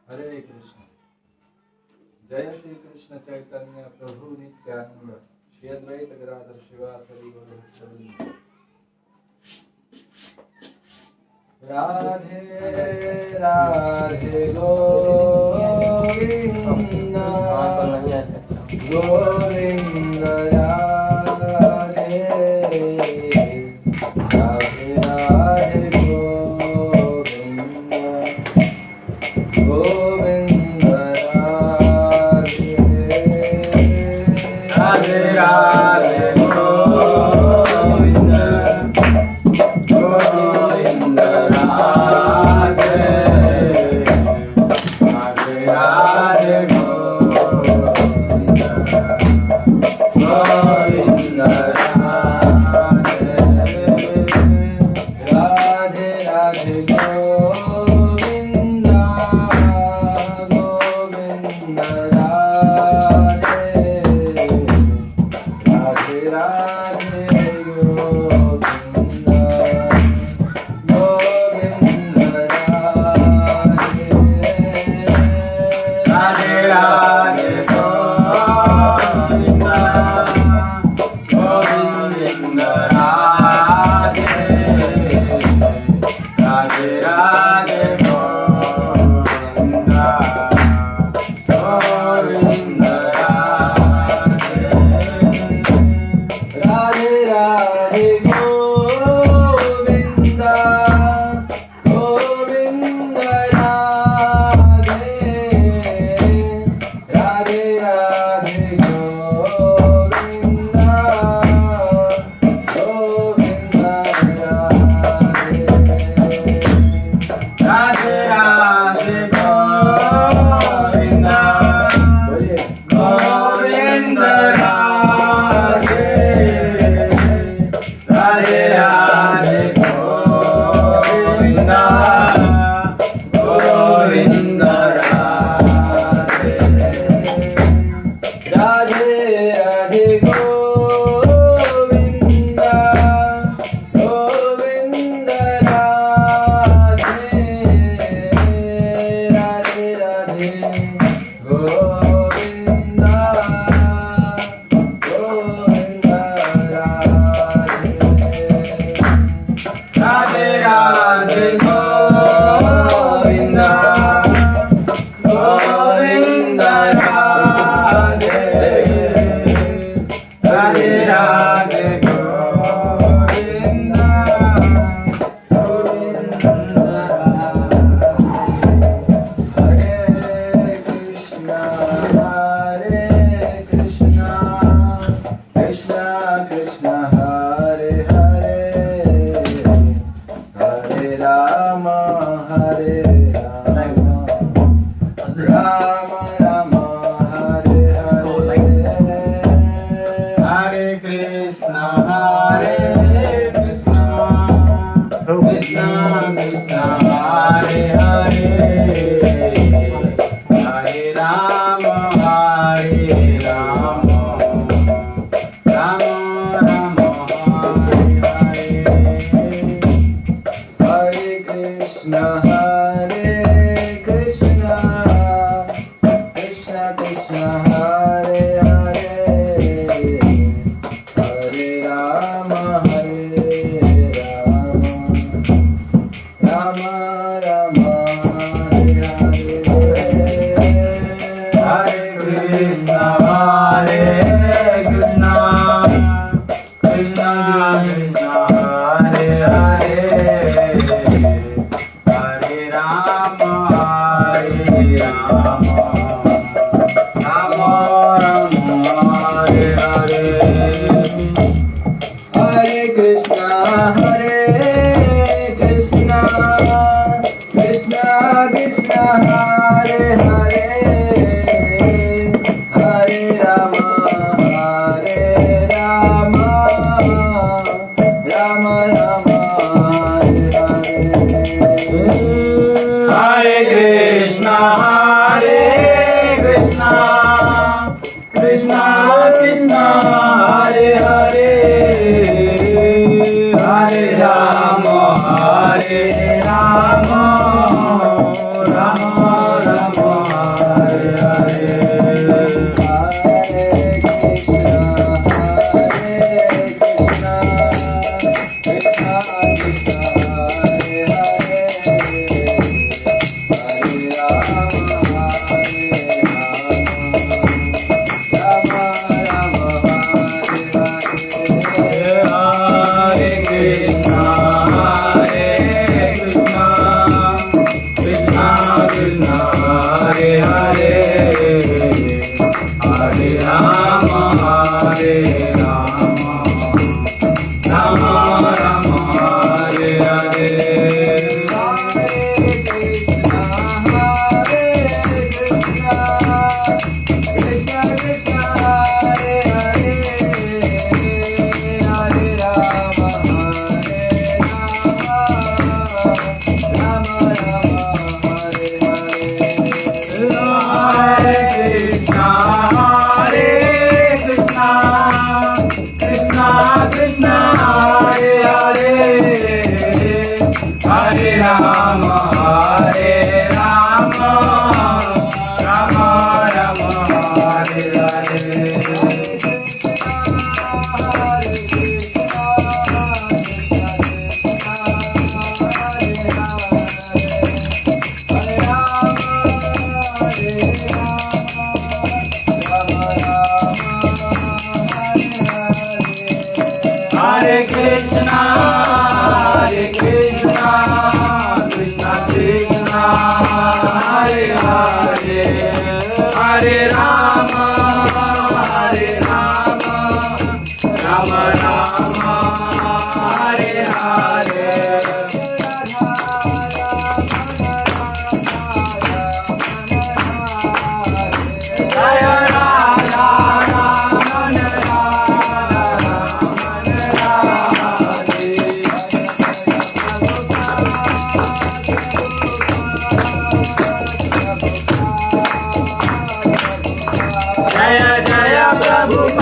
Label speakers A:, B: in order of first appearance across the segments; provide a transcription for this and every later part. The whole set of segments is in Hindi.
A: हरे कृष्ण। जय श्री कृष्ण चैतन्य प्रभु नित्यानंद श्री अद्वैत गदाधर शिवासादि गौरभक्तवृंद। राधे राधे गोविंद गोविंद राधे राधे राधे गोविंद गोविंद राधे राधे राधे गोविंद गोविंद राधे राधे राधे गोविंद गोविंद राधे राधे गोविंद गोविंद राधे राधे राधे गोविंद गोविंद राधे राधे राधे गोविंद गोविंद राधे राधे राधे गोविंद गोविंद राधे राधे गोविंद गोविंद राधे राधे राधे गोविंद गोविंद राधे राधे गोविंद गोविंद राधे राधे राधे गोविंद गोविंद राधे राधे राधे गोविंद गोविंद राधे राधे राधे गोविंद गोविंद राधे राधे गोविंद गोविंद राधे राधे राधे गोविंद गोविंद हरे कृष्ण कृष्ण कृष्ण हरे हरे हरे राम राम राम हरे हरे हरे कृष्ण कृष्ण कृष्ण हरे हरे हरे राम राम राम हरे हरे हरे कृष्ण कृष्ण कृष्ण हरे हरे हरे राम राम राम हरे Ram Ram Ram Hare Hare Hare Krishna, Krishna Krishna, Hare Hare, Hare Rama, Rama Rama, Hare Hare. Jaya Radha Raman Jaya Jaya Prabhupada,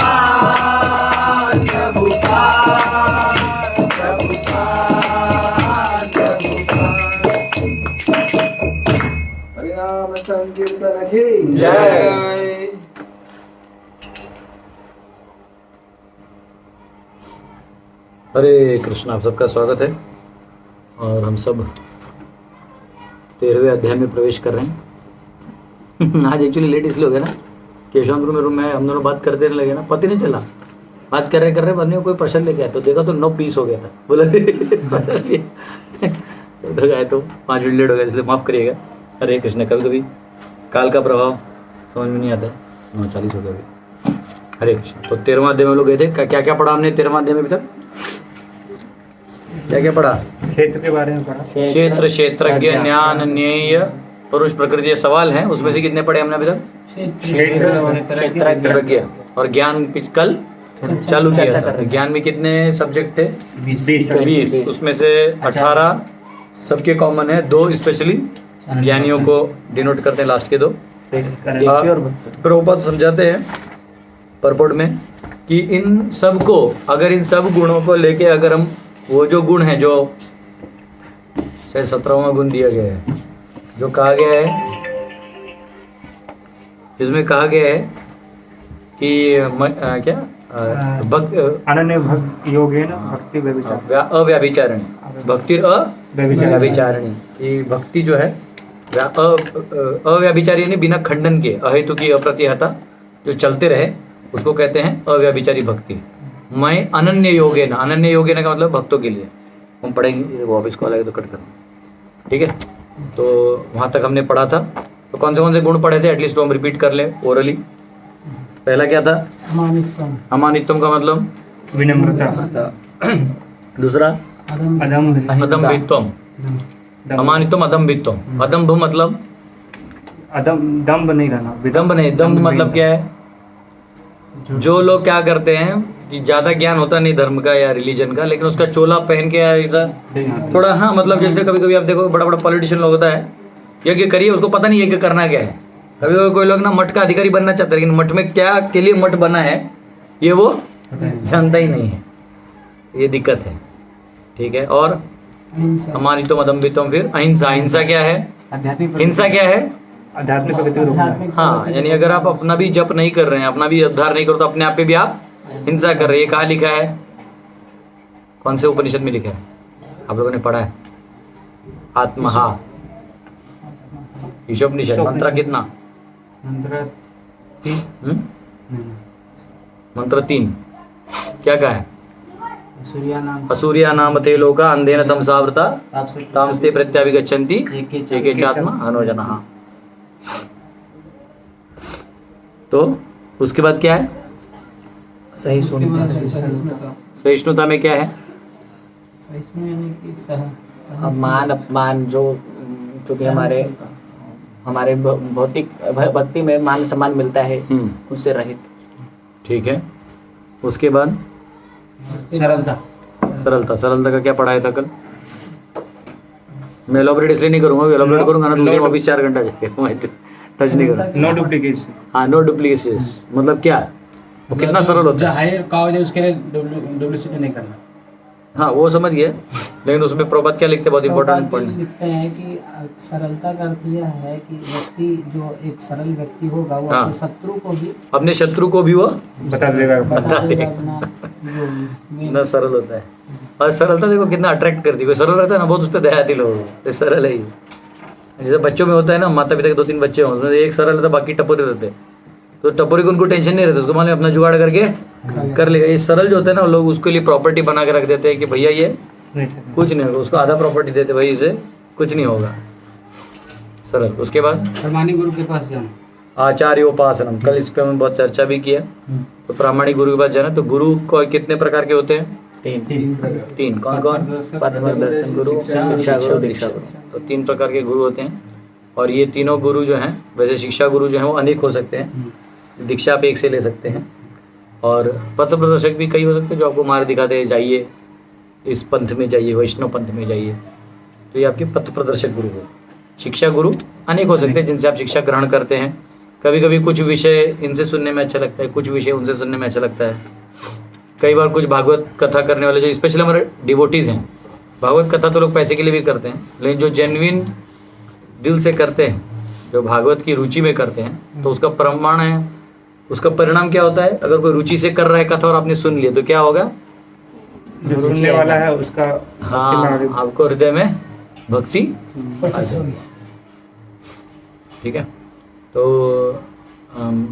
A: Harinam Sankirtan ki Jai.
B: हरे कृष्ण, आप सबका स्वागत है और हम सब 13वें अध्याय में प्रवेश कर रहे हैं। आज एक्चुअली लेट इसलिए हो गया ना, केशव रूम में हम दोनों बात करते लगे ना, पता नहीं चला। बात कर रहे बंदे कोई प्रश्न लेके आया तो देखा तो 9 पीस हो गया था। बोला तो गए तो 5 मिनट लेट हो गया, इसलिए माफ़ करिएगा। हरे कृष्ण। कभी कभी काल का प्रभाव समझ में नहीं आता। 9:40 हो गया अभी। हरे कृष्ण। तो 13वां अध्याय में लोग गए थे। क्या क्या पढ़ा हमने 13वां अध्याय में अभी तक? क्या क्या पढ़ा? क्षेत्र के बारे में पढ़ा। क्षेत्र, क्षेत्रज्ञ, ज्ञान, न्याय, पुरुष, प्रकृति, ये सवाल हैं। उसमें से कितने पढ़े हमने अभी तक? क्षेत्रज्ञ और ज्ञान कल चालू किया था। ज्ञान में कितने सब्जेक्ट थे? 20। उसमें से 18 सबके कॉमन है, 2 स्पेशली ज्ञानियों को डिनोट करते हैं, लास्ट के 2। प्रभुपाद समझाते हैं परपोर्ट में कि इन सब को, अगर इन सब गुणों को लेके अगर हम वो जो गुण है, जो शायद 17वां गुण दिया गया है, जो कहा गया है, जिसमें कहा गया है कि क्या
C: अनन्य भक्ति योगेन भक्ति
B: अव्यभिचारिणी, भक्ति अव्यभिचारिणी की भक्ति जो है अव्यभिचारिणी, बिना खंडन के, अहेतु की, अप्रतिहता जो चलते रहे, उसको कहते हैं अव्यभिचारी भक्ति। मैं अनन्य योगेन, अनन्य योगेन का मतलब भक्तों के लिए हम पढ़ेंगे। वो ऑफिस कॉल आएगा तो कट करना, ठीक है? तो वहाँ तक हमने पढ़ा था। तो कौन से गुण पढ़े थे? एटलीस्ट हम रिपीट कर लें ओरली। पहला क्या था? अमानित्वम का मतलब
C: विनम्रता।
B: दूसरा अदम्भित्वम। अमानित्वम अदम्भित्वम। अदम्भ मतलब
C: दम्भ नहीं रहना।
B: दम्भ नहीं, दम्भ मतलब क्या है? जो लोग क्या करते हैं कि ज्यादा ज्ञान होता नहीं धर्म का या रिलीजन का, लेकिन उसका चोला पहन के थोड़ा, हाँ मतलब जैसे कभी कभी आप देखो बड़ा बड़ा पॉलिटिशियन लोग होता है, यज्ञ करिए, उसको पता नहीं यज्ञ करना क्या है। कभी कभी कोई लोग ना मठ का अधिकारी बनना चाहते हैं, लेकिन मठ में क्या के लिए मठ बना है ये वो जानता ही नहीं है। ये दिक्कत है, ठीक है? और अमानित्वम अदम्भित्वम, फिर अहिंसा। अहिंसा क्या है? हिंसा क्या है?
C: आध्यात्मिक पवित्र रूप।
B: हाँ, यानी अगर आप अपना भी जप नहीं कर रहे हैं, अपना भी उद्धार नहीं करो, तो अपने आप पे भी आप हिंसा कर रहे हैं। कहाँ लिखा है? कौन से उपनिषद में लिखा है? आप लोगों ने पढ़ा है? आत्महा ईशोपनिषद। मंत्र कितना? मंत्र 3। क्या कहा है? असूर्या नाम ते लोका अंधेन तमसावृता तामस्ते प्रत्याभिगच्छन्ति एके चात्मा अनोजनः। तो उसके बाद क्या है? सहिष्णुता में क्या है?
D: मान अपमान, जो भी हमारे भौतिक भक्ति में मान सम्मान मिलता है, उससे रहित।
B: ठीक है। उसके बाद सरलता का क्या पढ़ाया था कल? मैं एलोबरेट इसलिए नहीं करूंगा, एलोबरेट करूंगा ना तो अभी 4 घंटा जाएगा, टच नहीं करूंगा।
C: No duplication.
B: हाँ, नो डुप्लीकेशन मतलब क्या? वो कितना सरल होता है।
E: हायर काउज है उसके लिए डुप्लीसिटी नहीं करना।
B: हाँ वो समझ गया, लेकिन उसमें प्रभात क्या लिखते हैं, बहुत इंपॉर्टेंट
E: प्रभुपाद जी
B: पॉइंट।
E: लिखते हैं कि सरलता का अर्थ यह है कि व्यक्ति जो एक सरल व्यक्ति होगा वो
B: हाँ।
E: अपने शत्रु को भी
B: अपने शत्रु को भी वो
C: बता देगा।
E: बता देगा
B: देगा।
E: अपना जो
B: कितना सरल होता है। और सरलता देखो कितना अट्रैक्ट करती है, कोई सरल रहता है ना बहुत उस पर दया आती लोगों को, तो सरल है ही। जैसे बच्चों में होता है ना, माता पिता के 2-3 बच्चे हों, उसमें एक सरल रहता है, बाकी टपोरे रहते हैं, तो टपोरी को उनको टेंशन नहीं रहता, उसको मालूम है अपना जुगाड़ करके कर लेगा। ये सरल जो होता है ना, लोग उसके लिए प्रॉपर्टी बना के रख देते हैं कि भैया ये
C: नहीं सर।
B: कुछ नहीं होगा, उसको आधा प्रॉपर्टी देते भाई इसे कुछ नहीं होगा, सरल। उसके बाद
F: प्रमाणिक गुरु के पास जाना।
B: आचार्योपासनम, कल इस पे हमने बहुत चर्चा भी किया। तो प्रामाणिक गुरु के पास जाना, तो गुरु को कितने प्रकार के होते हैं? 3। कौन कौन?
D: पथप्रदर्शन गुरु, शिक्षा गुरु, दीक्षा गुरु।
B: तो 3 प्रकार के गुरु होते हैं, और ये तीनों गुरु जो हैं, वैसे शिक्षा गुरु जो हैं वो अनेक हो सकते हैं, दीक्षा आप एक से ले सकते हैं, और पथ प्रदर्शक भी कई हो सकते हैं जो आपको मार्ग दिखाते हैं, जाइए इस पंथ में जाइए, वैष्णव पंथ में जाइए, तो ये आपके पथ प्रदर्शक गुरु हो। शिक्षा गुरु अनेक हो सकते हैं जिनसे आप शिक्षा ग्रहण करते हैं। कभी कभी कुछ विषय इनसे सुनने में अच्छा लगता है, कुछ विषय उनसे सुनने में अच्छा लगता है। कई बार कुछ भागवत कथा करने वाले जो स्पेशली हमारे डिवोटीज हैं, भागवत कथा तो लोग पैसे के लिए भी करते हैं, लेकिन जो जेन्युइन दिल से करते हैं, जो भागवत की रुचि में करते हैं, तो उसका प्रमाण है, उसका परिणाम क्या होता है? अगर कोई रुचि से कर रहा है कथा और आपने सुन लिया तो क्या होगा?
C: जो सुनने वाला है उसका
B: हाँ, आपको हृदय में भक्ति आ जाएगी। ठीक है, तो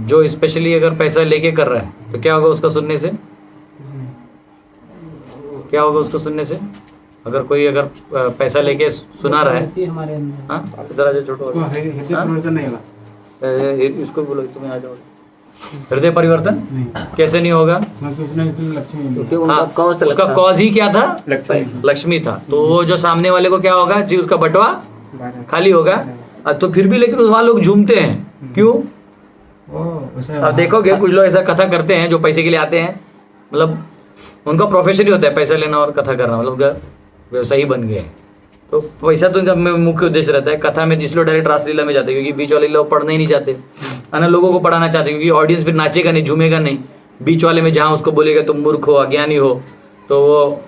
B: जो स्पेशली अगर पैसा लेके कर रहा है तो क्या होगा उसका सुनने से? क्या होगा उसको सुनने से? अगर कोई अगर पैसा लेके सुना रहा है,
E: रहती हमारे अंदर।
B: हाँ इधर आ जाओ छोटो
F: तो
B: वाला।
F: हृदय
B: हाँ?
F: परिवर्तन नहीं होगा।
B: इसको बोलो तुम्हें आ जाओ। हृदय परिवर्तन
F: नहीं,
B: कैसे नहीं होगा?
F: मैं कुछ ना कुछ लक्ष्मी मिल
D: क्योंकि
F: गया।
D: उनका
B: हाँ,
D: कौश तो
B: उसका
D: लगता
B: कॉज ही क्या था?
C: लक्ष्मी
B: लक्ष्मी था। तो वो जो सामने वाले को क्या होगा जी, उसका बटवा खाली होगा। तो फिर भी लेकिन वहाँ लोग झूमते हैं, क्यों? अब देखोगे कुछ लोग ऐसा कथा करते हैं जो पैसे के लिए आते हैं, मतलब उनका प्रोफेशन ही होता है पैसा लेना और कथा करना, मतलब उनका व्यवसाय ही बन गया है। तो पैसा तो इनका मुख्य उद्देश्य रहता है। कथा में जिस लोग डायरेक्ट रासलीला में जाते हैं, क्योंकि बीच वाले लोग पढ़ना ही नहीं चाहते, है ना, लोगों को पढ़ाना चाहते हैं, क्योंकि ऑडियंस फिर नाचेगा नहीं, झूमेगा नहीं। बीच वाले में जहाँ उसको बोलेगा तुम मूर्ख हो, अज्ञानी हो, तो वो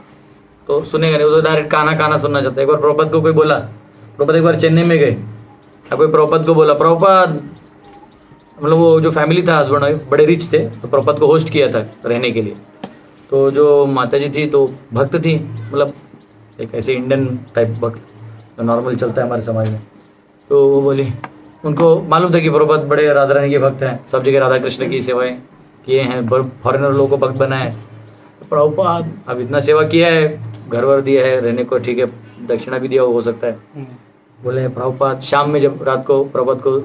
B: तो सुनेगा नहीं, वो तो डायरेक्ट काना काना सुनना चाहता है। एक बार प्रभुपाद को कोई बोला, प्रभुपाद एक बार चेन्नई में गए, अब कोई प्रभुपाद को बोला, प्रभुपाद मतलब वो जो फैमिली था हस्बैंड वाइफ बड़े रिच थे, तो प्रभुपाद को होस्ट किया था रहने के लिए। तो जो माता जी थी तो भक्त थी, मतलब एक ऐसे इंडियन टाइप भक्त जो नॉर्मल चलता है हमारे समाज में। तो वो बोली, उनको मालूम था कि प्रभुपाद बड़े राधा रानी के भक्त हैं, सब जगह राधा कृष्ण की सेवाएं किए हैं, फॉरेनर लोगों को भक्त बनाए। तो प्रभुपाद अब इतना सेवा किया है, घर वर दिया है रहने को, ठीक है दक्षिणा भी दिया हो सकता है। बोले प्रभुपाद, शाम में जब रात को प्रभुपाद को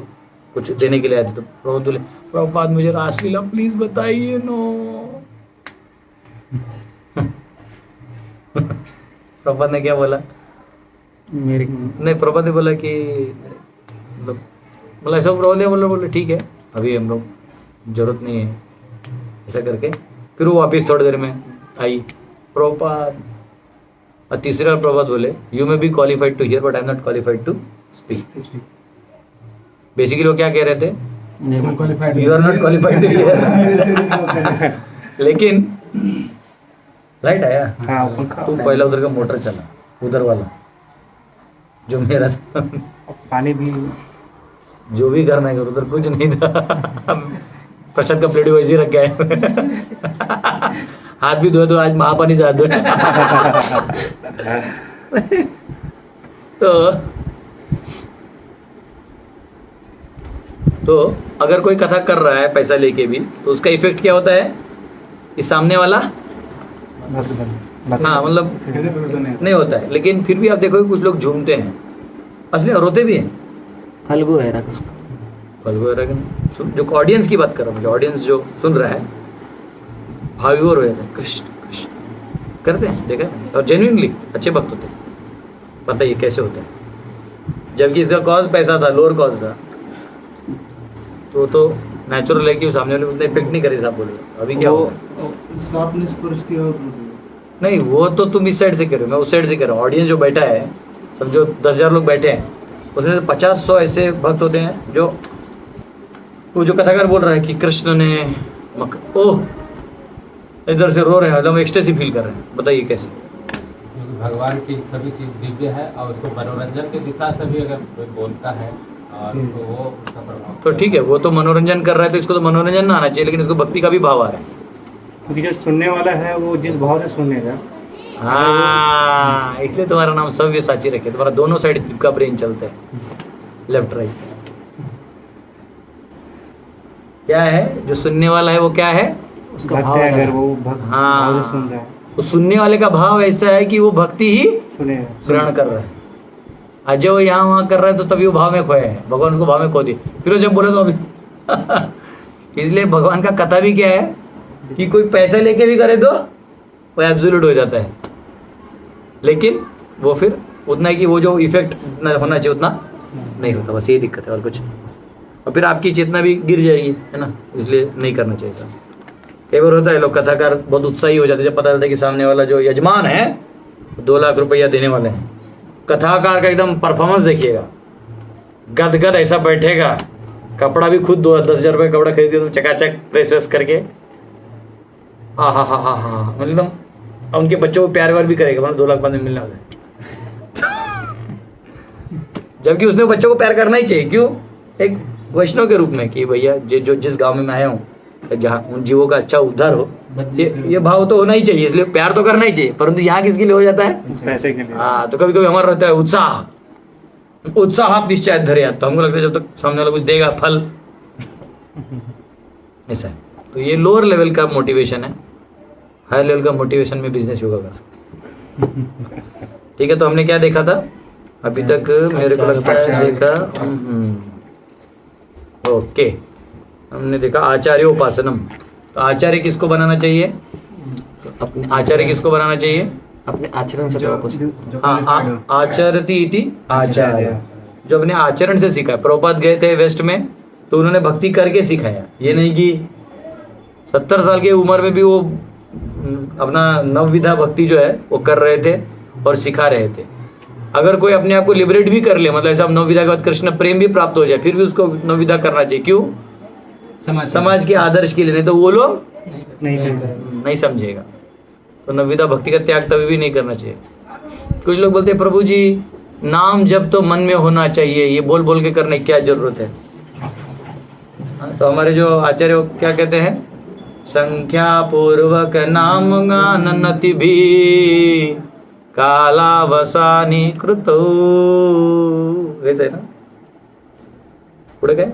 B: कुछ देने के लिए आए थे, तो प्रभुपाद बोले, प्रभुपाद मुझे रासलीला प्लीज बताइए नो। प्रभुपाद ने क्या बोला?
C: मेरे
B: नहीं, प्रभुपाद ने बोला कि मतलब ऐसा बोले ठीक है अभी हम लोग जरूरत नहीं है ऐसा करके। फिर वो वापिस थोड़ी देर में आई प्रभुपाद, और तीसरा प्रभुपाद बोले, you may be qualified to hear but I am not qualified to speak. Basically वो क्या कह रहे थे? You are not qualified to hear. लेकिन लाइट आया,
C: हाँ पंखा
B: तू पहला उधर का मोटर चला, उधर वाला जो मेरा
C: पानी भी
B: जो भी करना है उधर कुछ नहीं था। प्रसाद का प्लेट वैसे ही रख गया है। हाथ भी धोए तो आज महापानी से हाथ धोए। तो अगर कोई कथा कर रहा है पैसा लेके भी, तो उसका इफेक्ट क्या होता है कि सामने वाला हाँ मतलब
F: हृदय परिवर्तन नहीं
B: नहीं होता है। लेकिन फिर भी आप देखो कुछ लोग झूमते हैं, असली रोते भी हैं।
D: फल्गु है रख उसको।
B: फल्गु वगैरह का नहीं, जो ऑडियंस की बात कर रहा हूँ, जो ऑडियंस जो सुन रहा है भावी और हो जाता है, कृष्ण कृष्ण करते हैं, देखा है? और जेन्युइनली अच्छे भक्त होते हैं। पता ये कैसे होता है, जबकि इसका कॉज पैसा था, लोअर कॉज था, तो नेचुरल है कि वो सामने वाले उतना इफेक्ट नहीं करे। साहब बोले अभी क्या होगा?
F: सांप ने स्पर्श किया और
B: नहीं, वो तो तुम इस साइड से कर रहे हो, मैं उस साइड से कर रहा हूँ। ऑडियंस जो बैठा है, समझो 10,000 लोग बैठे हैं, उसमें 50-100 ऐसे भक्त होते हैं जो वो जो कथाकार बोल रहा है कि कृष्ण ने ओह इधर से रो रहे हैं, एकदम एक्सटेसी फील कर रहे हैं। बताइए कैसे?
G: भगवान की सभी चीज दिव्य है और उसको मनोरंजन की दिशा से भी अगर कोई बोलता है और तो वो उसका प्रभाव
B: तो ठीक है, वो तो मनोरंजन कर रहा है तो इसको तो मनोरंजन ना आना चाहिए, लेकिन इसको भक्ति का भी भाव आ रहा है।
C: क्योंकि जो सुनने वाला है वो जिस भाव से सुनेगा,
B: हाँ, इसलिए तुम्हारा नाम सव्यसाची रखे। तुम्हारा दोनों साइड का ब्रेन चलता है, लेफ्ट राइट। क्या है जो सुनने वाला है वो क्या है?
D: उसका
C: भक्त
D: भाव
C: है,
D: है।
C: अगर वो भक्त
B: हाँ।
C: भाव से सुन रहा है,
B: तो सुनने वाले का भाव ऐसा है कि वो भक्ति ही
C: सुनेगा।
B: ग्रहण कर रहा है। आज जो यहाँ वहाँ कर रहा है तो तभी वो भाव में खोया है, भगवान उसको भाव में खो दिए। फिर वो जब बोले तो अभी इसलिए भगवान का कथा भी क्या है कि कोई पैसा लेके भी करे तो वो एब्सोल्यूट हो जाता है, लेकिन वो फिर उतना ही कि वो जो इफेक्ट होना चाहिए उतना नहीं होता। बस ये दिक्कत है और कुछ। और फिर आपकी चेतना भी गिर जाएगी, है ना, इसलिए नहीं करना चाहिए सर। कई बार होता है लोग कथाकार बहुत उत्साही हो जाते हैं जब पता चलता है कि सामने वाला जो यजमान है 2 लाख रुपया देने वाले हैं। कथाकार का एकदम परफॉर्मेंस देखिएगा, गदगद ऐसा बैठेगा, कपड़ा भी खुद 10,000 रुपये कपड़ा खरीद दिया, चकाचक प्रेस वेस करके, हाँ हाँ हाँ हाँ हाँ, मतलब उनके बच्चों को प्यार व्यार भी करेगा, मतलब 2 लाख बाद में मिलने वाला है। जबकि उसने बच्चों को प्यार करना ही चाहिए। क्यों? एक वैष्णव के रूप में कि भैया जो जिस गांव में मैं आया हूँ जहाँ उन जीवों का अच्छा उद्धार हो, ये भाव तो होना ही चाहिए, इसलिए प्यार तो करना ही चाहिए। परंतु यहाँ किसके लिए हो जाता है?
C: पैसे के लिए।
B: हाँ, तो कभी कभी हमारा रहता है उत्साह निश्चय धरे, तो हमको लगता है जब तक सामने वाला कुछ देगा फल, ऐसा है। तो ये लोअर लेवल का मोटिवेशन है, हायर लेवल का मोटिवेशन में बिजनेस योगा कर सकते। ठीक है, तो हमने क्या देखा था अभी तक? मेरे को लगता है देखा, ओके, हमने देखा आचार्योपासनम। तो आचार्य किसको बनाना चाहिए?
D: अपने
B: आचार्य किसको बनाना चाहिए?
D: अपने आचरण से लोगों को
B: हाँ, आचरती इति आचार्य, जो अपने आचरण से सीखा है। प्रभुपाद गए थे वेस्ट में तो उन्होंने भक्ति करके सिखाया, ये नहीं कि 70 साल की उम्र में भी वो अपना नवविधा भक्ति जो है वो कर रहे थे और सिखा रहे थे। अगर कोई अपने आप को लिबरेट भी कर ले, मतलब ऐसा नवविधा के बाद कृष्ण प्रेम भी प्राप्त हो जाए, फिर भी उसको नवविधा करना चाहिए। क्यों? समाज के आदर्श के लिए, नहीं तो वो लोग नहीं समझेगा। तो नवविधा भक्ति का त्याग तभी भी नहीं करना चाहिए। कुछ लोग बोलते हैं प्रभु जी नाम जब तो मन में होना चाहिए, ये बोल बोल के करने की क्या जरूरत है? तो हमारे जो आचार्य क्या कहते हैं? संख्या पूर्वक नाम गानति भी कालावसानी कृतो, ऐसा है ना? पुढे काय?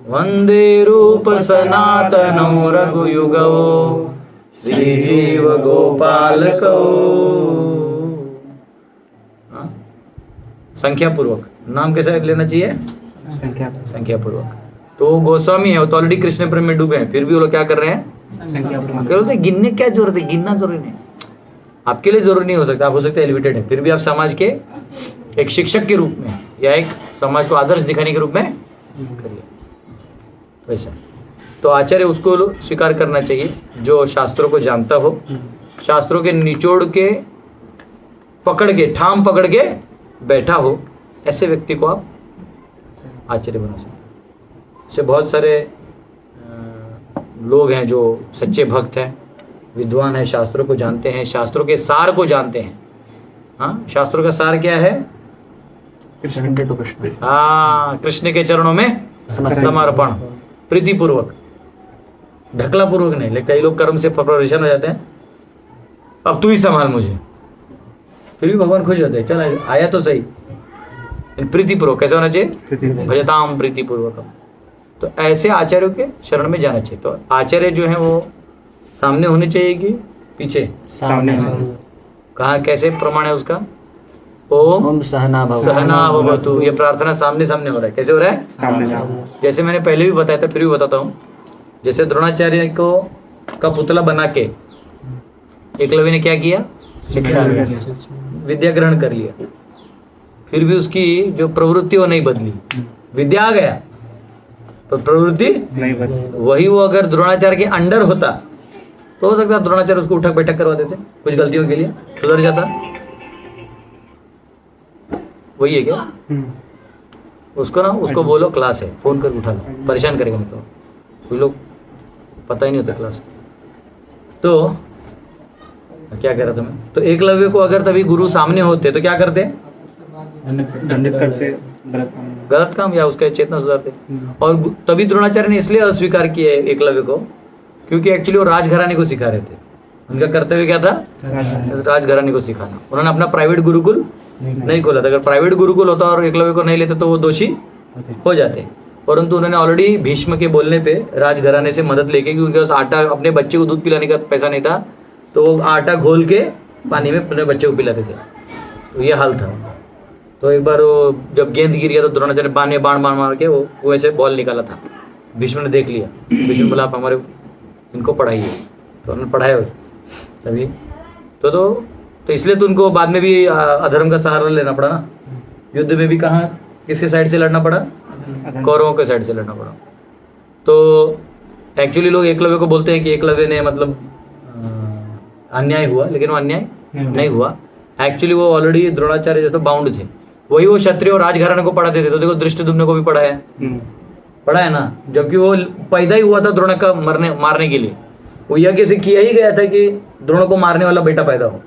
B: वंदे रूप सनातनो रघुयुगो श्रीजीव गोपालको। संख्या पूर्वक नाम कैसे लेना चाहिए? संख्या पूर्वक। तो गोस्वामी है, वो तो ऑलरेडी कृष्ण प्रेम में डूबे हैं, फिर भी वो लोग क्या कर रहे हैं? बोलते हैं गिनने क्या जरूरत है, गिनना जरूरी नहीं। आपके लिए जरूरी नहीं हो सकता, आप हो सकते हैं एलिवेटेड है, फिर भी आप समाज के एक शिक्षक के रूप में या एक समाज को आदर्श दिखाने के रूप में करिए वैसा। तो आचार्य उसको स्वीकार करना चाहिए जो शास्त्रों को जानता हो, शास्त्रों के निचोड़ के पकड़ के ठाम पकड़ के बैठा हो, ऐसे व्यक्ति को आप आचार्य बना सकते। ऐसे बहुत सारे लोग हैं जो सच्चे भक्त हैं, विद्वान हैं, शास्त्रों को जानते हैं, शास्त्रों के सार को जानते हैं। हाँ, शास्त्रों का सार क्या है? हाँ, कृष्ण के चरणों में समर्पण, प्रीतिपूर्वक, ढकला पूर्वक नहीं। लेकिन कई लोग कर्म से परेशान हो जाते हैं, अब तू ही संभाल मुझे, फिर भी भगवान खुश होते हैं, चल आया तो सही। प्रीतिपूर्वक कैसे होना चाहिए? भजताम प्रीतिपूर्वक। तो ऐसे आचार्यों के शरण में जाना चाहिए। तो आचार्य जो है वो सामने होने चाहिए कि पीछे?
C: सामने।
B: कहा कैसे प्रमाण है उसका? ओम
D: सहना
B: भवतु। ये प्रार्थना सामने सामने हो रहा है। कैसे हो रहा है?
C: सामने।
B: जैसे मैंने पहले भी बताया था, फिर भी बताता हूँ। जैसे द्रोणाचार्य को का पुतला बना के एकलव्य ने क्या किया? शिक्षा लिया, विद्या ग्रहण कर लिया, फिर भी उसकी जो प्रवृत्ति वो नहीं बदली। विद्या आ गया तो प्रवृत्ति
C: नहीं बदली।
B: वही वो अगर द्रोणाचार्य के अंडर होता तो हो सकता है द्रोणाचार्य उसको उठक बैठक करवा देते, कुछ गलतियों के लिए सुधर जाता। वही है क्या? उसको ना उसको बोलो क्लास है, फोन कर उठा लो, परेशान करेगा नहीं तो। कुछ लोग पता ही नहीं होता क्लास। तो क्या कह रहा था मैं? तो एकलव्य को अगर तभी गुरु सामने होते तो क्या करते?
C: दंडित करते
B: गलत काम या उसका चेतना सुधारते। और तभी द्रोणाचार्य ने इसलिए अस्वीकार किया एकलव्य को क्योंकि एक्चुअली वो राजघराने को सिखा रहे थे। उनका कर्तव्य क्या था? राजघराने को सिखाना। उन्होंने अपना प्राइवेट गुरुकुल नहीं खोला था। अगर प्राइवेट गुरुकुल होता और एकलव्य को नहीं लेते तो वो दोषी हो जाते, परंतु उन्होंने ऑलरेडी भीष्म के बोलने पे राजघराने से मदद लेके, क्योंकि उनके पास आटा, अपने बच्चे को दूध पिलाने का पैसा नहीं था, तो वो आटा घोल के पानी में अपने बच्चे को पिलाते थे। तो ये हाल था। तो एक बार वो जब गेंद गिर गया तो द्रोणाचार्य बाण में बाण मार के वो ऐसे बॉल निकाला था। भीष्म ने देख लिया। भीष्म बोला आप हमारे इनको पढ़ाइए, तो उन्होंने पढ़ाया तभी। तो इसलिए तो उनको बाद में भी अधर्म का सहारा लेना पड़ा ना। युद्ध में भी कहाँ किसके साइड से लड़ना पड़ा? कौरवों के साइड से लड़ना पड़ा। तो एक्चुअली लोग एकलव्य को बोलते हैं कि एकलव्य ने मतलब अन्याय हुआ, लेकिन वो अन्याय नहीं हुआ। एक्चुअली वो ऑलरेडी द्रोणाचार्य जो था बाउंड थे। वही वो क्षत्रिय और राजघराने को पढ़ाते थे। तो देखो धृष्टद्युम्न को भी पढ़ा है ना, जबकि वो पैदा ही हुआ था द्रोण का मारने के लिए। वो यज्ञ से किया ही गया था कि द्रोण को मारने वाला बेटा पैदा हो।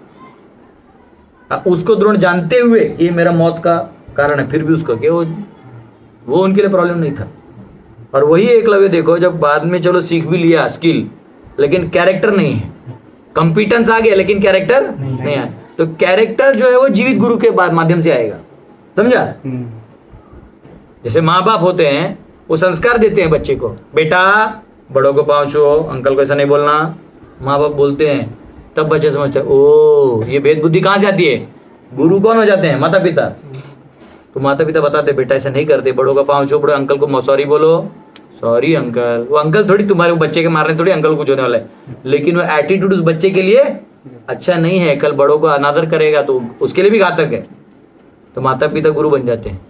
B: उसको द्रोण जानते हुए ये मेरा मौत का कारण है, फिर भी उसको कि वो उनके लिए प्रॉब्लम नहीं था। और वही एकलव्य देखो, जब बाद में चलो सीख भी लिया स्किल, लेकिन कैरेक्टर नहीं है। कंपिटेंस आ गया लेकिन कैरेक्टर नहीं आया। तो कैरेक्टर जो है वो जीवित गुरु के माध्यम से आएगा, समझा? जैसे माँ बाप होते हैं, वो संस्कार देते हैं बच्चे को, बेटा बड़ों को पाँव छुओ, अंकल को ऐसा नहीं बोलना। माँ बाप बोलते हैं, तब बच्चे समझते हैं ओ ये भेद बुद्धि कहाँ से आती है? गुरु कौन हो जाते हैं? माता पिता। तो माता पिता बताते बेटा ऐसा नहीं करते, बड़ों का पाँव छुओ, बड़े अंकल को सॉरी बोलो। सॉरी अंकल, वो अंकल थोड़ी तुम्हारे बच्चे के मारने थोड़ी अंकल कुछ होने वाला है, लेकिन वो एटीट्यूड उस बच्चे के लिए अच्छा नहीं है। कल बड़ों को अनादर करेगा तो उसके लिए भी घातक है। तो माता पिता गुरु बन जाते हैं।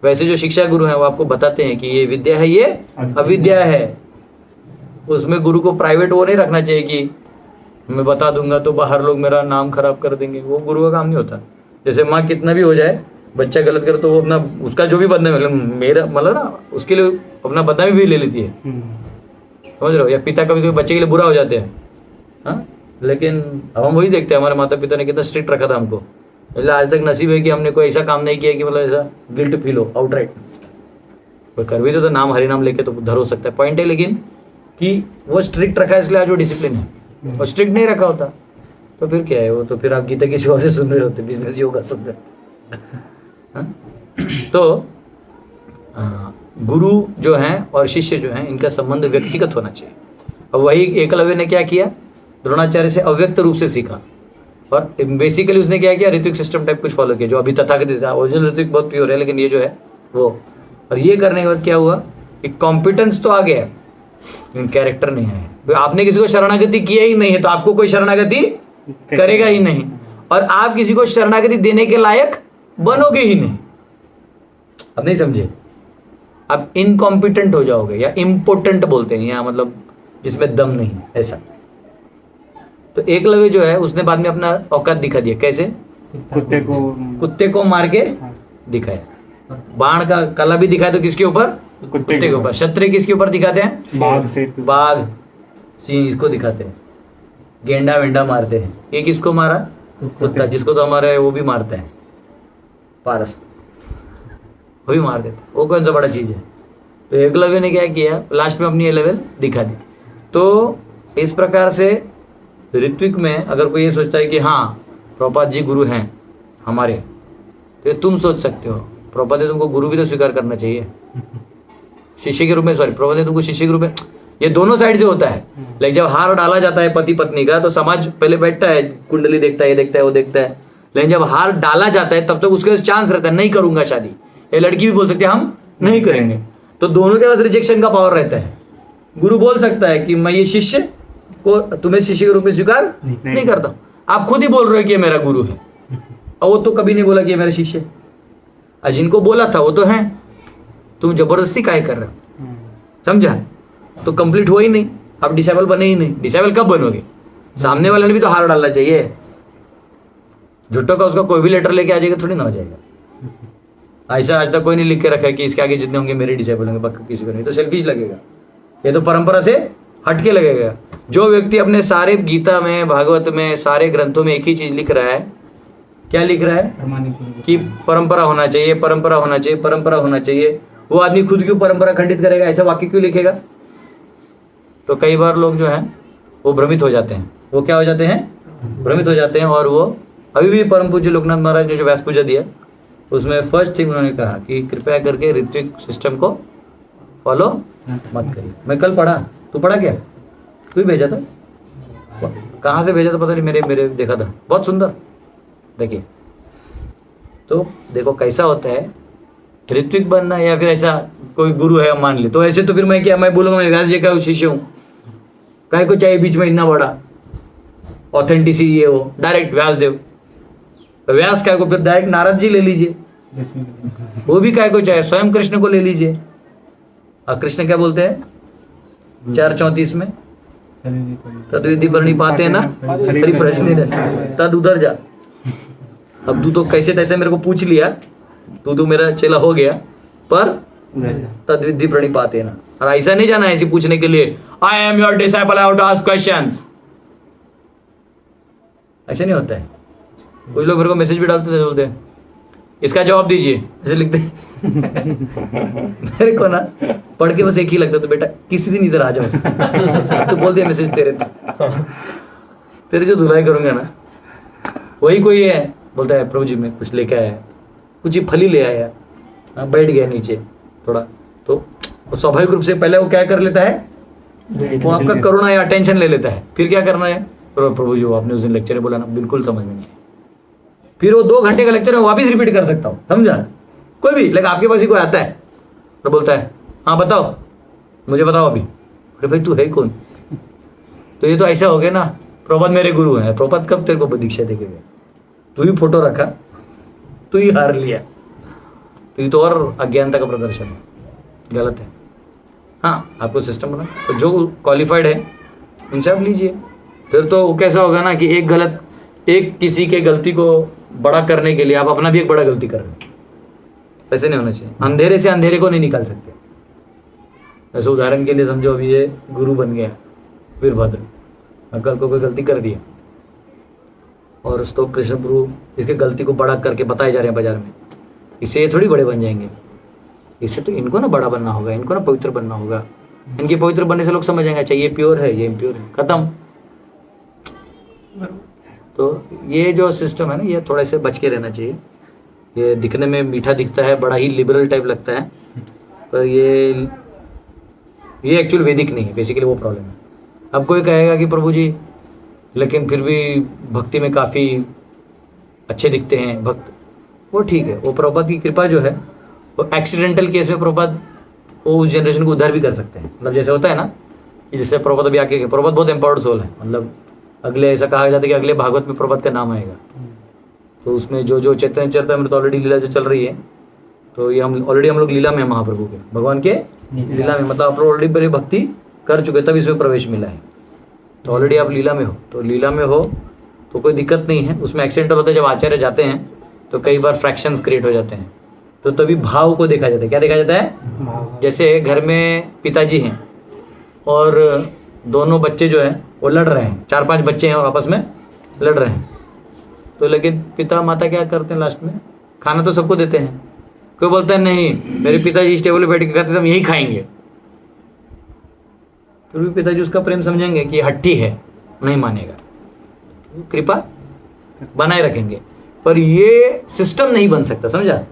B: वैसे जो शिक्षा गुरु हैं वो आपको बताते हैं कि ये विद्या है, ये अविद्या है। उसमें गुरु को प्राइवेट वो नहीं रखना चाहिए कि मैं बता दूंगा तो बाहर लोग मेरा नाम खराब कर देंगे। वो गुरु का काम नहीं होता। जैसे माँ कितना भी हो जाए, बच्चा गलत करे तो वो अपना उसका जो भी बदनामी, मेरा मतलब ना उसके लिए अपना बदनामी भी ले लेती है, समझ रहे हो? या पिता कभी कभी बच्चे के लिए बुरा हो जाते हैं, हाँ? लेकिन अब हम वही देखते हैं, हमारे माता पिता ने कितना स्ट्रिक्ट रखा था हमको। इसलिए आज तक नसीब है कि हमने कोई ऐसा काम नहीं किया कि मतलब ऐसा गिल्ट फील हो आउटराइट। कोई कर भी तो नाम हरि नाम लेके तो उधर हो सकता है, पॉइंट है। लेकिन कि वो स्ट्रिक्ट रखा है इसलिए आज वो डिसिप्लिन है। और स्ट्रिक्ट नहीं रखा होता तो फिर क्या है? वो तो फिर आप गीता किसी और से सुन रहे होते, बिजनेस योगा सब। तो गुरु जो हैं और शिष्य जो हैं, इनका संबंध व्यक्तिगत होना चाहिए। और वही एकलव्य ने क्या किया? द्रोणाचार्य से अव्यक्त रूप से सीखा। और बेसिकली उसने क्या किया? ऋत्विक सिस्टम टाइप कुछ फॉलो किया, जो अभी तथाकथित था। ओरिजिनल ऋत्विक बहुत प्योर है, लेकिन ये जो है वो। और ये करने के बाद क्या हुआ कि कॉम्पिटेंस तो आ गया, लेकिन कैरेक्टर नहीं है। तो आपने किसी को शरणागति किया ही नहीं है तो आपको कोई शरणागति करेगा ही नहीं, और आप किसी को शरणागति देने के लायक बनोगे ही नहीं। अब नहीं समझे? आप इनकॉम्पिटेंट हो जाओगे, या इम्पोर्टेंट बोलते हैं यहाँ, मतलब जिसमें दम नहीं, ऐसा। तो एकलव्य जो है उसने बाद में अपना औकात दिखा दिया। कैसे? कुत्ते को मार के दिखाया। बाण का कला भी दिखाया तो किसके ऊपर? कुत्ते के ऊपर। क्षत्रिय किसके ऊपर दिखाते हैं? बाघ सिंह इसको दिखाते हैं। गेंडा वेंडा मारते हैं। ये किसको मारा? कुत्ता, जिसको तो हमारे वो भी मारते हैं, पारस, वो भी मार देते। वो कौन सा बड़ा चीज है? तो एकलव्य ने क्या किया? लास्ट में अपनी ये लेवल दिखा दी। तो इस प्रकार से ऋत्विक में अगर कोई ये सोचता है कि हाँ प्रभुपाद जी गुरु हैं हमारे, तो तुम सोच सकते हो प्रभुपाद ने तुमको गुरु भी तो स्वीकार करना चाहिए, शिष्य के रूप में। सॉरी, प्रभुपाद ने तुमको शिष्य के रूप में। ये दोनों साइड से होता है। लेकिन जब हार डाला जाता है पति पत्नी का, तो समाज पहले बैठता है, कुंडली देखता है, ये देखता है, वो देखता है। लेकिन जब हार डाला जाता है तब तक उसके चांस रहता है, नहीं करूंगा शादी। ये लड़की भी बोल सकती है हम नहीं करेंगे। तो दोनों के पास रिजेक्शन का पावर रहता है। गुरु बोल सकता है कि मैं ये शिष्य को तुम्हें शिष्य के रूप में स्वीकार नहीं करता। आप खुद ही बोल रहे हो कि ये मेरा गुरु है, और वो तो कभी नहीं बोला कि ये मेरा शिष्य है। जिनको बोला था वो तो है, तुम जबरदस्ती काहे कर रहे हो? समझा? तो कंप्लीट हुआ ही नहीं, आप डिसेबल बने ही नहीं। डिसेबल कब बनोगे? सामने वाले ने भी तो हार डालना चाहिए। झुट्टो का उसका कोई भी लेटर लेके आ जाएगा थोड़ी ना हो जाएगा। ऐसा आज तक कोई नहीं लिख के रखा है कि इसके आगे जितने होंगे मेरे डिसेबल होंगे, बाकी किसी को नहीं, तो सेल्फिश लगेगा। ये तो परंपरा से हटके लगेगा। जो व्यक्ति अपने सारे गीता में, भागवत में, सारे ग्रंथों में एक ही चीज लिख रहा है, क्या लिख रहा है कि परंपरा होना चाहिए, परंपरा होना चाहिए, परंपरा होना चाहिए, वो आदमी खुद क्यों परंपरा खंडित करेगा? ऐसा वाक्य क्यों लिखेगा? तो कई बार लोग जो हैं वो भ्रमित हो जाते हैं। वो क्या हो जाते हैं? भ्रमित हो जाते हैं। और वो अभी भी परम पूज्य लोकनाथ महाराज ने जो व्यास पूजा दिया उसमें फर्स्ट थिंग उन्होंने कहा कि कृपया करके ऋत्विक सिस्टम को फॉलो मत करिए। मैं कल पढ़ा, तू पढ़ा क्या? तू ही भेजा था? कहाँ से भेजा था पता नहीं, मेरे देखा था, बहुत सुंदर। देखिए तो देखो कैसा होता है ऋत्विक बनना, या फिर ऐसा कोई गुरु है मान ले, तो ऐसे तो फिर मैं क्या, मैं बोलूंगा मैं व्यास जी का शिष्य हूँ, काय को चाहिए बीच में इतना बड़ा ऑथेंटिसिटी ये हो, डायरेक्ट व्यास देव, तो व्यास काय को, फिर डायरेक्ट नारद जी ले लीजिए, वो भी काय को चाहे, स्वयं कृष्ण को ले लीजिए। और कृष्ण क्या बोलते हैं 4:34 में, तद्विधि पर नहीं पाते ना श्री प्रश्न नहीं, तद उधर जा। अब तू तो कैसे तैसे मेरे को पूछ लिया, तू मेरा चेला हो गया, पर तद्विधि पर नहीं पाते ना। और ऐसा नहीं जाना ऐसे पूछने के लिए, I am your disciple, I have to ask questions. ऐसा नहीं होता है। कुछ लोग मेरे को मैसेज भी डालते थे, बोलते हैं इसका जवाब दीजिए, ऐसे लिखते मेरे को ना पढ़ के बस एक ही लगता, तो बेटा किसी दिन इधर आ जाओ तो बोल दिया मैसेज तेरे जो धुलाई करूंगा ना, वही कोई है बोलता है प्रभु जी मैं कुछ लेके आया, कुछ ही फली ले आया, बैठ गया नीचे थोड़ा, तो स्वाभाविक रूप से पहले वो क्या कर लेता है, वो आपका करुणा या अटेंशन ले लेता है। फिर क्या करना है, प्रभु जी वो आपने उस दिन लेक्चर में बोला ना, बिल्कुल समझ में नहीं है। फिर वो 2 घंटे का लेक्चर में वापस रिपीट कर सकता हूँ, समझा? कोई भी, लेकिन आपके पास ही कोई आता है तो बोलता है हाँ बताओ, मुझे बताओ अभी। अरे भाई तू है कौन? तो ये तो ऐसा हो गया ना, प्रभुपाद मेरे गुरु हैं। प्रभुपाद कब तेरे को दीक्षा देके गए? तू ही फोटो रखा, तू ही हार लिया, तो ये तो और अज्ञानता का प्रदर्शन है, गलत है। हाँ आपको सिस्टम बना, तो जो क्वालिफाइड है उनसे आप लीजिए। फिर तो वो कैसा होगा ना कि एक किसी के गलती को बड़ा करने के लिए आप अपना भी एक बड़ा गलती कर रहे हैं, ऐसे नहीं होना चाहिए। अंधेरे से अंधेरे को नहीं निकाल सकते। ऐसे उदाहरण के लिए समझो अभी ये गुरु बन गया वीरभद्र, कल को कोई गलती कर दिया और तो कृष्ण प्रभु इसके गलती को बड़ा करके बताए जा रहे हैं बाजार में, इससे ये थोड़ी बड़े बन जाएंगे। इससे तो इनको ना बड़ा बनना होगा, इनको ना पवित्र बनना होगा। इनके पवित्र बनने से लोग समझ जाएंगे अच्छा ये प्योर है, ये इम्प्योर है, खत्म। तो ये जो सिस्टम है ना, ये थोड़ा से बच के रहना चाहिए। ये दिखने में मीठा दिखता है, बड़ा ही लिबरल टाइप लगता है, पर ये एक्चुअल वैदिक नहीं है, बेसिकली वो प्रॉब्लम है। अब कोई कहेगा कि प्रभु जी लेकिन फिर भी भक्ति में काफ़ी अच्छे दिखते हैं भक्त, वो ठीक है, वो प्रभुपाद की कृपा जो है वो एक्सीडेंटल केस में प्रभुपाद वो उस जनरेशन को उद्धार भी कर सकते हैं। मतलब जैसे होता है ना कि जैसे प्रभुपाद अभी आके, प्रभुपाद बहुत एम्पावर्ड सोल है, मतलब अगले ऐसा कहा जाता है कि अगले भागवत में प्रभुपाद का नाम आएगा। तो उसमें जो चैतन्य चरितामृत तो ऑलरेडी लीला जो चल रही है, तो ये हम लोग लीला में है, महाप्रभु के भगवान के लीला में, मतलब आप ऑलरेडी बड़ी भक्ति कर चुके तब इसमें प्रवेश मिला है। तो ऑलरेडी आप लीला में हो, तो लीला में हो तो कोई दिक्कत नहीं है। उसमें एक्सीडेंटल होता है, जब आचार्य जाते हैं तो कई बार फ्रैक्शंस क्रिएट हो जाते हैं, तो तभी भाव को देखा जाता है। क्या देखा जाता है? जैसे घर में पिताजी हैं और दोनों बच्चे जो हैं वो लड़ रहे हैं, 4-5 बच्चे हैं और आपस में लड़ रहे हैं, तो लेकिन पिता माता क्या करते हैं लास्ट में, खाना तो सबको देते हैं। कोई बोलता है नहीं मेरे पिताजी इस टेबल पे बैठ के खाते थे, हम यही खाएंगे। फिर भी पिताजी उसका प्रेम समझेंगे कि हट्टी है, नहीं मानेगा, कृपा बनाए रखेंगे। पर ये सिस्टम नहीं बन सकता, समझा?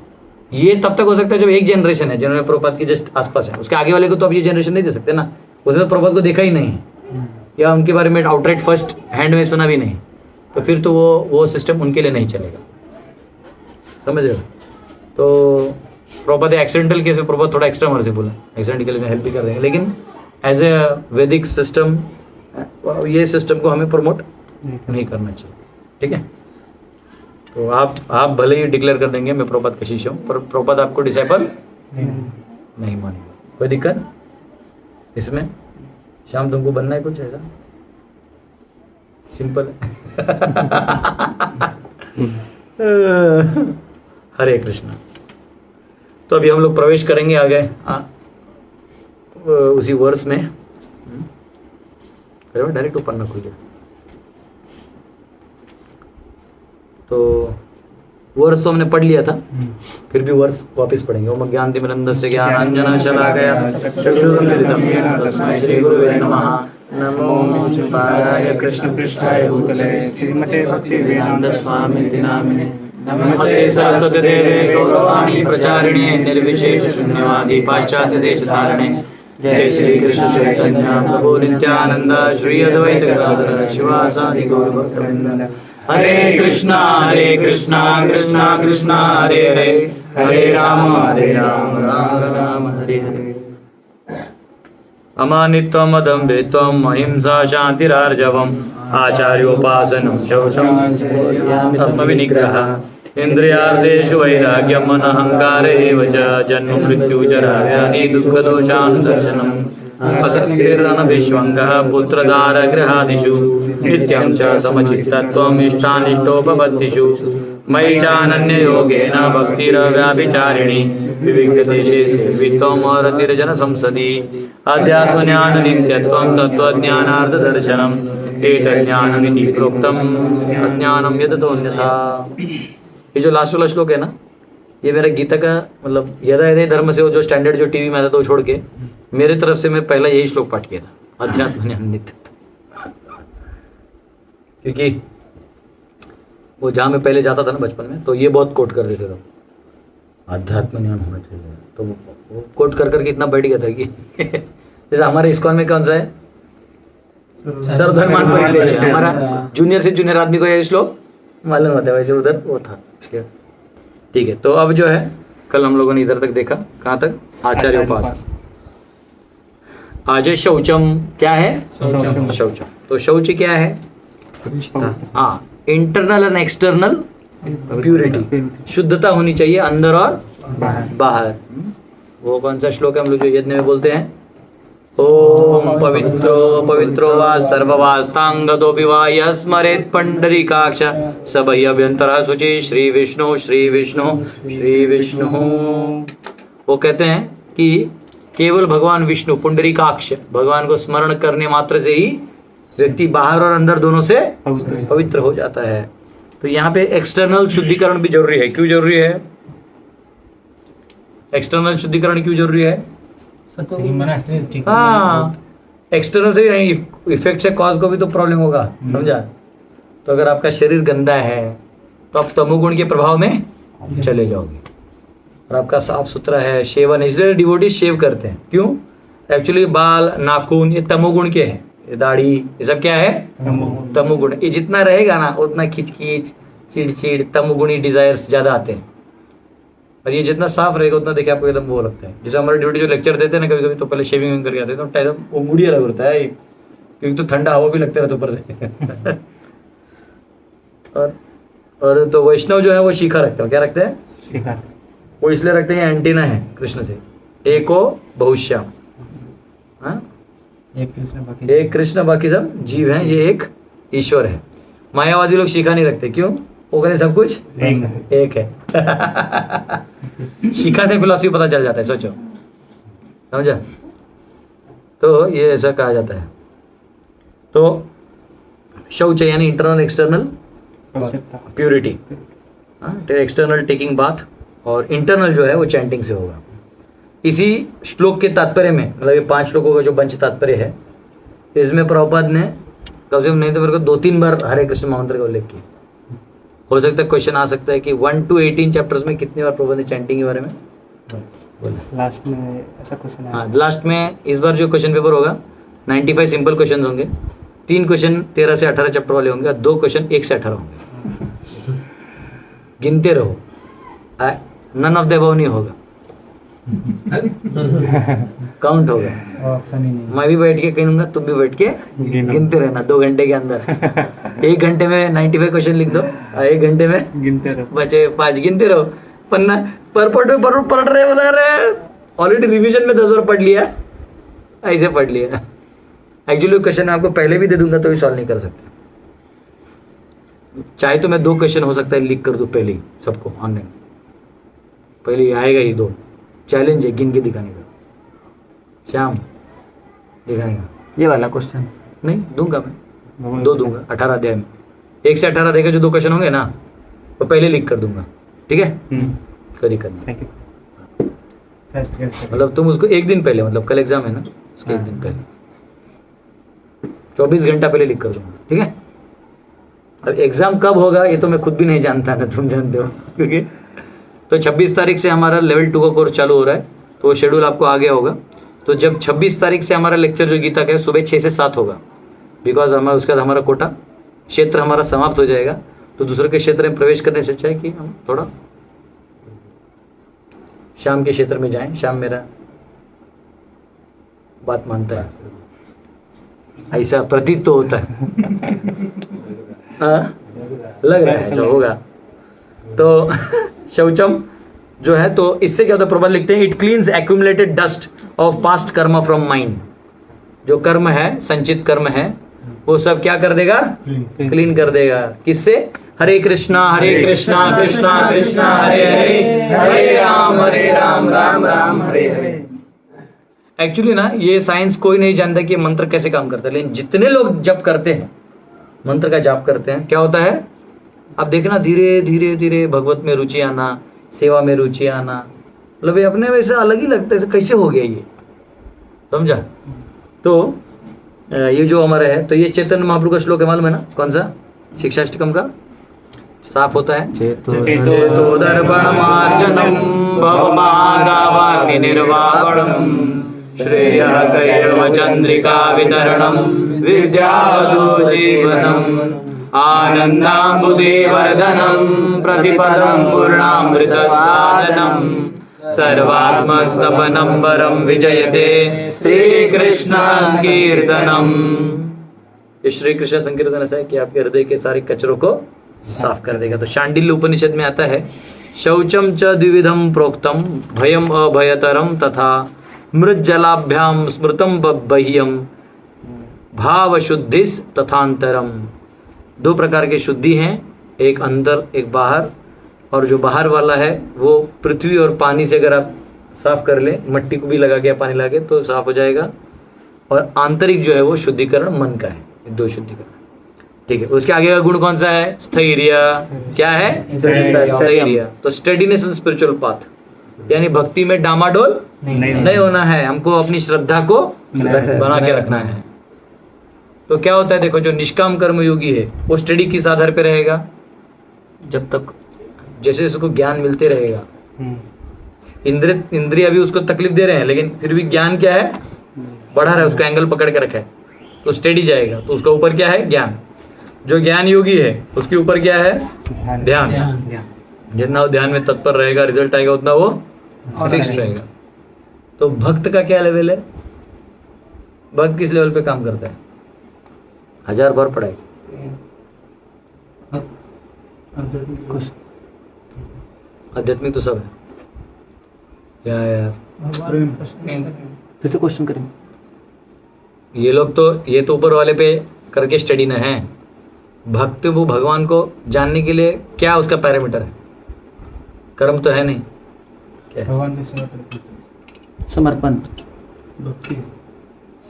B: ये तब तक हो सकता है जब एक जनरेशन है जिन्होंने प्रभुपाद के जस्ट आसपास है, उसके आगे वाले को तो अब ये जनरेशन नहीं दे सकते ना, उसने प्रभुपाद को देखा ही नहीं है या उनके बारे में आउटराइट फर्स्ट हैंड में सुना भी नहीं, तो फिर तो वो सिस्टम उनके लिए नहीं चलेगा, समझ रहे हो? तो प्रभुपाद एक्सीडेंटल केस में प्रभुपाद थोड़ा एक्स्ट्रा मर्सीफुल है, एक्सीडेंटल केस में हेल्प भी कर रहे हैं, लेकिन एज ए वैदिक सिस्टम ये सिस्टम को हमें प्रमोट नहीं करना चाहिए, ठीक है? तो आप भले ही डिक्लेयर कर देंगे मैं प्रभुपाद का शिष्य हूँ, पर प्रभुपाद आपको डिसाइपल नहीं मानेगा। कोई दिक्कत इसमें? शाम तुमको बनना है कुछ ऐसा सिंपल हरे कृष्णा। तो अभी हम लोग प्रवेश करेंगे आगे उसी वर्ष में। डायरेक्ट ऊपर ना खुल जाए। तो वर्ष तो हमने पढ़ लिया था, फिर भी वर्ष वापस पढ़ेंगे। ओम ज्ञानतिमिरन्धस्य ज्ञानाञ्जनं शलाकया चक्षुरुन्मीलितं येन तस्मै श्रीगुरुवे नमः। नमो शिवाय कृष्णपृष्ठाय भूतले श्रीमते भक्तिवेदान्त स्वामिनिति नामिने। नमस्ते सरस्वती देवे गौरवाणी प्रचारिणे निर्विशेष शून्यवादी पाश्चात्य देशधारिणे। जय श्री कृष्ण चैतन्य प्रभु नित्यानंद श्री अद्वैत गदाधर शिवासादि गौर भक्तवृंद। हरे कृष्णा कृष्णा कृष्णा हरे हरे, हरे राम राम राम हरे हरे। अमानित्वम् अदम्भित्वम् अहिंसा शान्तिरार्जवम् आचार्योपासनं शौचं आत्मविनिग्रहः इन्द्रियार्थेषु वैराग्यम् अनहङ्कार एव च जन्म मृत्यु जरा व्याधि दुःखदोषानुदर्शनम् असक्तिर्नभिष्वङ्गः पुत्रदारगृहादिषु नित्यं च समचित्तत्वम् इष्टानिष्टोपपत्तिषु मयि चानन्ययोगेन भक्तिरव्याभिचारिणी विविक्तदेशे सेवित्वम् रतिर्जन संसदि अध्यात्मज्ञान नित्यत्वं तत्त्वज्ञानार्थदर्शनम् एतज्ज्ञानमिति प्रोक्तम् अज्ञानं यततोऽन्यथा। ये जो लास्ट वाला श्लोक है ना, ये मेरा गीता का मतलब यदा यदि धर्म से वो जो स्टैंडर्ड जो टीवी में आता था वो छोड़ के मेरी तरफ से मैं पहला यही श्लोक पाठ किया था, अध्यात्म ज्ञान नित्यत्व। क्योंकि वो जहाँ मैं पहले जाता था ना बचपन में, तो ये बहुत कोट कर देते थे, अध्यात्म ज्ञान होना चाहिए। तो वो कोट कर करके इतना बैठ गया था कि जैसे हमारे इस्कॉन में कौन सा है, सर्वधर्मान परित्यज्य। हमारा जूनियर से जूनियर आदमी को ये श्लोक मालूम होता है, वैसे उधर वो था इसलिए। ठीक है, तो अब जो है कल हम लोगों ने इधर तक देखा, कहाँ तक, आचार्य उपासना। आज है शौचम, क्या है, शौचम। तो शौच क्या है, हाँ, इंटरनल एंड एक्सटर्नल प्यूरिटी, शुद्धता होनी चाहिए अंदर और बाहर। वो कौन सा श्लोक है हम लोग जो यज्ञ में बोलते हैं, ओम पवित्रो पवित्रो वा सर्ववास्तांगतोऽपि वा यः स्मरेत् पुंडरीकाक्ष स बाह्यभ्यन्तरः शुचि श्री विष्णु श्री विष्णु श्री विष्णु। वो कहते हैं कि केवल भगवान विष्णु पुंडरीकाक्ष भगवान को स्मरण करने मात्र से ही व्यक्ति बाहर और अंदर दोनों से पवित्र हो जाता है। तो यहाँ पे एक्सटर्नल शुद्धिकरण भी जरूरी है। क्यों जरूरी है एक्सटर्नल शुद्धिकरण, क्यों जरूरी है? हाँ, एक्सटर्नल से इफेक्ट से कॉज को भी तो प्रॉब्लम होगा, समझा? तो अगर आपका शरीर गंदा है तो आप तमोगुण के प्रभाव में चले जाओगे। और आपका साफ सुथरा है, शेवन, इसलिए डिवोटी शेव करते हैं। क्यों? एक्चुअली बाल नाखून ये तमोगुण के हैं, ये दाढ़ी ये सब क्या है, तमोगुण। ये जितना रहेगा ना उतना खिचखिच चिड़चिड़ तमोगुणी डिजायर्स ज्यादा आते हैं। और ये जितना साफ रहेगा उतना देखिए आपको एकदम वो लगता है। जैसे हमारे ड्यूटी जो लेक्चर देते हैं ना, कभी कभी तो पहले शेविंग करके आते हैं तो टाइम वो मूडी अलग होता है, क्योंकि तो ठंडा हवा भी लगता रहता ऊपर से। और तो वैष्णव जो है वो शिखा रखते हैं। क्या रखते हैं? शिखा। वो इसलिए रखते हैं, एंटीना है कृष्ण से, एको बहुश्याम। हाँ, एक कृष्ण बाकी सब जीव हैं, ये एक ईश्वर है। मायावादी लोग शिखा नहीं रखते, क्यों? वो कहते सब कुछ एक है। शिखा से फिलॉसफी पता चल जाता है, सोचो, समझा? तो ये ऐसा कहा जाता है। तो शौच यानी internal external purity, external taking bath, और इंटरनल जो है वो चैंटिंग से होगा। इसी श्लोक के तात्पर्य में, मतलब ये 5 श्लोकों का जो पंच तात्पर्य है, इसमें प्रभुपाद ने कम से कम नहीं तो मेरे को 2-3 बार हरे कृष्ण महामंत्र का उल्लेख किया। हो सकता है क्वेश्चन आ सकता है कि 1 to 18 चैप्टर्स में कितनी बार प्रभुपाद ने चैंटिंग के बारे में बोला?
C: लास्ट में ऐसा क्वेश्चन है।
B: हाँ, लास्ट में इस बार जो क्वेश्चन पेपर होगा 95 सिंपल क्वेश्चन होंगे, 3 क्वेश्चन 13 से 18 चैप्टर वाले होंगे और 2 क्वेश्चन 1 से 18 होंगे। गिनते रहो, नन ऑफ द अबव नहीं होगा, काउंट होगा।
F: ऑप्शन ही नहीं।
B: मैं भी बैठ के गिनूंगा, तुम भी बैठ के गिनते रहना 2 घंटे के अंदर। 1 घंटे में 95 क्वेश्चन लिख दो, 1 घंटे में
C: गिनते रहो,
B: बचे 5 गिनते रहो। पन्ना पर पढ़ रहे बता रहे, ऑलरेडी रिवीजन में 10 बार पढ़ लिया, ऐसे पढ़ लिया। एक्चुअली क्वेश्चन आपको पहले भी दे दूंगा तो भी सॉल्व नहीं कर सकते। चाहे तो मैं 2 क्वेश्चन हो सकता है लिख कर दूं पहले ही सबको ऑनलाइन, पहले आएगा ही 2। चैलेंज है गिन के दिखाने का, शाम दिखाने का।
D: ये वाला क्वेश्चन
B: नहीं दूंगा मैं, 2 दूंगा 18 अध्याय में, 1 से 18 अध्याय के जो 2 क्वेश्चन होंगे ना वो पहले लिख कर दूंगा, ठीक है? कभी करना,
C: थैंक यू।
B: मतलब तुम उसको 1 दिन पहले, मतलब कल एग्जाम है ना, उसके 1 दिन पहले 24 घंटा पहले लिख कर दूंगा, ठीक है? अब एग्जाम कब होगा ये तो मैं खुद भी नहीं जानता ना, तुम जानते हो, क्योंकि तो 26 तारीख से हमारा लेवल 2 का कोर्स चालू हो रहा है, तो वो शेड्यूल आपको आ गया होगा। तो जब 26 तारीख से हमारा लेक्चर जो गीता का है सुबह 6 से 7 होगा, बिकॉज हमारा उसके बाद हमारा कोटा क्षेत्र हमारा समाप्त हो जाएगा, तो दूसरे के क्षेत्र में प्रवेश करने से अच्छा है कि हम थोड़ा शाम के क्षेत्र में जाएं। शाम मेरा बात मानता है, ऐसा प्रतीत तो होता है। लग रहा है ऐसा होगा। तो शौचम जो है, तो इससे क्या होता है, प्रबंध लिखते हैं, it cleans accumulated dust of past कर्म फ्रॉम माइंड। जो कर्म है, संचित कर्म है, वो सब क्या कर देगा, क्लीन कर देगा। किससे? हरे कृष्णा कृष्णा कृष्णा हरे हरे, हरे राम राम राम हरे हरे। एक्चुअली ना ये साइंस कोई नहीं जानता कि मंत्र कैसे काम करता है, लेकिन जितने लोग जप करते हैं, मंत्र का जाप करते हैं, क्या होता है आप देखना, धीरे धीरे धीरे भगवत में रुचि आना, सेवा में रुचि आना, मतलब ये अपने वैसे अलग ही लगता है, कैसे हो गया ये, समझा? तो ये जो हमारा है, तो ये चैतन्य महाप्रभु का श्लोक है, मालूम है ना कौन सा? शिक्षाष्टकम का साफ होता है, चेतो दर्पणमार्जनम भवमादावाग्नि निर्वापणम श्रेयः कैरव चंद्रिका वितरणम विद्यावधू जीवनम आनंदाम्बुधिवर्धनम प्रतिपदम पूर्णामृत साधनम सर्वात्मस्तपनं वरं विजयते श्री कृष्ण संकीर्तनम। ये श्री कृष्ण संकीर्तन ऐसा है कि आपके हृदय के सारे कचरों को साफ कर देगा। तो शांडिल्य उपनिषद में आता है, शौचम च द्विविधम प्रोक्तम भयम अभयतरम तथा मृज्जलाभ्याम स्मृतम बह्यम भाव शुद्धिस तथांतरम। 2 प्रकार के शुद्धि हैं, एक अंदर एक बाहर, और जो बाहर वाला है वो पृथ्वी और पानी से अगर आप साफ कर ले, मट्टी को भी लगा के पानी लगा के तो साफ हो जाएगा, और आंतरिक जो है वो शुद्धिकरण मन का है। 2 शुद्धिकरण, ठीक है। उसके आगे का गुण कौन सा है? स्थैर्य। क्या है? स्थैर्य। तो स्टेडीनेस इन स्पिरिचुअल पाथ, यानी भक्ति में डामाडोल नहीं होना है, हमको अपनी श्रद्धा को बना के रखना है। तो क्या होता है, देखो जो निष्काम कर्म योगी है वो स्टडी किस आधार पे रहेगा? जब तक जैसे उसको ज्ञान मिलते रहेगा, इंद्रिय अभी उसको तकलीफ दे रहे हैं, लेकिन फिर भी ज्ञान क्या है, बढ़ा रहा है, उसका एंगल पकड़ के रखा है, तो स्टडी जाएगा। तो उसका ऊपर क्या है? ज्ञान। जो ज्ञान योगी है उसके ऊपर क्या है? ध्यान। जितना वो ध्यान में तत्पर रहेगा, रिजल्ट आएगा उतना वो फिक्स रहेगा। तो भक्त का क्या लेवल है? भक्त किस लेवल पे काम करता है? 1000 बार पढ़ाई, आध्यात्मिक तो सब है क्या यार?
D: फिर से क्वेश्चन करें।
B: ये लोग तो ये तो ऊपर वाले पे करके स्टडी न है। भक्त वो भगवान को जानने के लिए क्या उसका पैरामीटर है? कर्म तो है नहीं, क्या है?
F: भगवान की सेवा करते हैं,
D: समर्पण,
F: भक्ति,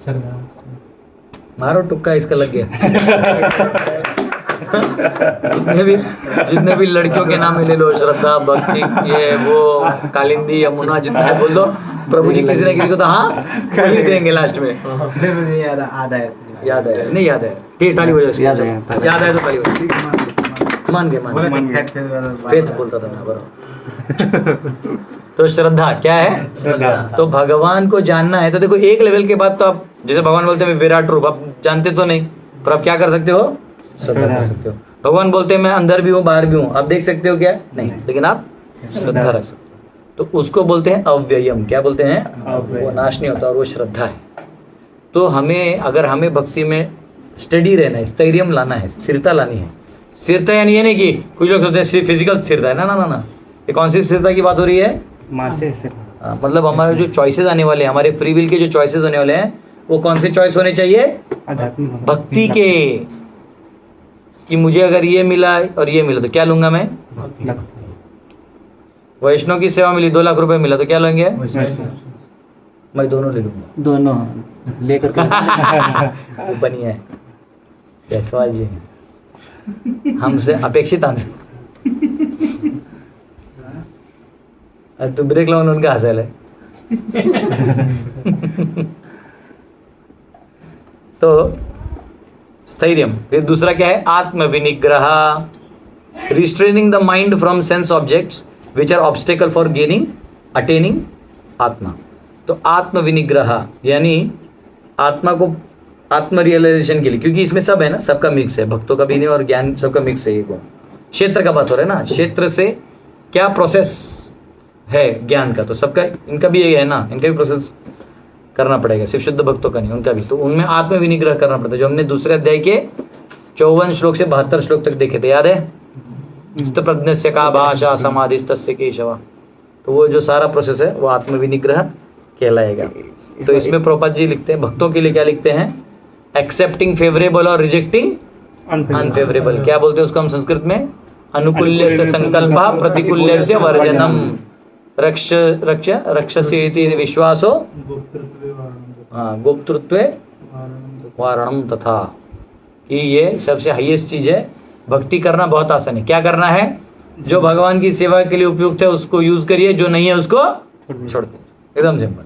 F: श्रद्धा।
B: मारो टुक्का, इसका लग गया। जितने भी लड़कियों के नाम ले लो, श्रद्धा, भक्ति, ये वो कालिंदी, यमुना, जितने बोल दो, प्रभु जी किसी न किसी को तो हाँ ही देंगे लास्ट में।
F: याद है
B: नहीं याद है? ठीक, ताली बजाओ। याद है तो ताली बजाओ। मान के फेथ बोलता था मैं, बराबर। तो श्रद्धा क्या है?
C: श्रद्धा।
B: तो भगवान को जानना है, तो देखो एक लेवल के बाद तो आप, जैसे भगवान बोलते हैं विराट रूप, आप जानते तो नहीं, पर आप क्या कर सकते हो? श्रद्धा कर सकते हो। भगवान बोलते हैं मैं अंदर भी हूँ बाहर भी हूँ, आप देख सकते हो क्या? नहीं, लेकिन आप श्रद्धा रख सकते हो। तो उसको बोलते हैं अव्ययम। क्या बोलते हैं? वो नाश नहीं होता, और वो श्रद्धा है। तो हमें, अगर हमें भक्ति में स्टडी रहना है, स्थैर्य लाना है, स्थिरता लानी है। स्थिरता यानी ये नहीं कि कुछ लोग सोचते हैं फिजिकल स्थिरता है, ना ना ना ना, ये कौन सी स्थिरता की बात हो रही है?
C: मानसिक।
B: मतलब हमारे जो चॉइसेस आने वाले हैं, हमारे फ्री विल के जो चॉइसेस होने वाले हैं, वो कौन से चॉइस होने चाहिए?
C: आध्यात्मिक
B: भक्ति के, कि मुझे अगर ये मिला और ये मिला तो क्या लूंगा मैं? वैष्णव की सेवा मिली, 2 लाख रुपए मिला तो क्या लेंगे? मैं दोनों ले लूंगा।
D: दोनों लेकर के
B: वो बढ़िया है। जायसवाल जी हमसे अपेक्षित आंसर। तो ब्रेक लाऊंगा उनका हासिल है। तो स्थैर्यम। फिर दूसरा क्या है? आत्मविनिग्रह, restraining the mind from sense objects which are obstacle for gaining attaining आत्मा। तो आत्मविनिग्रह यानी आत्मा को आत्म रियलाइजेशन के लिए, क्योंकि इसमें सब है ना, सबका मिक्स है, भक्तों का भी नहीं और ज्ञान सबका मिक्स है। ये गुण क्षेत्र का बात हो रहा है ना, क्षेत्र से क्या प्रोसेस है ज्ञान का, तो सबका इनका भी यही है ना, इनका भी प्रोसेस करना पड़ेगा, सिर्फ शुद्ध भक्तों का नहीं, उनका भी। तो उनमें आत्म विनिग्रह करना पड़ता है, जो हमने दूसरे अध्याय के 54 श्लोक से 72 श्लोक तक देखे थे, याद है? प्रज्ञस्य का भाषा समाधिस्तस्य केशवा। तो वो जो सारा प्रोसेस है वो आत्म विनिग्रह कहलाएगा। तो इसमें प्रभुपाद जी लिखते हैं भक्तों के लिए, क्या लिखते हैं? एक्सेप्टिंग फेवरेबल और रिजेक्टिंग अनफेवरेबल। क्या बोलते हैं उसको हम संस्कृत में? अनुकूल्य से संकल्प, प्रतिकूल्य से वर्जनम, रक्षसे विश्वासो गोप्तृत्वे वारणम तथा। कि ये सबसे हाईएस्ट चीज है। भक्ति करना बहुत आसान है। क्या करना है? जो भगवान की सेवा के लिए उपयुक्त है उसको यूज करिए, जो नहीं है उसको छोड़ दो, एकदम सिंपल।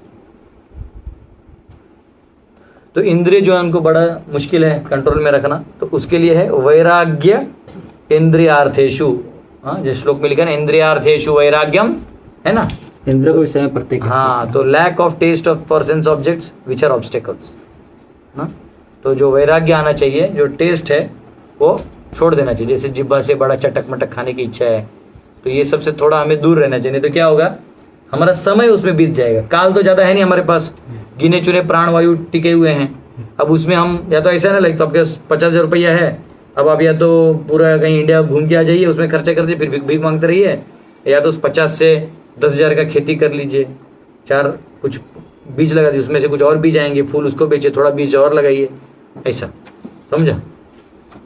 B: तो इंद्रिय जो है उनको बड़ा मुश्किल है कंट्रोल में रखना, तो उसके लिए है वैराग्य इंद्रियार्थेषु। जैसे श्लोक में लिखा है इंद्रियार्थेषु वैराग्यम, है ना?
D: इंद्र को विषय में प्रत्येक।
B: हाँ, तो lack of taste of for sense objects which are obstacles ना। तो जो वैराग्य आना चाहिए, जो टेस्ट है वो छोड़ देना चाहिए। जैसे जिब्बा से बड़ा चटक मटक खाने की इच्छा है, तो ये सबसे थोड़ा हमें दूर रहना चाहिए, नहीं तो क्या होगा? हमारा समय उसमें बीत जाएगा। काल तो ज़्यादा है नहीं हमारे पास, गिने चुने प्राण वायु टिके हुए हैं। अब उसमें हम या तो ऐसा ना लगे, तो आपके 50,000 रुपया है, अब आप या तो पूरा कहीं इंडिया घूम के आ जाइए, उसमें खर्चा कर दीजिए, फिर भीख मांगते रहिए, या तो उस 50 से 10,000 का खेती कर लीजिए, 4 कुछ बीज लगा दीजिए, उसमें से कुछ और बीज आएंगे, फूल उसको बेचिए, थोड़ा बीज और लगाइए, ऐसा, समझा?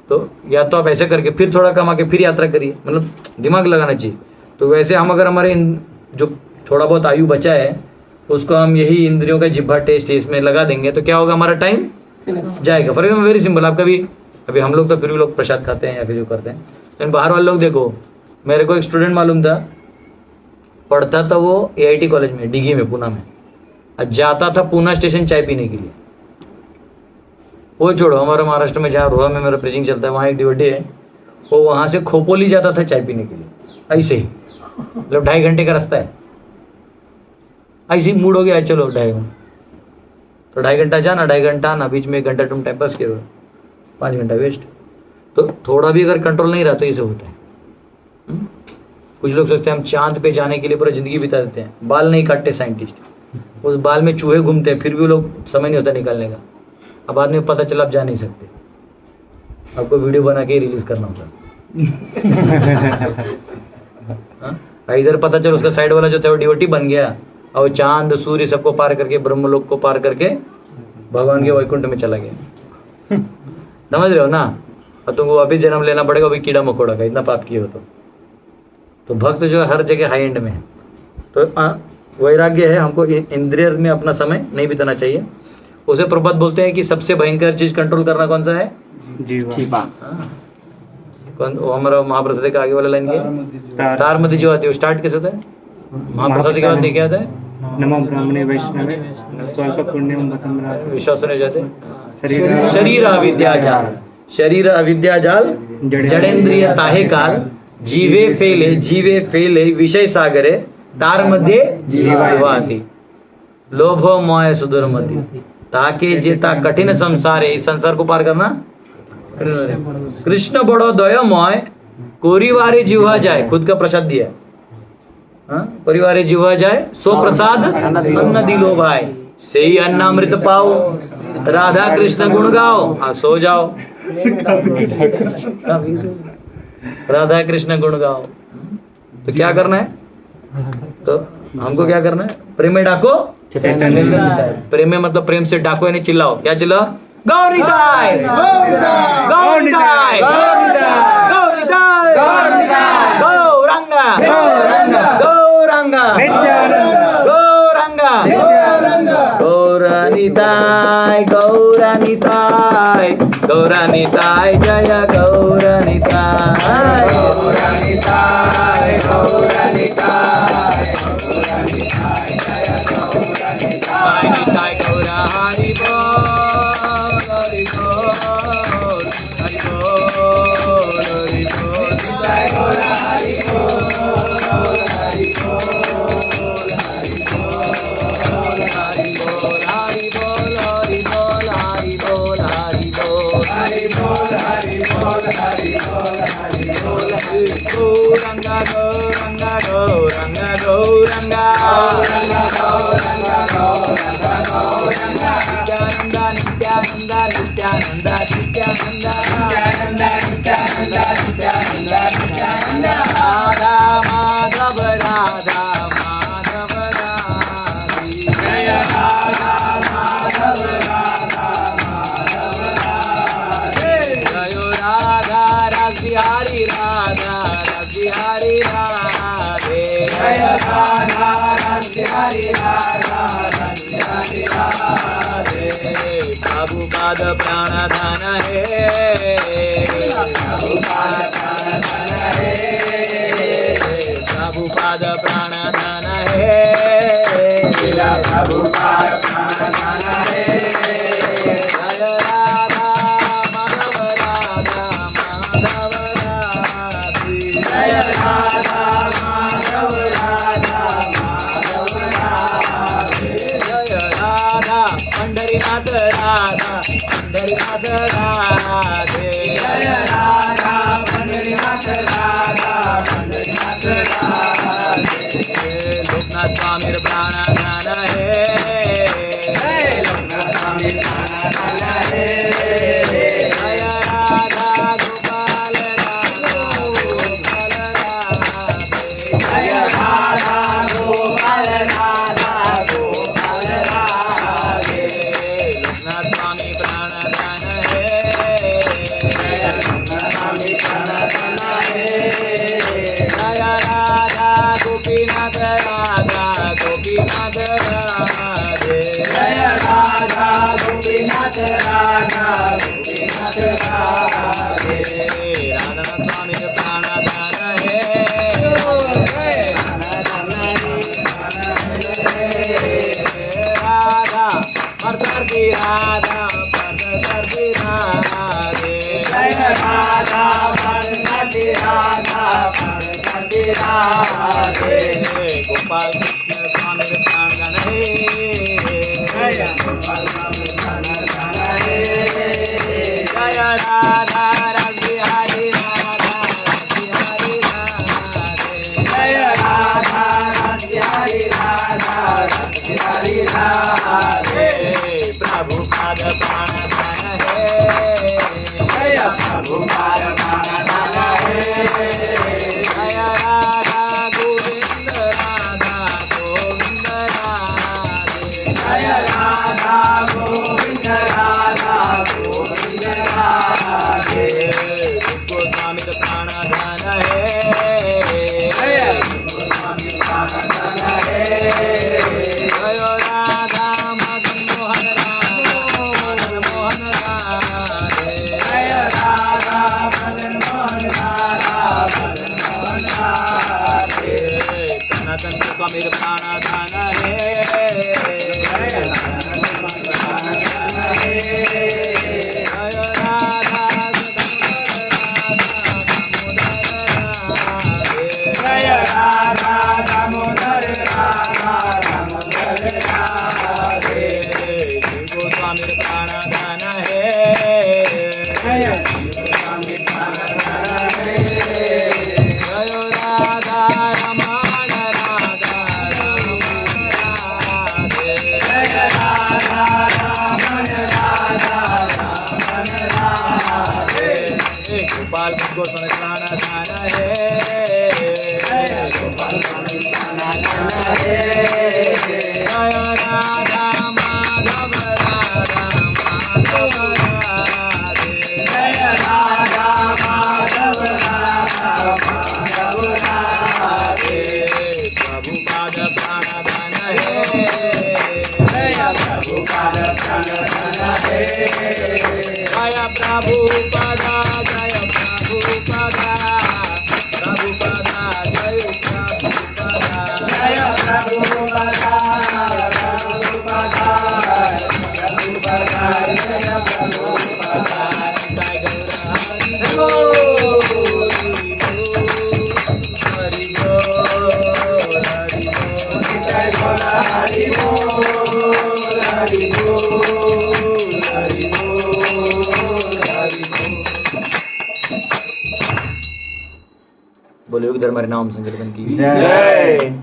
B: तो या तो आप ऐसे करके फिर थोड़ा कमा के फिर यात्रा करिए, मतलब दिमाग लगाना चाहिए। तो वैसे हम अगर हमारे जो थोड़ा बहुत आयु बचा है उसको हम यही इंद्रियों का जिब्बा टेस्ट इसमें लगा देंगे, तो क्या होगा? हमारा टाइम जाएगा। फॉर एग्जाम्पल वेरी सिंपल, आप कभी अभी हम लोग तो फिर भी लोग प्रसाद खाते हैं या फिर जो करते हैं, लेकिन बाहर वाले लोग देखो, मेरे को एक स्टूडेंट मालूम था, पढ़ता था वो AIT कॉलेज में, डिगी में, पूना में, जाता था पूना स्टेशन चाय पीने के लिए। वो छोड़ो, हमारे महाराष्ट्र में जहाँ रोहा में मेरा प्रीचिंग चलता है, वहाँ एक डिवोटी है, वो वहाँ से खोपोली जाता था चाय पीने के लिए, ऐसे ही, मतलब 2.5 घंटे का रास्ता है, ऐसे ही मूड हो गया, चलो 2.5 घंटे, तो 2.5 घंटा जाना, 2.5 घंटा आना, बीच में 1 घंटा तुम टाइम पास करो, 5 घंटा वेस्ट। तो थोड़ा भी अगर कंट्रोल नहीं रहा तो इसे होता है। कुछ लोग सोचते हैं हम चांद पे जाने के लिए पूरा जिंदगी बिता देते हैं, बाल नहीं काटते साइंटिस्ट, उस बाल में चूहे घूमते हैं, फिर भी वो लोग समय नहीं होता निकालने का। अब बाद में पता चला आप जा नहीं सकते, आपको वीडियो बना के रिलीज करना होगा। इधर पता चला उसका साइड वाला जो था वो डिवोटी बन गया, और चांद सूर्य सबको पार करके, ब्रह्मलोक को पार करके भगवान के वैकुंठ में चला गया। समझ रहे हो ना? और तुमको अभी जन्म लेना पड़ेगा अभी कीड़ा मकोड़ा का, इतना पाप किए हो तो भक्त जो है हर जगह हाई एंड में है। तो वैराग्य है, हमको इंद्रिय में अपना समय नहीं बिताना चाहिए। उसे प्रभुपाद बोलते हैं कि सबसे भयंकर चीज कंट्रोल करना कौन सा है?
C: जीवा।
B: कौन? वो हमारा महाप्रसाद का आगे वाला लाइन क्या? तार मध्य जो आती है, स्टार्ट कैसे होता है? महाप्रसाद के बाद नहीं क्या आता है?
C: नमो ब्राह्मणे वैष्णवे स्वल्प पुण्यम मतम
B: विश्वास नहीं जाते। शरीर अविद्याजाल, शरीर अविद्याजाल जड़ेंद्रिय ताहे काल, जीवे फेले विषय सागरे, तार मध्य जीवाती, लोभो मोह सुदुर्मति, ताके जेता कठिन संसार है। इस संसार को पार करना कृष्ण बड़ो दयामय, कोरिवारे जीवा जाए, खुद का प्रसाद दिया, परिवारे जीवा जाए, सो प्रसाद अन्न दिलो भाई, से ही अन्नामृत पाओ, राधा कृष्ण गुण गाओ, हाँ सो जाओ, राधा कृष्ण गुण गाओ। तो क्या करना है? तो हमको क्या करना है? प्रेम में डाको, प्रेम में मतलब प्रेम से डाको, यानी चिल्लाओ। क्या चिल्लाओ? गौरीदाय, गौरीदाय, गौरीदाय, गौरंगा, गौरंगा, गौरंगा, निताय गौरा निताय गौरा निताय जय गौरा निताय
A: गौरा निताय गौरा निताय गौरा निताय जय गौरा निताय
B: निताय गौरा हरि बोल हरि बोल हरि बोल हरि बोल
A: निताय गौरा हरि बोल हरि बोल हरि बोल
B: हरि बोल हरि बोल हरि बोल हरि बोल हरि बोल
A: हरि बोल हरि बोल हरि बोल हरि बोल
B: गौरंगा गौरंगा गौरंगा गौरंगा
A: गौरंगा गौरंगा गौरंगा गौरंगा
B: नित्यानंदा नित्यानंदा नित्यानंदा नित्यानंदा
A: नित्यानंद नित्यानंद नित्यानंद नित्यानंद
B: राधा माधव राधा माधव राधी
A: जय राधा माधव राधा माधव राधे
B: जय राधा रसिहारी राधा रसिहारी राधे
A: जय राधा हरि राधा हरि राधे
B: प्रभुपाद प्राणधन हे
A: प्रभुपाद प्राणधन हे
B: प्रभुपाद प्राणधन हे
A: प्रभुपाद प्राणधन हे
B: जय राधा माधव राधा माधव राधी
A: जय राधा माधव राधा माधव राधे
B: जय राधा पंढरीनाथ राधा पंढरीनाथ राधे
A: जय राधा पंढरीनाथ राधा पंढरीनाथ राधे
B: लोकनाथ स्वामी प्राणधन हे
A: लोकनाथ स्वामी प्राणधन हे
B: जय राधा गोपाल राधा गोपाल राधे
A: जय राधा गोपाल राधा गोपाल राधे
B: लोकनाथ स्वामी प्राणधन हे
A: लोकनाथ स्वामी प्राणधन हे
B: जय राधा गोपीनाथ राधा गोपीनाथ राधे
A: जय राधा गोपीनाथ राधा गोपीनाथ राधे
B: राधा स्वामी प्राणधन हे राधा परसर्दी राधा परसर्दी राधे
A: जय राधा परसती राधा परसती राधे
B: गोपाल कृष्ण स्वामी प्राणधन हे
A: जय गोपाल स्वामी प्राणधन हे
B: जय राधा रवि हरि राधा रवि हरि राधे
A: जय राधा हरि राधा हरि राधे
B: प्रभुपाद प्राणधन हे
A: जय प्रभुपाद प्राणधन हे
B: जय राधा गोविंद राधा गोविंद राधे
A: जय राधा गोविंद राधा गोविंद राधे
B: गोस्वामी प्राणधन हे
A: जय गोस्वामी प्राणधन हे
B: जय राधा मदन मोहन राधा मदन मोहन राधे
A: जय राधा मदन मोहन राधा मदन मोहन राधे
B: सनातन स्वामी प्राणधन हे
A: जय प्राणधन हे
B: जय राधा
A: जय राधा दामोदर राधा दामोदर राधे
B: गोस्वामी प्राणधन हे
A: जय गोस्वामी प्राणधन हे
B: जय राधा रमण राधा रमण राधे
A: जय राधा रमण राधा रमण राधे
B: गोपाल गोस्वामी प्राणधन हे
A: जय गोपाल स्वामी प्राणधन हे
B: जय राधा माधव राधा माधव राधे
A: जय राधा माधव राधा माधव राधे
B: प्रभुपाद प्राणधन हे
A: जय प्रभुपाद
B: प्रभुपदा जय प्रभुपदा प्रभुपदा जय प्रभुपदा जय प्रभुपदा प्रभुपदा प्रभुपदा जय प्रभुपदा जय बोले योगी धर्म हरिनाम संकीर्तन की
C: जय।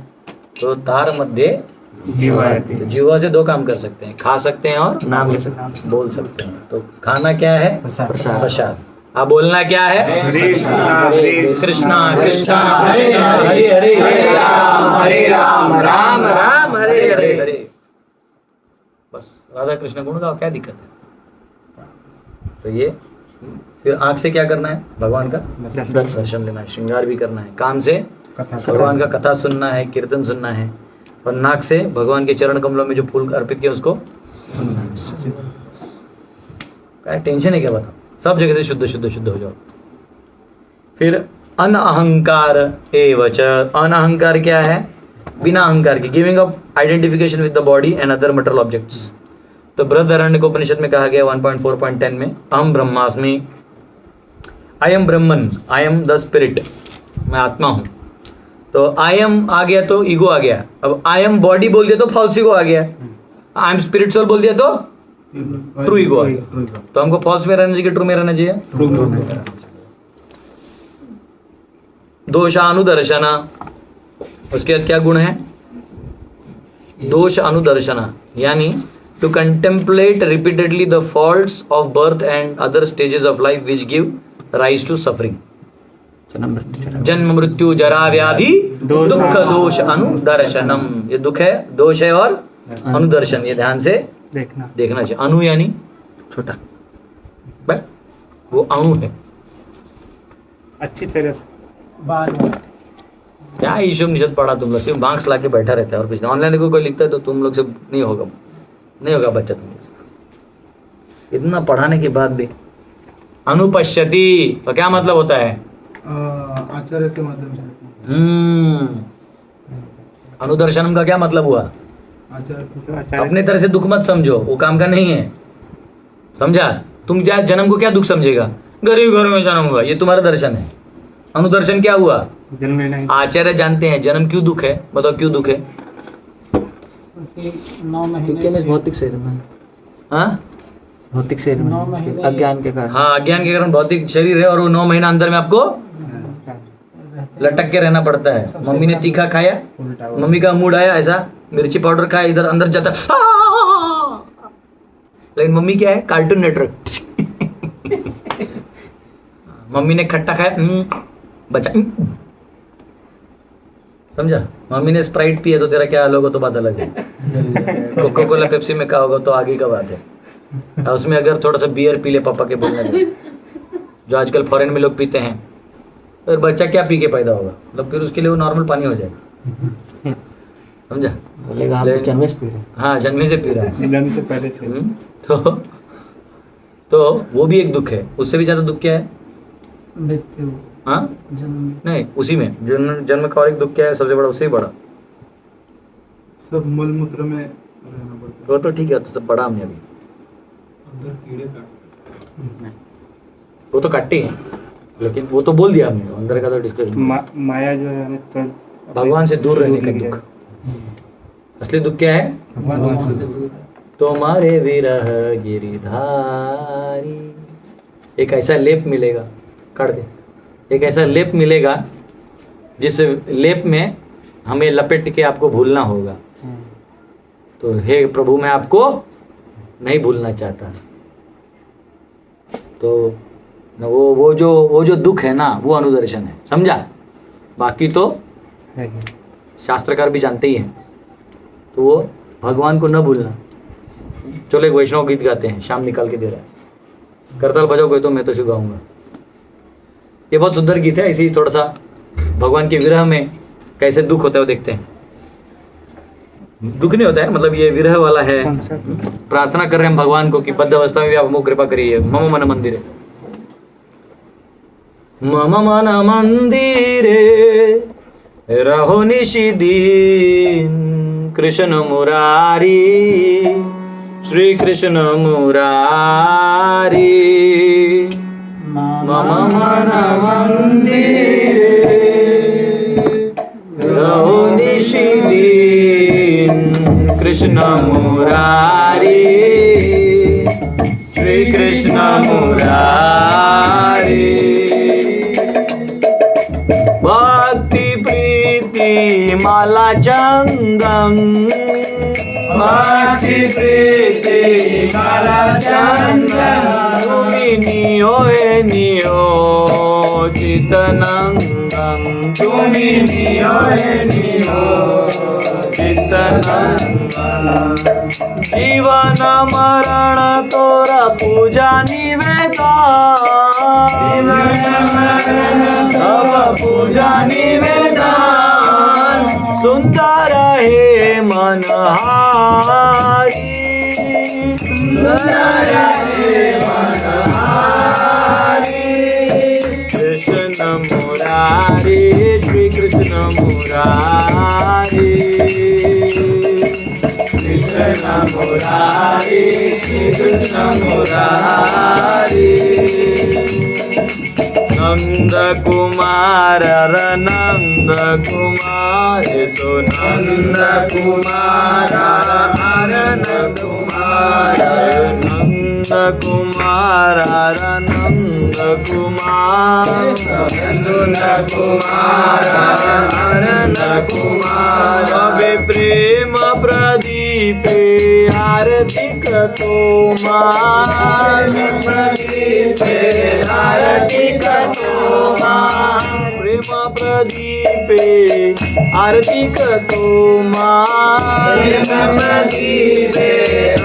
B: तो तार मध्य
C: जीवायते।
B: जीवा से दो काम कर सकते हैं, खा सकते हैं और
D: नाम ले सकते हैं।
B: बोल सकते हैं। तो खाना क्या है?
F: प्रसाद।
B: प्रसाद। अब बोलना क्या है?
C: कृष्णा
B: कृष्णा कृष्णा हरे हरे हरे राम राम राम हरे हरे हरे। बस राधा कृष्ण गुण गाओ, क्या दिक्कत है? तो ये फिर आंख से क्या करना है? भगवान का दर्शन लेना है, श्रृंगार भी करना है। कान से भगवान का कथा सुनना है, कीर्तन सुनना है। और नाक से भगवान के चरण कमलों में जो फूल अर्पित किए उसको क्या टेंशन है क्या? बताओ, सब जगह से शुद्ध शुद्ध शुद्ध हो जाओ। फिर अनअहंकार एवच। अनअहंकार क्या है? बिना अहंकार के, giving up identification with the body and other material objects. तो बृहदारण्यक उपनिषद में कहा गया 1.4.10 में, अहम ब्रह्मास्मि, I am Brahman, I am the spirit, मैं आत्मा हूं। तो आई एम आ गया तो ईगो आ गया। अब आई एम बॉडी बोल दिया तो फॉल्स ईगो आ गया। आई एम स्पिरिचुअल बोल दिया तो ट्रू ईगो आ गया। तो हमको फॉल्स में रहना चाहिए, ट्रू में रहना चाहिए? दोषानुदर्शना, उसके बाद क्या गुण है? दोष अनुदर्शना, यानी to contemplate repeatedly the faults of birth and other stages of life which give rise to suffering. जन्म मृत्यु जरा व्याधि दुख दोष अनुदर्शनम। ये दुख है, दोष है और अनुदर्शन, ये ध्यान से देखना चाहिए। अनु यानी छोटा, बस वो अणु है।
C: अच्छी तरह से
B: क्या ईश्वर निषद पढ़ा तुम लोग? सिर्फ मार्क्स लाके बैठा रहता है और कुछ नहीं। ऑनलाइन देखो कोई लिखता है तो तुम लोग से नहीं होगा बच्चा तुम लोग से। इतना पढ़ाने के बाद भी अनुपश्यति तो क्या मतलब होता है?
F: आचार्य के माध्यम से।
B: अनुदर्शनम का क्या मतलब हुआ?
F: आचार्य
B: अपने तरह से दुख मत समझो, वो काम का नहीं है, समझा? तुम क्या जन्म को क्या दुख समझेगा? गरीब घर में जन्म हुआ, ये तुम्हारा दर्शन है। अनुदर्शन क्या हुआ?
C: जन्म लेना।
B: आचार्य जानते हैं जन्म क्यों दुख है। बताओ क्यों दुख है?
E: 9 महीने
D: भौतिक शरीर में,
B: हाँ
D: भौतिक शरीर
E: 9
D: में
E: महीने
D: अज्ञान के कारण।
B: हाँ, अज्ञान के कारण भौतिक शरीर है और वो 9 महीना अंदर में आपको लटक के रहना पड़ता है। मम्मी ने तीखा खाया, मम्मी का मूड आया ऐसा, मिर्ची पाउडर खाया, इधर अंदर जाता, लेकिन मम्मी क्या है? Cartoon network. मम्मी ने खट्टा खाया, बचा, समझा? मम्मी ने स्प्राइट पिया तो तेरा क्या हाल होगा तो बात अलग है। कोका कोला पेप्सी में क्या होगा तो आगे का बात है। और उसमें अगर थोड़ा सा बियर पी ले पापा के बोलने में, जो आजकल फॉरेन में लोग पीते हैं, तो बच्चा क्या पी के पैदा होगा? मतलब फिर उसके लिए वो नॉर्मल पानी हो जाएगा, समझा?
D: बोलेगा हम जन्मे से पी रहे हैं।
B: हाँ, जन्मे से पी रहा है।
C: जन्म से पहले से।
B: तो वो भी एक दुख है। उससे भी ज्यादा दुख क्या है?
E: मृत्यु,
B: हाँ
E: जन्म।
B: नहीं, उसी में जन्म का और एक दुख क्या है? सबसे बड़ा, उससे ही बड़ा।
F: सब मल मूत्र में रहना पड़ता
B: वो तो ठीक है, तो सब बड़ा हमने अभी,
F: है। कीड़े काटते
B: वो तो काटते हैं, लेकिन वो तो बोल दिया हमने, अंदर का तो डिस्कशन।
C: माया जो है हमें तो
B: भगवान से दूर रहने का दुख। असली दुख क्या है? तुम्हारे विरह गिरिधारी। एक ऐसा लेप मिलेगा, काट दे, एक ऐसा लेप मिलेगा जिस लेप में हमें लपेट के आपको भूलना होगा। तो हे प्रभु, मैं आपको नहीं भूलना चाहता। तो न वो जो दुख है ना, वो अनुदर्शन है, समझा? बाकी तो शास्त्रकार भी जानते ही हैं। तो वो भगवान को न भूलना। चलो एक वैष्णव गीत गाते हैं, शाम निकाल के दे रहा है। करताल बजाओगे तो मैं तो गाऊंगा। ये बहुत सुंदर गीत है, इसी थोड़ा सा भगवान के विरह में कैसे दुख होता है वो देखते हैं। दुख नहीं होता है, मतलब ये विरह वाला है।
C: कौन सा?
B: प्रार्थना कर रहे हैं हम भगवान को कि बद्ध अवस्था में भी आप हमको कृपा करिए। मम मन मंदिरे, मम मन मंदिरे रहो निशिदीन, कृष्ण मुरारी, श्री कृष्ण मुरारी। मम मन मंदिरे रहो निशिदीन, कृष्ण मुरारी, श्री कृष्ण मुरारी। भक्ति प्रीति माला चंदन, भक्ति प्रीति माला चंदन, तुम्ही नियो नियो चितनंदन, तुम्ही नियो नियो चितनंदन। जीवन मरण तोरा पूजा निवेदन, तब पूजा निवेदन। सुंदर हे मनहारी, सुंदर हे मनहारी। कृष्ण मुरारी, श्री कृष्ण मुरारी, कृष्ण मुरारी, श्री कृष्ण मुरारी। नंद कुमार नंद कुमार, सो नंद कुमार नंद कुमार, नंद कुमार नंद कुमार, नंद कुमार नंद कुमार। अबे प्रेम प्रदीप आरती कतोमार, प्रदीप आरती कतोमार, प्रेम प्रदीप आरती कतोमार, प्रेम प्रदीप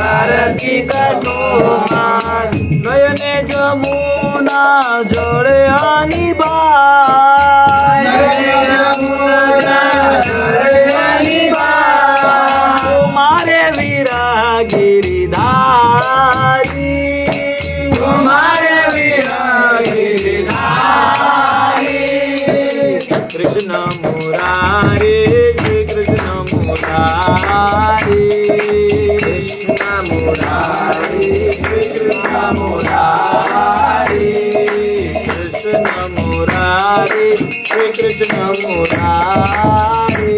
B: आरती कतोमार। नयने जमुना जड़े अनिबार, नयने जमुना जड़े अनिबार। तुम्हारे वीरा गिरिधारी, तुम्हारे वीरा गिरिधारी। कृष्ण मुरारी, श्री कृष्ण मुरारी, कृष्ण मुरारी, कृष्ण मुरारी, कृष्ण मुरारी, श्री कृष्ण मुरारी,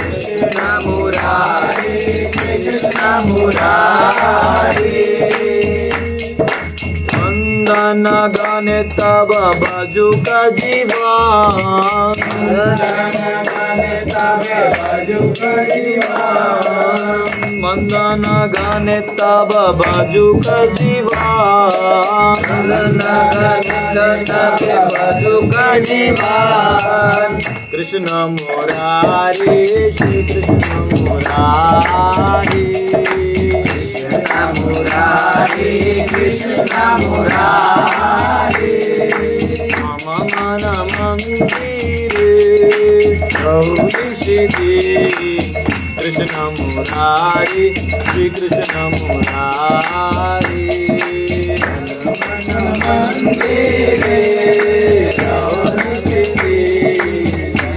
B: कृष्ण मुरारी, कृष्ण मुरारी। वंदन गाने तब बाजू का जीवन, वंदन गाने तब बाजू का जीवन, बाजू का जीवन। कृष्ण मुरारी, श्री कृष्ण मुरारी, कृष्ण मुरारी, कृष्ण मुरारी। मम मन मंदिरे कृष्ण मुरारी, श्री कृष्ण मुरारी। मन मंदिरे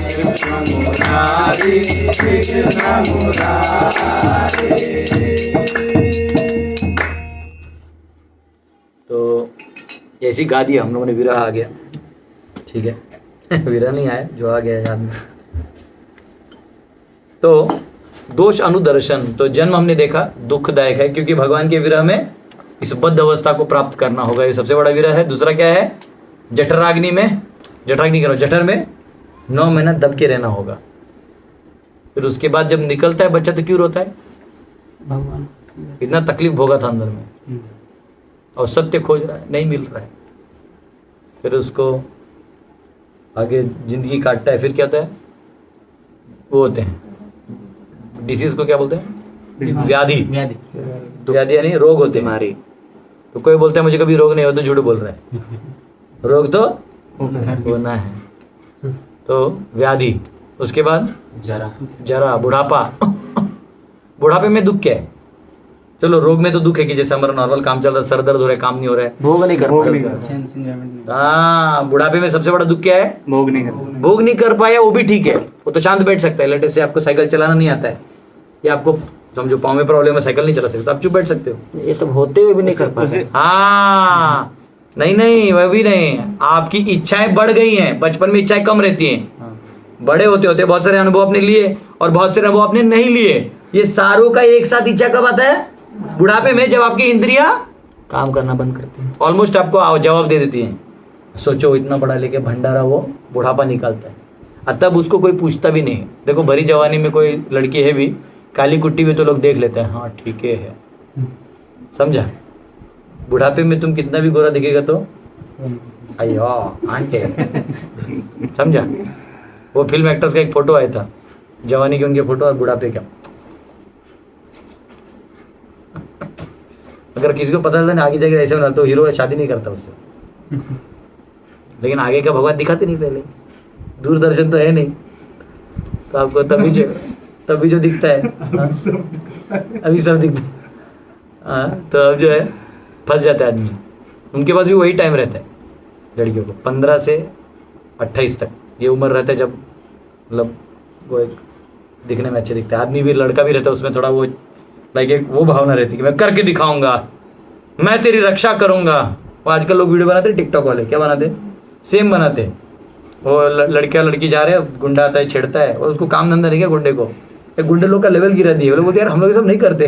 B: कृष्ण मुरारी, श्री कृष्ण मुरारी। तो ऐसी गा दिया हम लोगों ने, विरह आ गया, ठीक है। विरह नहीं आया, जो आ गया याद में। तो दोष अनुदर्शन, तो जन्म हमने देखा दुखदायक है, क्योंकि भगवान के विरह में इस बद्ध अवस्था को प्राप्त करना होगा, ये सबसे बड़ा विरह है। दूसरा क्या है? जठराग्नि में, जठराग्नि करो, जठर में 9 महीना दब के रहना होगा। फिर उसके बाद जब निकलता है बच्चा तो क्यों रोता है?
E: भगवान
B: इतना तकलीफ भोगा था अंदर में, और सत्य खोज रहा है, नहीं मिल रहा है। फिर उसको आगे जिंदगी काटता है। फिर क्या होता है? वो होते हैं डिसीज को क्या बोलते हैं? व्याधि। व्याधि यानी रोग होते हैं।
D: बीमारी।
B: तो कोई बोलता है मुझे कभी रोग नहीं होता, झूठ बोल रहा है। रोग तो होना है। तो व्याधि, उसके बाद
G: जरा,
B: जरा, बुढ़ापा, बुढ़ापे में दुख क्या है? चलो रोग में तो दुख है कि जैसे हमारा नॉर्मल काम चल रहा है, सर दर्द हो रहा है, काम नहीं हो रहा है,
D: भोग नहीं कर
C: भोग
D: पाते।
C: नहीं कर
B: हाँ बुढ़ापे में सबसे बड़ा दुख क्या है?
C: भोग नहीं कर
B: भोग नहीं कर पाया, वो भी ठीक है, वो तो शांत बैठ सकता है। लेटे से आपको साइकिल चलाना नहीं आता है, या आपको समझो पाँव में प्रॉब्लम है, साइकिल नहीं चला सकते, तो आप चुप बैठ सकते हो।
D: ये सब होते हुए भी नहीं कर पाते।
B: हाँ नहीं वह भी नहीं, आपकी इच्छाएं बढ़ गई हैं। बचपन में इच्छाएं कम रहती हैं, बड़े होते होते बहुत सारे अनुभव आपने लिए और बहुत सारे अनुभव आपने नहीं लिए। ये सारों का एक साथ इच्छा कब आता है? बुढ़ापे में, जब आपकी इंद्रियां
D: काम करना बंद करते हैं।
B: ऑलमोस्ट आपको जवाब दे देती हैं। सोचो इतना बड़ा लेके भंडारा वो बुढ़ापा निकालता है, और तब उसको कोई पूछता भी नहीं है। देखो भरी जवानी में कोई लड़की है भी काली कुट्टी भी तो लोग देख लेते हैं, हाँ ठीक है, समझा। बुढ़ापे में तुम कितना भी गोरा दिखेगा तो अयो आंटे, समझा। वो फिल्म एक्टर्स का एक फोटो आया था, जवानी के उनके फोटो और बुढ़ापे का। अगर किसी को पता चलता ना आगे जाकर ऐसे होना, तो हीरो शादी नहीं करता उससे। लेकिन आगे का भगवान दिखाते नहीं, पहले दूरदर्शन तो है नहीं, तो आपको तभी जो दिखता है, अभी सब दिखता है। हाँ तो अब जो है फंस जाता है आदमी। उनके पास भी वही टाइम रहता है लड़कियों को, 15 से 28 तक ये उम्र रहता है जब मतलब वो एक दिखने में अच्छे दिखते हैं। आदमी भी, लड़का भी रहता है उसमें थोड़ा वो लाइक एक वो भावना रहती है कि मैं करके दिखाऊंगा, मैं तेरी रक्षा करूंगा। वो आजकल लोग वीडियो बनाते हैं, टिकटॉक वाले क्या बनाते, सेम बनाते। वो लड़का लड़की जा रहे हैं, गुंडा आता है, छेड़ता है, और उसको काम धंधा नहीं किया गुंडे को। एक गुंडे लोग का लेवल गिरा दिए, वो लोग बोलते यार हम लोग ये सब नहीं करते।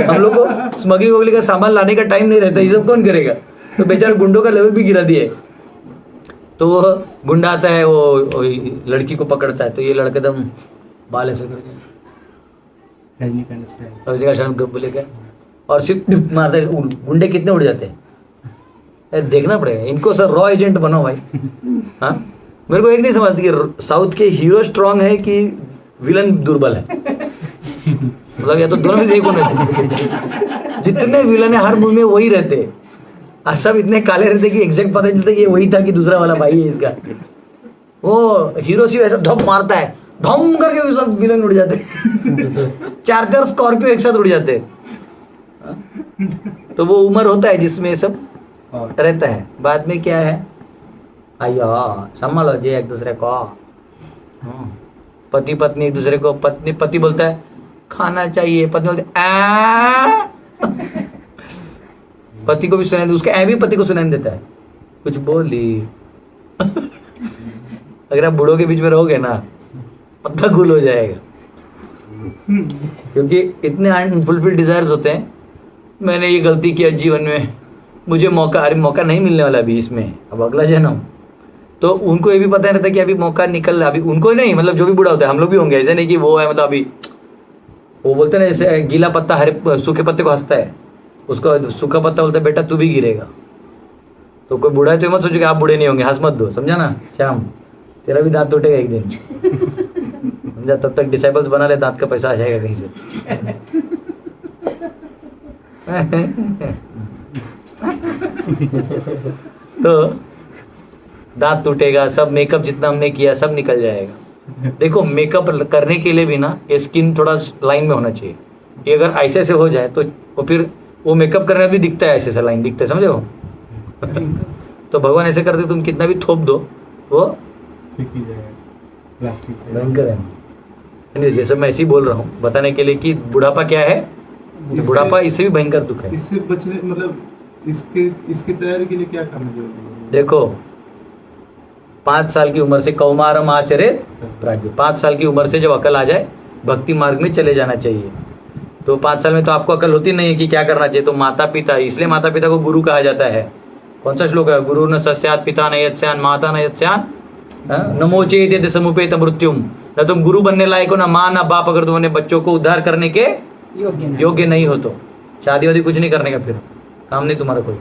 B: हम लोग को स्मगलिंग वगलिंग का सामान लाने का टाइम नहीं रहता, ये सब कौन करेगा। तो बेचारे गुंडों का लेवल भी गिरा दिए। तो वो गुंडा आता है, वो लड़की को पकड़ता है, तो ये लड़का एकदम बाल ऐसे करके रजनीकांत बोले क्या, और सिर्फ मारता है। गुंडे कितने उड़ जाते हैं, देखना पड़ेगा इनको। सर रॉ एजेंट बनो भाई। हाँ मेरे को एक नहीं समझती कि साउथ के हीरो स्ट्रांग है कि विलन दुर्बल है। मतलब या तो दोनों में से एक होने थे। जितने विलन है हर मूवी में वही रहते, और सब इतने काले रहते कि एग्जैक्ट पता चलता कि ये वही था कि दूसरा वाला भाई है इसका। वो हीरो सिर्फ ऐसा धप मारता है, धम करके सब विलन उड़ जाते। 4 स्कॉर्पियो एक साथ उड़ जाते। तो वो उम्र होता है जिसमें ये सब रहता है। बाद में क्या है, अयो संभालो जी एक दूसरे को। पति पत्नी एक दूसरे को, पति बोलता है खाना चाहिए, पत्नी बोलती है पति को भी सुनाई, उसका ऐ भी पति को सुनाई देता है कुछ बोली। अगर आप बूढ़ों के बीच में रहोगे ना, पत्ता गुल हो जाएगा, क्योंकि इतने अनफुलफिल्ड डिजायर्स होते हैं। मैंने ये गलती किया जीवन में, मुझे मौका नहीं मिलने वाला अभी इसमें, अब अगला जन्म। तो उनको ये भी पता नहीं रहता कि अभी मौका निकल रहा, अभी उनको नहीं, मतलब जो भी बूढ़ा होता है, हम लोग भी होंगे, ऐसे नहीं कि वो है, मतलब अभी वो बोलते ना जैसे गीला पत्ता हरे सूखे पत्ते को हंसता है, उसको सूखा पत्ता बोलता है बेटा तू भी गिरेगा। तो कोई बूढ़ा है तो मत सोचो कि आप बूढ़े नहीं होंगे, हंस मत दो, समझा ना। श्याम तेरा भी दांत टूटेगा एक दिन, समझा। तब तक डिसाइबल्स बना ले, दांत का पैसा आ जाएगा कहीं से। तो दांत टूटेगा, सब मेकअप जितना हमने किया सब निकल जाएगा। देखो मेकअप करने के लिए भी ना ये स्किन थोड़ा लाइन में होना चाहिए। ये अगर ऐसे से हो जाए तो वो फिर वो मेकअप करने में भी दिखता है, ऐसे से लाइन दिखता है, समझे हो। तो भगवान ऐसे करते, तुम कितना भी थोप दो वो भयंकर है। जैसे मैं ऐसे ही बोल रहा हूँ बताने के लिए कि बुढ़ापा क्या है, बुढ़ापा इससे भी भयंकर दुख है।
F: इससे बचने मतलब इसकी तैयारी के लिए क्या करना जरूरी है?
B: देखो 5 साल की उम्र से कौमारम आचरित प्राज्ञ, 5 साल की उम्र से जब अकल आ जाए भक्ति मार्ग में चले जाना चाहिए। तो 5 साल में तो आपको अकल होती नहीं है कि क्या करना चाहिए। तो माता पिता, इसलिए माता पिता को गुरु कहा जाता है। कौन सा श्लोक है, गुरु न सस्यात पिता न यत्स्यान माता न यत्स्यान नमो चेत समुपेत मृत्युम। न तुम गुरु बनने लायक हो, ना माँ ना बाप, अगर तुम अपने बच्चों को उद्धार करने के योग्य नहीं हो तो शादी वादी कुछ नहीं करने का, फिर काम नहीं तुम्हारा कोई।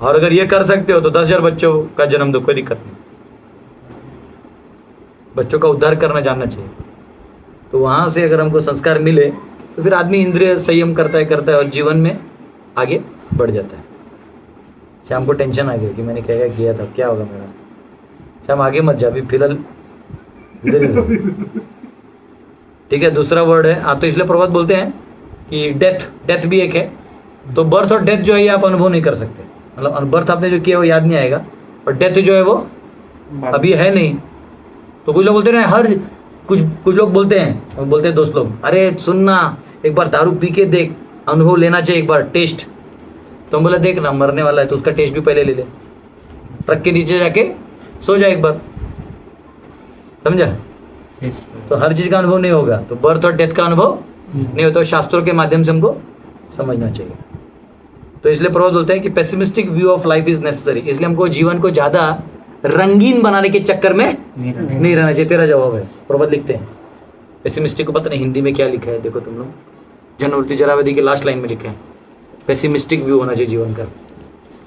B: और अगर ये कर सकते हो तो 10,000 बच्चों का जन्म दो, कोई दिक्कत नहीं। बच्चों का उद्धार करना जानना चाहिए। तो वहां से अगर हमको संस्कार मिले तो फिर आदमी इंद्रिय संयम करता है और जीवन में आगे बढ़ जाता है। शाम को टेंशन आ गया कि मैंने क्या क्या किया था, क्या होगा मेरा। शाम आगे मत जा, अभी फिलहाल इधर ही रहो। ठीक है, दूसरा वर्ड है तो इसलिए प्रभात बोलते हैं कि डेथ भी एक है। तो बर्थ और डेथ जो है ये आप अनुभव नहीं कर सकते, मतलब बर्थ आपने जो किया वो याद नहीं आएगा, और डेथ जो है वो अभी है नहीं। तो कुछ लोग बोलते हैं हर कुछ लोग बोलते हैं दोस्त लोग, अरे सुनना एक बार दारू पी के देख, अनुभव लेना चाहिए एक बार, टेस्ट। तो हम बोला देख ना मरने वाला है तो उसका टेस्ट भी पहले ले ले, ट्रक के नीचे जाके सो जा एक बार, समझा। तो हर चीज का अनुभव नहीं होगा, तो बर्थ और डेथ का अनुभव नहीं होता, शास्त्रों के माध्यम से हमको समझना चाहिए। तो इसलिए प्रभात बोलते हैं कि pessimistic view of life is necessary, इसलिए हमको जीवन को ज्यादा रंगीन बनाने के चक्कर में नहीं रहना चाहिए। तेरा जवाब है, प्रभात लिखते हैं पेसिमिस्टिक को, पता नहीं हिंदी में क्या लिखा है, देखो तुम लोग, जनवृत्ति जरावधी के लास्ट लाइन में लिखा है पेसिमिस्टिक व्यू होना चाहिए जीवन का।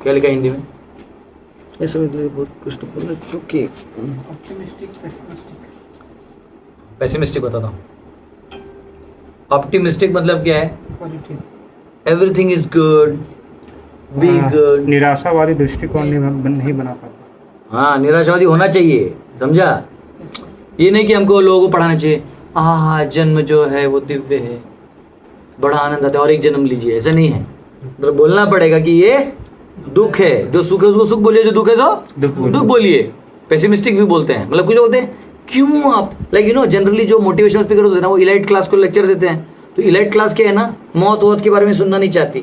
B: क्या लिखा है हिंदी में? ऐसे बहुत कुछ चुके पेसिमिस्टिक बताता हूँ। ऑप्टिमिस्टिक मतलब क्या है? Everything is good, be good.
C: निराशावादी दृष्टिकोण नहीं बना पाता।
B: हाँ, निराशावादी होना चाहिए, समझा। ये नहीं कि हमको लोगों को पढ़ाना चाहिए जन्म जो है वो दिव्य है, बड़ा आनंद आता है और एक जन्म लीजिए, ऐसा नहीं है। मतलब बोलना पड़ेगा कि ये दुख है, जो सुख है उसको सुख बोलिए, जो दुख है तो दुख बोलिए। पेसिमिस्टिक भी बोलते हैं, मतलब कुछ लोग बोलते हैं क्यों आप जनरली जो मोटिवेशनल स्पीकर होते हैं ना वो इलाइट क्लास को लेक्चर देते हैं, तो इलाइट क्लास क्या है ना, मौत के बारे में सुनना नहीं चाहती,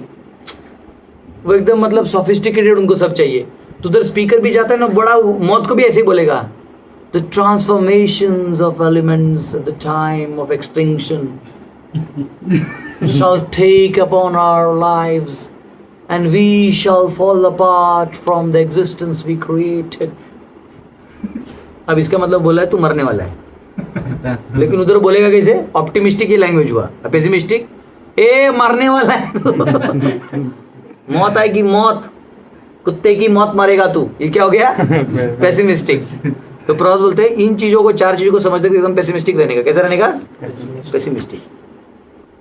B: वो एकदम मतलब सोफिस्टिकेटेड उनको सब चाहिए। तो उधर स्पीकर भी जाता है ना, बड़ा मौत को भी ऐसे ही बोलेगा, the transformations of elements at the time of extinction shall take upon our lives and we shall fall apart from the existence we created. अब इसका मतलब बोला है तू मरने वाला है, लेकिन उधर बोलेगा कैसे? ऑप्टिमिस्टिक ही लैंग्वेज हुआ, पेसिमिस्टिक ए मरने वाला है मौत आएगी, मौत, कुत्ते की मौत मरेगा तू, ये क्या हो गया? पेसिमिस्टिक। तो प्रभात बोलते हैं इन चीजों को, चार चीजों को समझते हुए एकदम पेसिमिस्टिक रहने का। कैसा रहने का? पेसिमिस्टिक।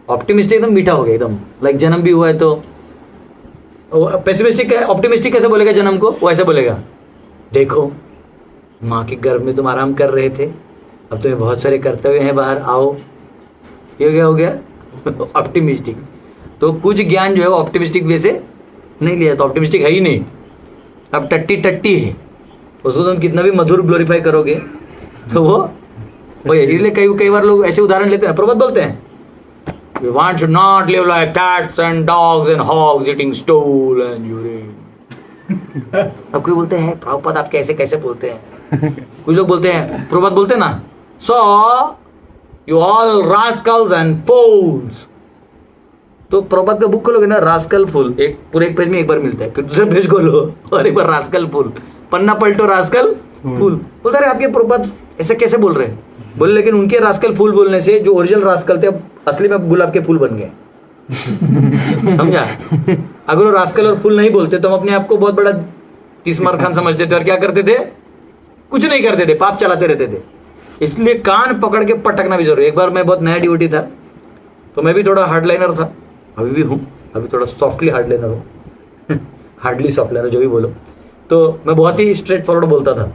B: ऑप्टिमिस्टिक एकदम मीठा हो गया एकदम, लाइक जन्म भी हुआ है तो पेसिमिस्टिक। ऑप्टिमिस्टिक कैसे बोलेगा जन्म को? वो ऐसे बोलेगा, देखो माँ के गर्भ में तुम आराम कर रहे थे, अब तुम्हें बहुत सारे कर्तव्य हैं बाहर, आओ। ये क्या हो गया? ऑप्टिमिस्टिक। तो कुछ ज्ञान जो है वो ऑप्टिमिस्टिक वे से नहीं लिया, तो ऑप्टिमिस्टिक है ही नहीं, अब टट्टी है, उसको तुम कितना भी मधुर ग्लोरीफाई करोगे तो वो इसलिए कई बार लोग ऐसे उदाहरण लेते हैं, प्रभात बोलते हैं we want to not live like cats and dogs and hogs eating stool and urine. अब कोई बोलते हैं प्रभुपाद आप कैसे बोलते हैं? कुछ लोग बोलते हैं, प्रभुपाद बोलते हैं ना, so you all rascals and fools. तो प्रभुपाद का बुक खोलोगे ना, रास्कल फुल, एक पूरे एक पेज में एक बार मिलता है, फिर दूसरे पेज खोलो और एक बार रास्कल फुल, पन्ना पलटो रास्कल फुल। बोलता है आपके प्रभुपाद ऐसे कैसे बोल रहे हैं? बोले लेकिन उनके रास्कल फूल बोलने से जो ओरिजिनल रास्कल थे अब असली में गुलाब के फूल बन गए समझा। अगर वो रास्कल और फूल नहीं बोलते तो हम अपने आप को बहुत बड़ा तीसमार खान समझते थे और क्या करते थे? कुछ नहीं करते थे, पाप चलाते रहते थे। इसलिए कान पकड़ के पटकना भी जरूरी। एक बार मैं बहुत नया डिवोटी था, तो मैं भी थोड़ा हार्डलाइनर था, अभी भी हूँ, अभी थोड़ा सॉफ्टली हार्डलाइनर हूँ हार्डली सॉफ्टलाइनर जो भी बोलो। तो मैं बहुत ही स्ट्रेट फॉरवर्ड बोलता था,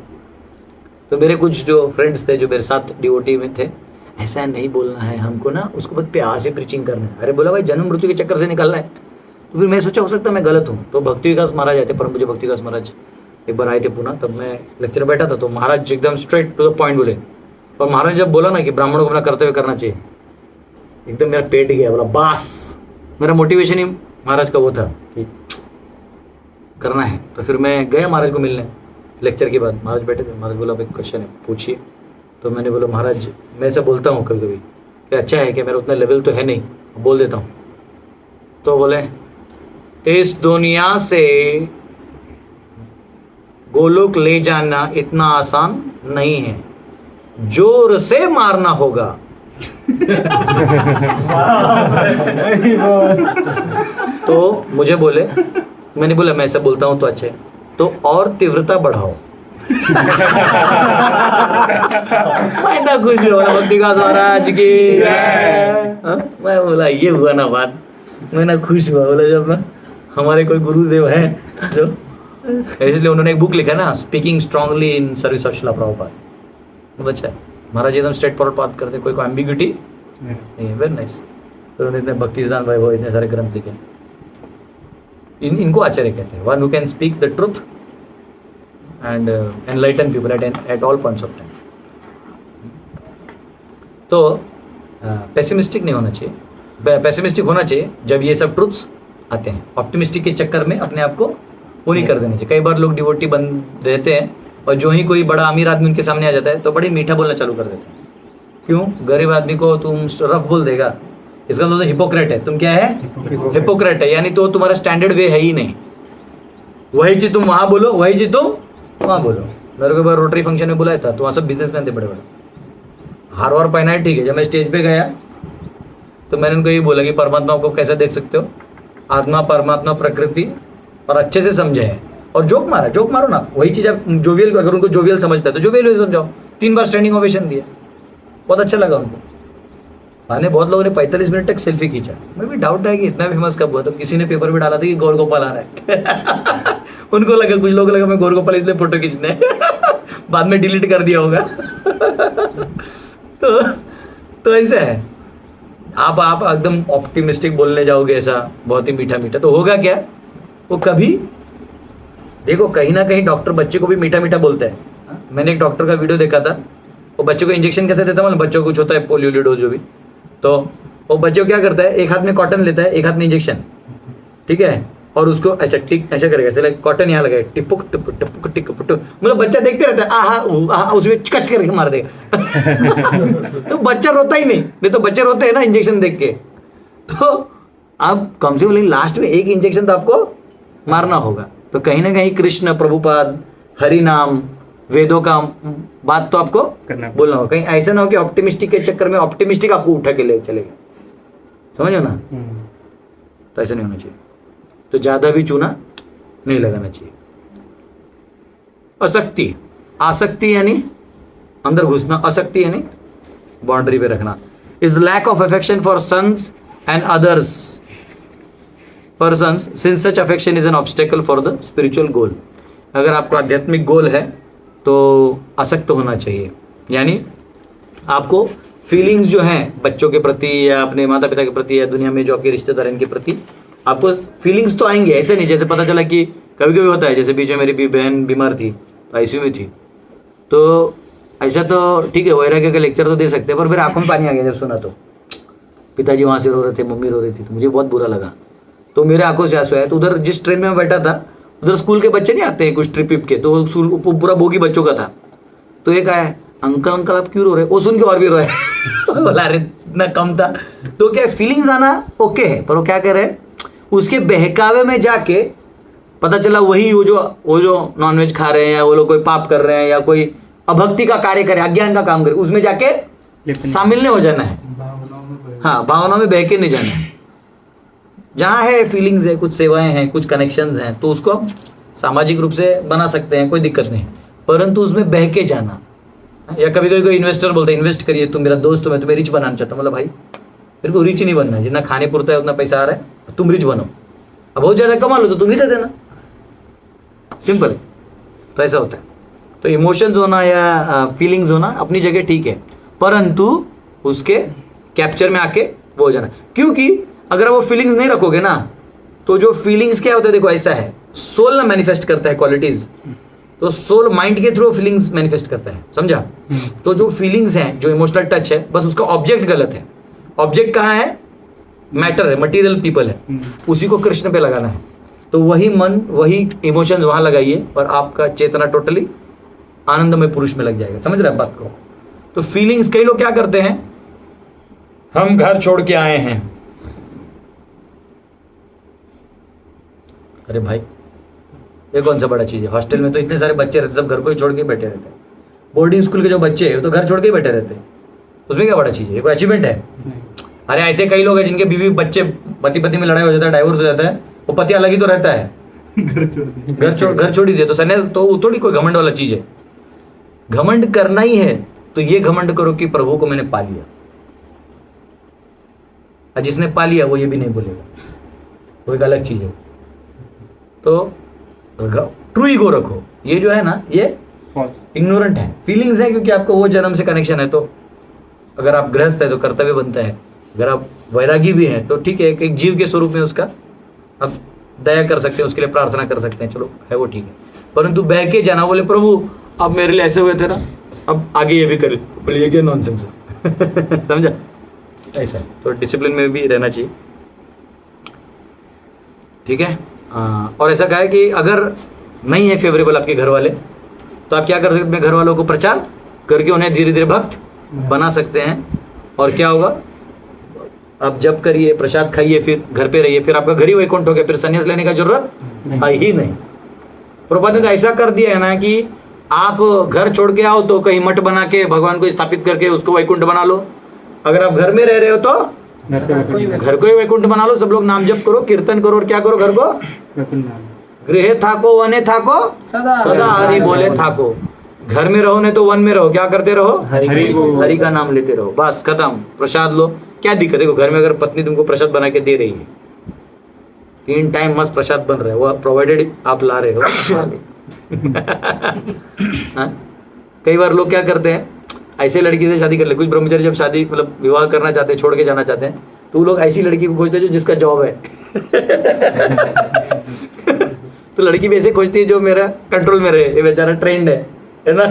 B: तो मेरे कुछ जो फ्रेंड्स थे जो मेरे साथ डिवोटी में थे, ऐसा नहीं बोलना है हमको ना, उसको बहुत प्यार से प्रीचिंग करना है। अरे बोला भाई जन्म मृत्यु के चक्कर से निकलना है। तो फिर मैं सोचा हो सकता है मैं गलत हूँ, तो भक्ति विकास महाराज आए थे, परम पूज्य भक्ति विकास महाराज एक बार आए थे पुणे, तब मैं लेक्चर में बैठा था, तो महाराज एकदम स्ट्रेट टू द पॉइंट बोले। और महाराज जब बोला ना कि ब्राह्मणों को अपना कर्तव्य करना चाहिए, एकदम मेरा पेट गया, बोला बस। मेरा मोटिवेशन ही महाराज का वो था कि करना है। तो फिर मैं गया महाराज को मिलने लेक्चर के बाद। महाराज बैठे थे, महाराज बोला एक क्वेश्चन है पूछिए। तो मैंने बोला महाराज मैं ऐसा बोलता हूँ कभी कभी कि अच्छा है कि मेरा उतना लेवल तो है नहीं, बोल देता हूँ। तो बोले इस दुनिया से गोलोक ले जाना इतना आसान नहीं है, जोर से मारना होगा तो मुझे बोले, मैंने बोला मैं ऐसा बोलता हूँ तो अच्छा है, तो और तीव्रता बढ़ाओ मैं ना खुश हुआ भक्ति विकास महाराज की। मैं बोला ये हुआ ना बात, मैं ना खुश हुआ। बोला जब ना हमारे कोई गुरुदेव है जो, इसलिए उन्होंने एक बुक लिखा ना, speaking strongly in service of Srila Prabhupada. बहुत अच्छा है, महाराज एकदम स्ट्रेट फॉरवर्ड बात करते, कोई एम्बिग्यूटी नहीं है। Very nice. तो उन्होंने इतने भक्ति सिद्धांत वैभव इतने सारे ग्रंथ लिखे। इनको आचार्य कहते हैं, one who can speak the truth and enlighten people at all points of time. तो पेसिमिस्टिक नहीं होना चाहिए। पेसिमिस्टिक होना चाहिए जब ये सब ट्रुथ्स आते हैं। ऑप्टिमिस्टिक के चक्कर में अपने आप को वो नहीं कर देना चाहिए। कई बार लोग डिवोटी बन रहते हैं और जो ही कोई बड़ा अमीर आदमी उनके सामने आ जाता है तो बड़ी मीठा बोलना चालू कर देते हैं। क्यों? गरीब आदमी को तुम रफ बोल देगा, इसका मतलब हिपोक्रेट है। तुम क्या है? हिपोक्रेट है, यानी तो तुम्हारा स्टैंडर्ड वे है ही नहीं। वही चीज तुम वहां बोलो, वही चीज तुम वहां बोलो। मेरे को एक बार रोटरी फंक्शन में बुलाया था, तो वहां सब बिजनेसमैन थे बड़े बड़े, हार वार पहना है, ठीक है। जब मैं स्टेज पे गया तो मैंने उनको ये बोला कि परमात्मा को कैसे देख सकते हो? आत्मा, परमात्मा, प्रकृति, और अच्छे से समझे है। और जोक मारो ना, वही चीज आप जोवियल, अगर उनको जोवियल समझता है तो जोवियल समझाओ। 3 बार स्टैंडिंग ओवेशन दिया, बहुत अच्छा लगा उनको। बाद में बहुत लोगों ने 45 मिनट तक सेल्फी खींचा। मैं भी डाउट है कि इतना फेमस कब हुआ, तो किसी ने पेपर में डाला था कि गौर गोपाल आ रहा है। उनको लगा, कुछ लोगों को लगा मैं गौर गोपाल इसलिए फोटो खींचने बाद में डिलीट कर दिया होगा। तो ऐसा है, आप एकदम ऑप्टिमिस्टिक बोलने जाओगे ऐसा बहुत ही मीठा मीठा, तो होगा क्या? वो कभी देखो, कहीं ना कहीं डॉक्टर बच्चे को भी मीठा मीठा बोलता है। मैंने एक डॉक्टर का वीडियो देखा था, वो बच्चों को इंजेक्शन कैसे देता है, बच्चों को कुछ होता है पोलियो डोज जो भी, तो वो बच्चों क्या करता है, एक हाथ में कॉटन लेता है, एक हाथ में इंजेक्शन, ठीक है, और उसको ऐसा टिक ऐसा करेगा, ऐसे कॉटन यहाँ लगाए, टिपुक टिपुक टिपुक टिपुक टिपुक, मतलब बच्चा देखते रहता है, आहा उसमें कच करके मार देगा। तो बच्चा रोता ही नहीं तो बच्चे रोते हैं ना इंजेक्शन देख के। तो अब कम से कम लास्ट में एक इंजेक्शन तो आपको मारना होगा। तो कहीं ना कहीं कृष्ण, प्रभुपाद, हरि नाम, वेदों का बात तो आपको बोलना होगा। कहीं ऐसा ना हो कि ऑप्टिमिस्टिक के चक्कर में ऑप्टिमिस्टिक आपको उठा के ले चलेगा, समझो ना। तो ऐसा नहीं होना चाहिए। तो ज्यादा भी चूना नहीं लगाना चाहिए। असक्ति, आसक्ति यानी अंदर घुसना, असक्ति यानी बाउंड्री पे रखना। Is lack of affection for sons and others persons since such affection is an obstacle for the spiritual goal। अगर आपको आध्यात्मिक गोल है तो आसक्त होना चाहिए, यानी आपको फीलिंग्स जो हैं बच्चों के प्रति या अपने माता पिता के प्रति या दुनिया में जो आपके रिश्तेदार हैं इनके प्रति आपको फीलिंग्स तो आएंगे। ऐसे नहीं जैसे पता चला कि कभी कभी होता है, जैसे बीच में मेरी भी बहन बीमार थी, आईसीयू में थी, तो ऐसा तो ठीक है वैराग्य का लेक्चर तो दे सकते हैं, पर फिर आंखों में पानी आ गया जब सुना। तो पिताजी वहाँ से रो रहे थे, मम्मी रो रही थी, तो मुझे बहुत बुरा लगा, तो मेरे आंखों से आंसू आया। तो उधर जिस ट्रेन में मैं बैठा था उधर स्कूल के बच्चे नहीं आते हैं कुछ ट्रिप के, तो पूरा बोगी बच्चों का था। तो एक आया, अंकल अंकल आप क्यों रो रहे? वो सुन के और भी रोए। बोला अरे इतना कम था। तो क्या फीलिंग्स आना ओके है, पर वो क्या कर रहे हैं, उसके बहकावे में जाके पता चला वही वो जो नॉनवेज खा रहे हैं या वो लोग कोई पाप कर रहे हैं या कोई अभक्ति का कार्य करे, अज्ञान का काम करे, उसमें जाके शामिल नहीं हो जाना है। हाँ, भावना में बह के नहीं जाना है। जहाँ है फीलिंग्स है, कुछ सेवाएं हैं, कुछ कनेक्शंस हैं, तो उसको हम सामाजिक रूप से बना सकते हैं, कोई दिक्कत नहीं, परंतु उसमें बह के जाना। या कभी कभी कोई इन्वेस्टर बोलता है इन्वेस्ट करिए, तुम मेरा दोस्त हो, मैं तुम्हें रिच बनाना चाहता हूँ। मतलब भाई मेरे को रिच नहीं बनना है, जितना खाने पुरता है उतना पैसा आ रहा है, तुम रिच बनो, अब बहुत ज़्यादा कमा लो तो तुम ही दे देना, सिंपल। तो ऐसा होता है। तो इमोशंस होना या फीलिंग्स होना अपनी जगह ठीक है, परंतु उसके कैप्चर में आके वो हो जाना। क्योंकि अगर वो फीलिंग्स नहीं रखोगे ना, तो जो फीलिंग्स क्या होता है, देखो ऐसा है, सोल ना मैनिफेस्ट करता है क्वालिटीज, तो सोल माइंड के थ्रू फीलिंग्स मैनिफेस्ट करता है, समझा। तो जो फीलिंग्स हैं, जो इमोशनल टच है, बस उसका ऑब्जेक्ट गलत है। ऑब्जेक्ट कहाँ है? मैटर है, मटीरियल पीपल है, उसी को कृष्ण पे लगाना है। तो वही मन, वही इमोशंस वहां लगाइए और आपका चेतना टोटली आनंदमय पुरुष में लग जाएगा। समझ रहे हैं बात को? तो फीलिंग्स, कई लोग क्या करते हैं, हम घर छोड़ के आए हैं, अरे भाई ये कौन सा बड़ा चीज है? हॉस्टल में तो इतने सारे बच्चे रहते, सब घर को ही छोड़ के बैठे रहते हैं। बोर्डिंग स्कूल के जो बच्चे हैं तो घर छोड़ के ही बैठे रहते हैं, उसमें क्या बड़ा चीज है? कोई अचीवमेंट है? अरे ऐसे कई लोग हैं जिनके बीवी बच्चे, पति पति में लड़ाई हो जाता है, डाइवोर्स हो जाता है, वो पति अलग ही तो रहता है, घर छोड़ ही दिया। तो सन्यास तो थोड़ी कोई घमंड वाला चीज है। घमंड करना ही है तो ये घमंड करो कि प्रभु को मैंने पा लिया, और जिसने पा लिया वो ये भी नहीं बोलेगा, वो एक अलग चीज है। तो ट्रू ईगो रखो। ये जो है ना, ये इग्नोरेंट है, फीलिंग्स है, क्योंकि आपको वो जन्म से कनेक्शन है। तो अगर आप गृहस्थ है तो कर्तव्य बनता है, अगर आप वैरागी भी हैं तो ठीक है, एक जीव के स्वरूप में उसका आप दया कर सकते हैं, उसके लिए प्रार्थना कर सकते हैं, चलो है वो ठीक है। परंतु बह के जाना, बोले प्रभु आप मेरे लिए ऐसे हुए थे ना, अब आगे ये भी कर, बोले ये क्या नॉनसेंस है समझा, ऐसा है। तो डिसिप्लिन में भी रहना चाहिए, ठीक है। और ऐसा कहा है कि अगर नहीं है फेवरेबल आपके घर वाले तो आप क्या कर सकते हैं, घर वालों को प्रचार करके उन्हें धीरे धीरे भक्त बना सकते हैं। और क्या होगा, आप जब करिए, प्रसाद खाइए, फिर घर पे रहिए, फिर आपका घर ही वैकुंठ हो गया, फिर संन्यास लेने का जरूरत है ही नहीं। प्रभुपाद ने तो ऐसा कर दिया है ना कि आप घर छोड़ के आओ तो कहीं मठ बना के भगवान को स्थापित करके उसको वैकुंठ बना लो, अगर आप घर में रह रहे हो तो घर को ही वैकुंठ बना लो, सब लोग नाम जप करो, कीर्तन करो, और क्या करो, घर को गृह थाको वने थाको सदा हरि बोले थाको। घर में रहो नहीं तो वन में रहो, क्या करते रहो, हरि का नाम लेते रहो, बस खत्म। प्रसाद लो, क्या दिक्कत है, घर में अगर पत्नी तुमको प्रसाद बना के दे रही है, 3 टाइम मस्त प्रसाद बन रहा है, वो प्रोवाइडेड आप ला रहे हो हाँ? कई बार लोग क्या करते हैं, ऐसे लड़की से शादी कर ले, कुछ ब्रह्मचारी जब शादी मतलब विवाह करना चाहते हैं, छोड़ के जाना चाहते हैं, तो वो लोग ऐसी लड़की को खोजते हैं जो जिसका जॉब है तो लड़की भी ऐसे खोजती है जो मेरा कंट्रोल में रहे, ये बेचारा ट्रेंड है ना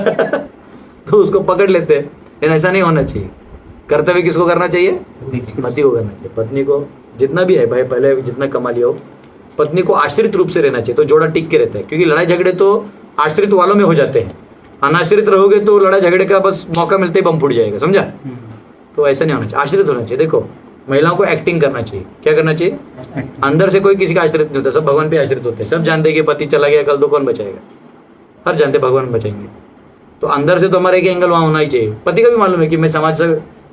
B: तो उसको पकड़ लेते हैं। लेकिन ऐसा नहीं होना चाहिए। कर्तव्य किसको करना चाहिए, पति को करना चाहिए। पत्नी को जितना भी है भाई, पहले जितना कमा लिया हो, पत्नी को आश्रित रूप से रहना चाहिए, तो जोड़ा टिक के रहता है। क्योंकि लड़ाई झगड़े तो आश्रित वालों में हो जाते हैं, अनाश्रित रहोगे तो लड़ाई झगड़े का बस मौका मिलते ही बम फूट जाएगा, समझा। तो ऐसा नहीं होना चाहिए, आश्रित होना चाहिए। देखो महिलाओं को एक्टिंग करना चाहिए, क्या करना चाहिए, अंदर से कोई किसी का आश्रित नहीं होता, सब भगवान पे आश्रित होते हैं। सब जानते हैं कि पति चला गया कल तो कौन बचाएगा, हर जानते भगवान बचाएंगे। तो अंदर से तो हमारा एक एंगल वहाँ होना ही चाहिए। पति का भी मालूम है कि मैं समाज से,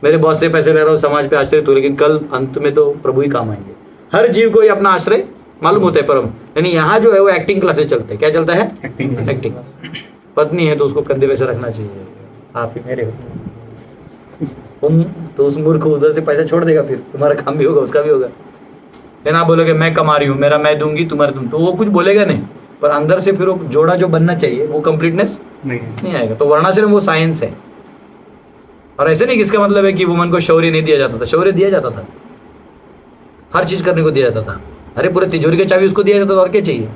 B: मेरे बॉस से पैसे ले रहा हूँ, समाज पे आश्रित हूँ, लेकिन कल अंत में तो प्रभु ही काम आएंगे। हर जीव को ये अपना आश्रय मालूम होता है परम। यानी यहाँ जो है वो एक्टिंग क्लासेस चलते हैं। क्या चलता है, एक्टिंग। पत्नी है तो उसको कंधे पे से रखना चाहिए, आप ही मेरे हो, तुम तो उस मूर्ख को उधर से पैसा छोड़ देगा, फिर तुम्हारा काम भी होगा उसका भी होगा। लेकिन आप बोलोगे मैं कमा रही हूँ, मेरा मैं दूंगी, तुम्हारा तुम, तो वो कुछ बोलेगा नहीं, पर अंदर से फिर वो जोड़ा जो बनना चाहिए वो कंप्लीटनेस नहीं आएगा। तो वर्णाश्रम वो साइंस है। और ऐसे नहीं कि इसका मतलब है कि वुमन को शौर्य नहीं दिया जाता था, शौर्य दिया जाता था, हर चीज करने को दिया जाता था। अरे पूरे तिजोरी की चाबी उसको दिया जाता था, और क्या चाहिए।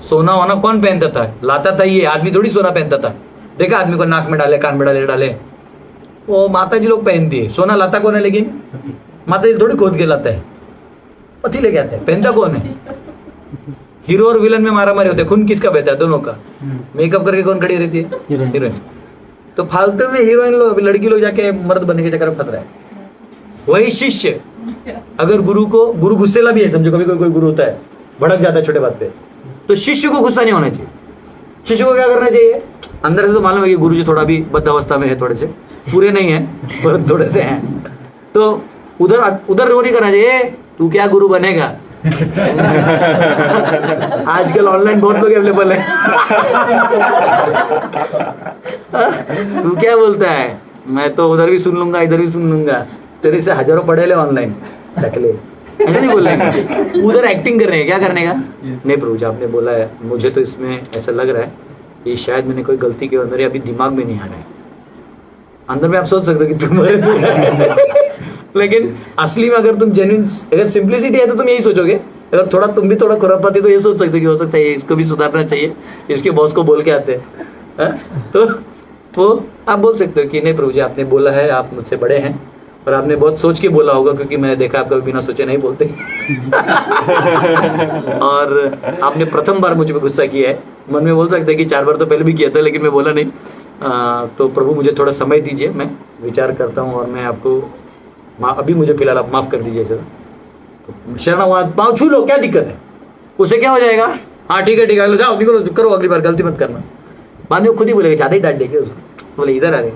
B: सोना वोना कौन पहनता था, लाता था ये, आदमी थोड़ी सोना पहनता था। देखा आदमी को नाक में डाले, कान में डाले, वो माता जी लोग पहनती है। सोना लाता कौन है, लेकिन माता जी थोड़ी खोद के लाता है, पति लेके आता है, पहनता कौन है। हीरो और विलन में मारा मारी होते, खून किसका बहता है, दोनों का। मेकअप करके कौन खड़ी रहती है, हीरोइन। तो फालतू में हीरोइन लोग, लड़की लोग जाके मर्द बनने के चक्कर में फंस रहा है। वही शिष्य अगर गुरु गुस्सेला भी है, समझो कभी कोई गुरु होता है भड़क जाता है छोटे बात पे, तो शिष्य को गुस्सा नहीं होना चाहिए। शिष्य को क्या करना चाहिए, अंदर से तो मालूम है कि गुरु जी थोड़ा भी बद्ध अवस्था में है, थोड़े से पूरे नहीं है पर थोड़े से हैं, तो उधर रो नहीं करना चाहिए, तू क्या गुरु बनेगा। आजकल ऑनलाइन बहुत लोग अवेलेबल है तू क्या बोलता है, मैं तो उधर भी सुन लूंगा, इधर भी सुन लूंगा, तेरे से हजारों पढ़े ले ऑनलाइन ढकले, ऐसा नहीं बोलेंगे। उधर एक्टिंग कर रहे हैं, क्या करने का। नहीं प्रभु जी आपने बोला है, मुझे तो इसमें ऐसा लग रहा है कि शायद मैंने कोई गलती की और मेरे अभी दिमाग में नहीं आ रहा है। अंदर में आप सोच सकते हो कि तुम्हारे लेकिन असली में अगर तुम जेन्युइन, अगर सिंप्लिसिटी है तो तुम यही सोचोगे। अगर थोड़ा तुम भी थोड़ा खुरापाती तो ये सोच सकते हो कि हो सकता है इसको भी सुधारना चाहिए, इसके बॉस को बोल के आते हैं। तो वो आप बोल सकते हो कि नहीं प्रभु जी आपने बोला है, आप मुझसे बड़े हैं, और आपने बहुत सोच के बोला होगा, क्योंकि मैंने देखा आप कभी बिना सोचे नहीं बोलते और आपने प्रथम बार मुझे पे गुस्सा किया है। मन में बोल सकते हैं कि 4 बार तो पहले भी किया था, लेकिन मैं बोला नहीं। तो प्रभु मुझे थोड़ा समय दीजिए, मैं विचार करता हूँ, और मैं आपको अभी मुझे फिलहाल आप माफ़ कर दीजिए सर। तो शरण पाँव छू लो, क्या दिक्कत है, उससे क्या हो जाएगा। हाँ ठीक है लो, जाओ निकलो, करो, अगली बार गलती मत करना। बाद में खुद ही बोलेगा, ज़्यादा ही डांट देंगे उसको, बोले इधर आ रहे,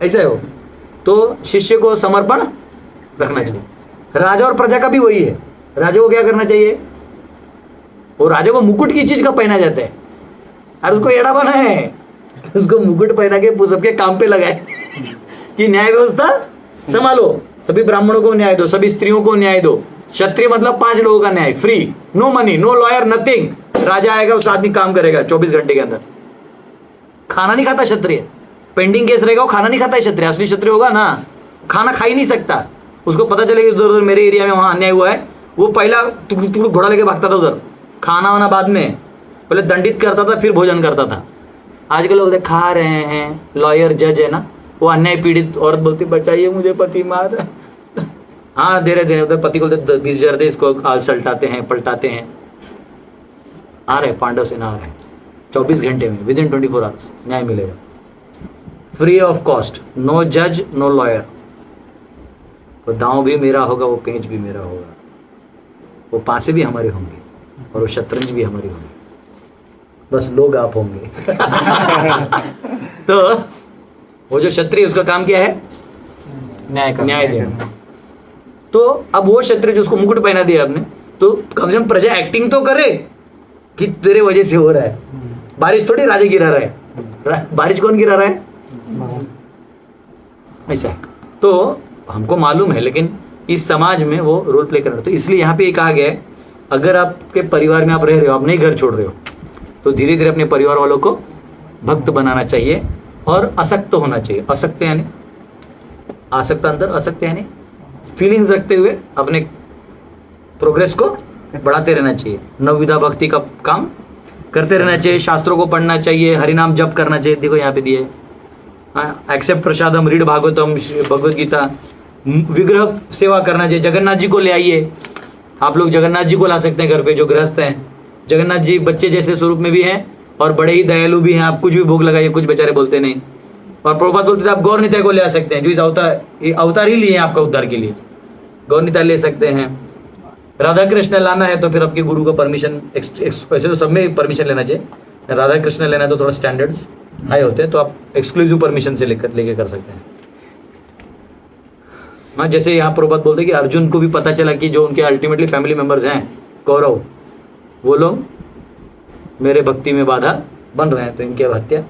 B: ऐसा है वो। तो शिष्य को समर्पण रखना चाहिए। राजा और प्रजा का भी वही है। राजा को क्या करना चाहिए, वो राजा को मुकुट की चीज का पहना जाता है, और उसको एड़ा बना है, उसको मुकुट पहना के सबके काम पे लगाए कि न्याय व्यवस्था संभालो, सभी ब्राह्मणों को न्याय दो, सभी स्त्रियों को न्याय दो। क्षत्रिय मतलब 5 लोगों का न्याय, free, no money, no lawyer, nothing. राजा आएगा, उस आदमी काम करेगा 24 घंटे के अंदर। खाना नहीं खाता क्षत्रिय, पेंडिंग केस रहेगा वो खाना नहीं खाता है क्षत्रिय। असली क्षत्रिय होगा ना खाना खा ही नहीं सकता। उसको पता चलेगा उधर उधर मेरे एरिया में वहाँ अन्याय हुआ है, वो पहला टुकड़ू टुकड़ू घोड़ा लेके भागता था उधर, खाना वाना बाद में, पहले दंडित करता था फिर भोजन करता था। आजकल लोग खा रहे हैं, लॉयर जज है ना, वो अन्याय पीड़ित औरत बोलती बचाइए मुझे पति मार, हाँ दे रहे उधर पति को 20,000 दे, इसको आज सल्टाते हैं पलटाते हैं। आ रहे पांडव सेना आ रहे हैं 24 घंटे में, विद इन 24 आवर्स न्याय मिलेगा, फ्री ऑफ कॉस्ट, नो जज नो लॉयर। वो दांव भी मेरा होगा, वो पेंच भी मेरा होगा, वो पासे भी हमारे होंगे और वो शतरंज भी हमारी होंगी, बस लोग आप होंगे। तो वो जो क्षत्रिय उसका काम क्या है? न्याय देना। तो अब वो क्षत्रिय जो उसको मुकुट पहना दिया आपने, तो कम से कम प्रजा एक्टिंग तो करे कि तेरे वजह से हो रहा है। बारिश थोड़ी राजा गिरा रहा है, बारिश कौन गिरा रहा है? ऐसा है। तो हमको मालूम है, लेकिन इस समाज में वो रोल प्ले कर रहे हो। तो इसलिए यहाँ पे ये कहा गया है, अगर आपके परिवार में आप रह रहे हो, आप नहीं घर छोड़ रहे हो, तो धीरे धीरे अपने परिवार वालों को भक्त बनाना चाहिए और असक्त होना चाहिए। असक्त यानी आसक्त अंदर, असक्त यानी फीलिंग्स रखते हुए अपने प्रोग्रेस को बढ़ाते रहना चाहिए। नवविधा भक्ति का काम करते रहना चाहिए, शास्त्रों को पढ़ना चाहिए, हरिनाम जप करना चाहिए। देखो यहाँ पे दिए, एक्सेप्ट प्रसादम, रीड भागवतम, भगवद गीता, विग्रह सेवा करना चाहिए। जगन्नाथ जी को ले आइए, आप लोग जगन्नाथ जी को ला सकते हैं घर पे, जो गृहस्थ हैं। जगन्नाथ जी बच्चे जैसे स्वरूप में भी हैं और बड़े ही दयालु भी हैं। आप कुछ भी भोग लगाइए, कुछ बेचारे बोलते नहीं। और प्रभुपाद बोलते थे आप गौर निताय को ले आ सकते हैं, जो इस अवतार ही लिए हैं आपका उद्धार के लिए, गौर निताय ले सकते हैं। राधा कृष्ण लाना है तो फिर आपके गुरु का परमिशन, वैसे तो सब में परमिशन लेना चाहिए, राधा कृष्ण लेना है तो थोड़ा स्टैंडर्ड्स हाई होते हैं, तो आप एक्सक्लूसिव परमिशन से लेके कर सकते हैं। हाँ, जैसे यहाँ प्रभुपाद बोलते हैं कि अर्जुन को भी पता चला कि जो उनके अल्टीमेटली फैमिली मेंबर्स हैं कौरव, वो लोग मेरे भक्ति में बाधा बन रहे हैं, तो इनकी अब हत्या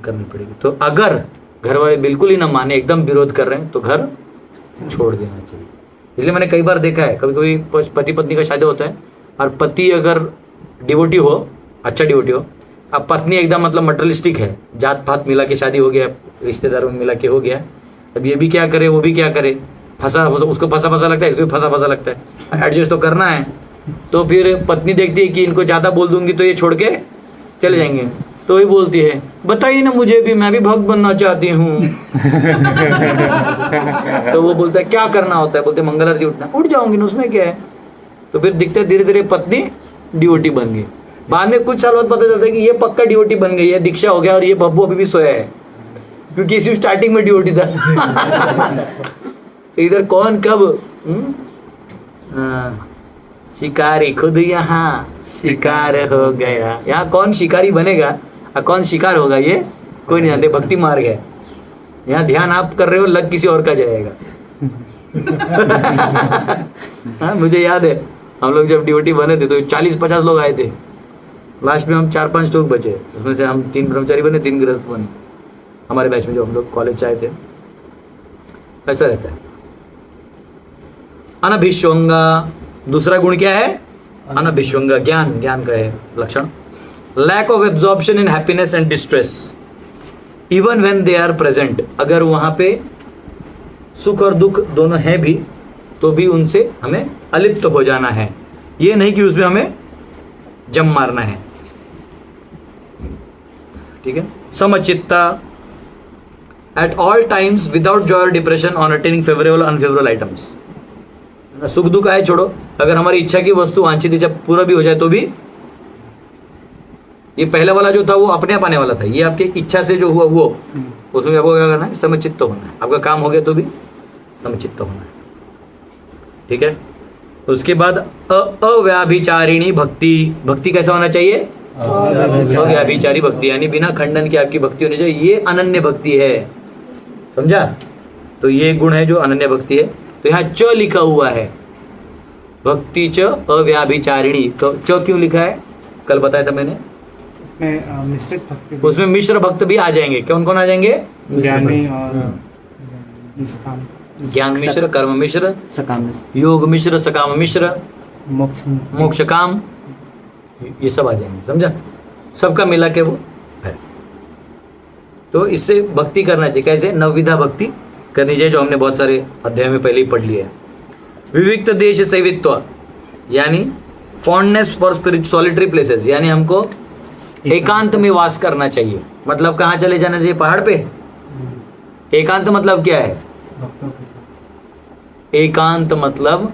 B: करनी पड़ेगी। तो अगर घर वाले बिल्कुल ही ना माने, एकदम विरोध कर रहे हैं, तो घर छोड़ देना चाहिए। इसलिए मैंने कई बार देखा है, कभी कभी पति पत्नी का शादी होता है और पति अगर डिवोटी हो, अच्छा डिवोटी हो, अब पत्नी एकदम मतलब मटेरियलिस्टिक है, जात पात मिला के शादी हो गया, रिश्तेदारों में मिला के हो गया, अब ये भी क्या करे वो भी क्या करे, फंसा, उसको फंसा फंसा लगता है, इसको भी फंसा फंसा लगता है, एडजस्ट तो करना है। तो फिर पत्नी देखती है कि इनको ज़्यादा बोल दूंगी तो ये छोड़ के चले जाएंगे, तो ही बोलती है बताइए ना मुझे भी, मैं भी भक्त बनना चाहती हूँ। तो वो बोलता है क्या करना होता है, बोलते मंगल आरती उठना, उठ जाऊंगी ना, उसमें क्या है। तो फिर दिखता है धीरे धीरे पत्नी डिवोटी बन गई। बाद में कुछ साल बाद पता चलता है कि ये पक्का डिवोटी बन गई है, दीक्षा हो गया, और ये बब्बू अभी भी सोया है, क्योंकि इसी स्टार्टिंग में डिवोटी था। इधर कौन कब शिकारी खुद यहाँ शिकार हो गया, यहाँ कौन शिकारी बनेगा और कौन शिकार होगा ये कोई नहीं जानते। भक्ति मार्ग है, यहाँ ध्यान आप कर रहे हो, लग किसी और का जाएगा। हाँ, मुझे याद है हम लोग जब डिवोटी बने थे तो 40-50 लोग आए थे, लास्ट में हम 4-5 लोग बचे, उसमें से हम 3 ब्रह्मचारी बने, 3 गृहस्थ बने हमारे बैच में, जो हम लोग कॉलेज से आए थे। ऐसा रहता है। अनभिष्वंगा, दूसरा गुण क्या है? अनभिष्वंगा, ज्ञान, ज्ञान का है लक्षण। Lack of absorption in happiness and distress even when they are present, अगर वहां पे सुख और दुख दोनों हैं भी, तो भी उनसे हमें अलिप्त हो जाना है, ये नहीं कि उसमें हमें जम मारना है। ठीक है। समचित्ता at all times without joy और depression on attaining favourable unfavourable items. सुख दुख आए छोड़ो, अगर हमारी इच्छा की वस्तु, वांछित इच्छा पूरा भी हो जाए तो भी, ये पहला वाला जो था वो अपने आप आने वाला था, ये आपकी इच्छा से जो हुआ वो, उसमें आपको क्या करना है? समचित्त होना है। आपका काम हो गया तो भी समचित्त होना है। ठीक है। उसके बाद अव्याभिचारिणी भक्ति। भक्ति कैसा होना चाहिए? अव्याभिचारी भक्ति, यानी बिना खंडन के आपकी भक्ति होनी चाहिए। ये अनन्य भक्ति है, समझा? तो ये गुण है जो अनन्य भक्ति है। तो यहाँ च लिखा हुआ है, भक्ति च अव्याभिचारिणी। तो च क्यों लिखा है? कल बताया था मैंने,
C: उसमें मिश्रित भक्ति,
B: उसमें मिश्र भक्त भी आ जाएंगे। कौन कौन आ जाएंगे?
C: ज्ञानी और निष्काम,
B: ज्ञान मिश्र, कर्म मिश्र,
D: सकाम,
B: योग मिश्र, सकाम मिश्र,
C: मोक्ष
B: काम, ये सब आ जाएंगे। समझा? सबका मिला के वो है। तो इससे भक्ति करना चाहिए। कैसे? नवविधा भक्ति करनी चाहिए, जो हमने बहुत सारे अध्याय में पहले ही पढ़ लिया है। विविक्त देश सेवित्व यानी fondness for spirit solitary places, यानी हमको एकांत में वास करना चाहिए। मतलब कहाँ चले जाना चाहिए? पहाड़ पे। एकांत मतलब क्या है?
F: भक्तों के साथ।
B: एकांत मतलब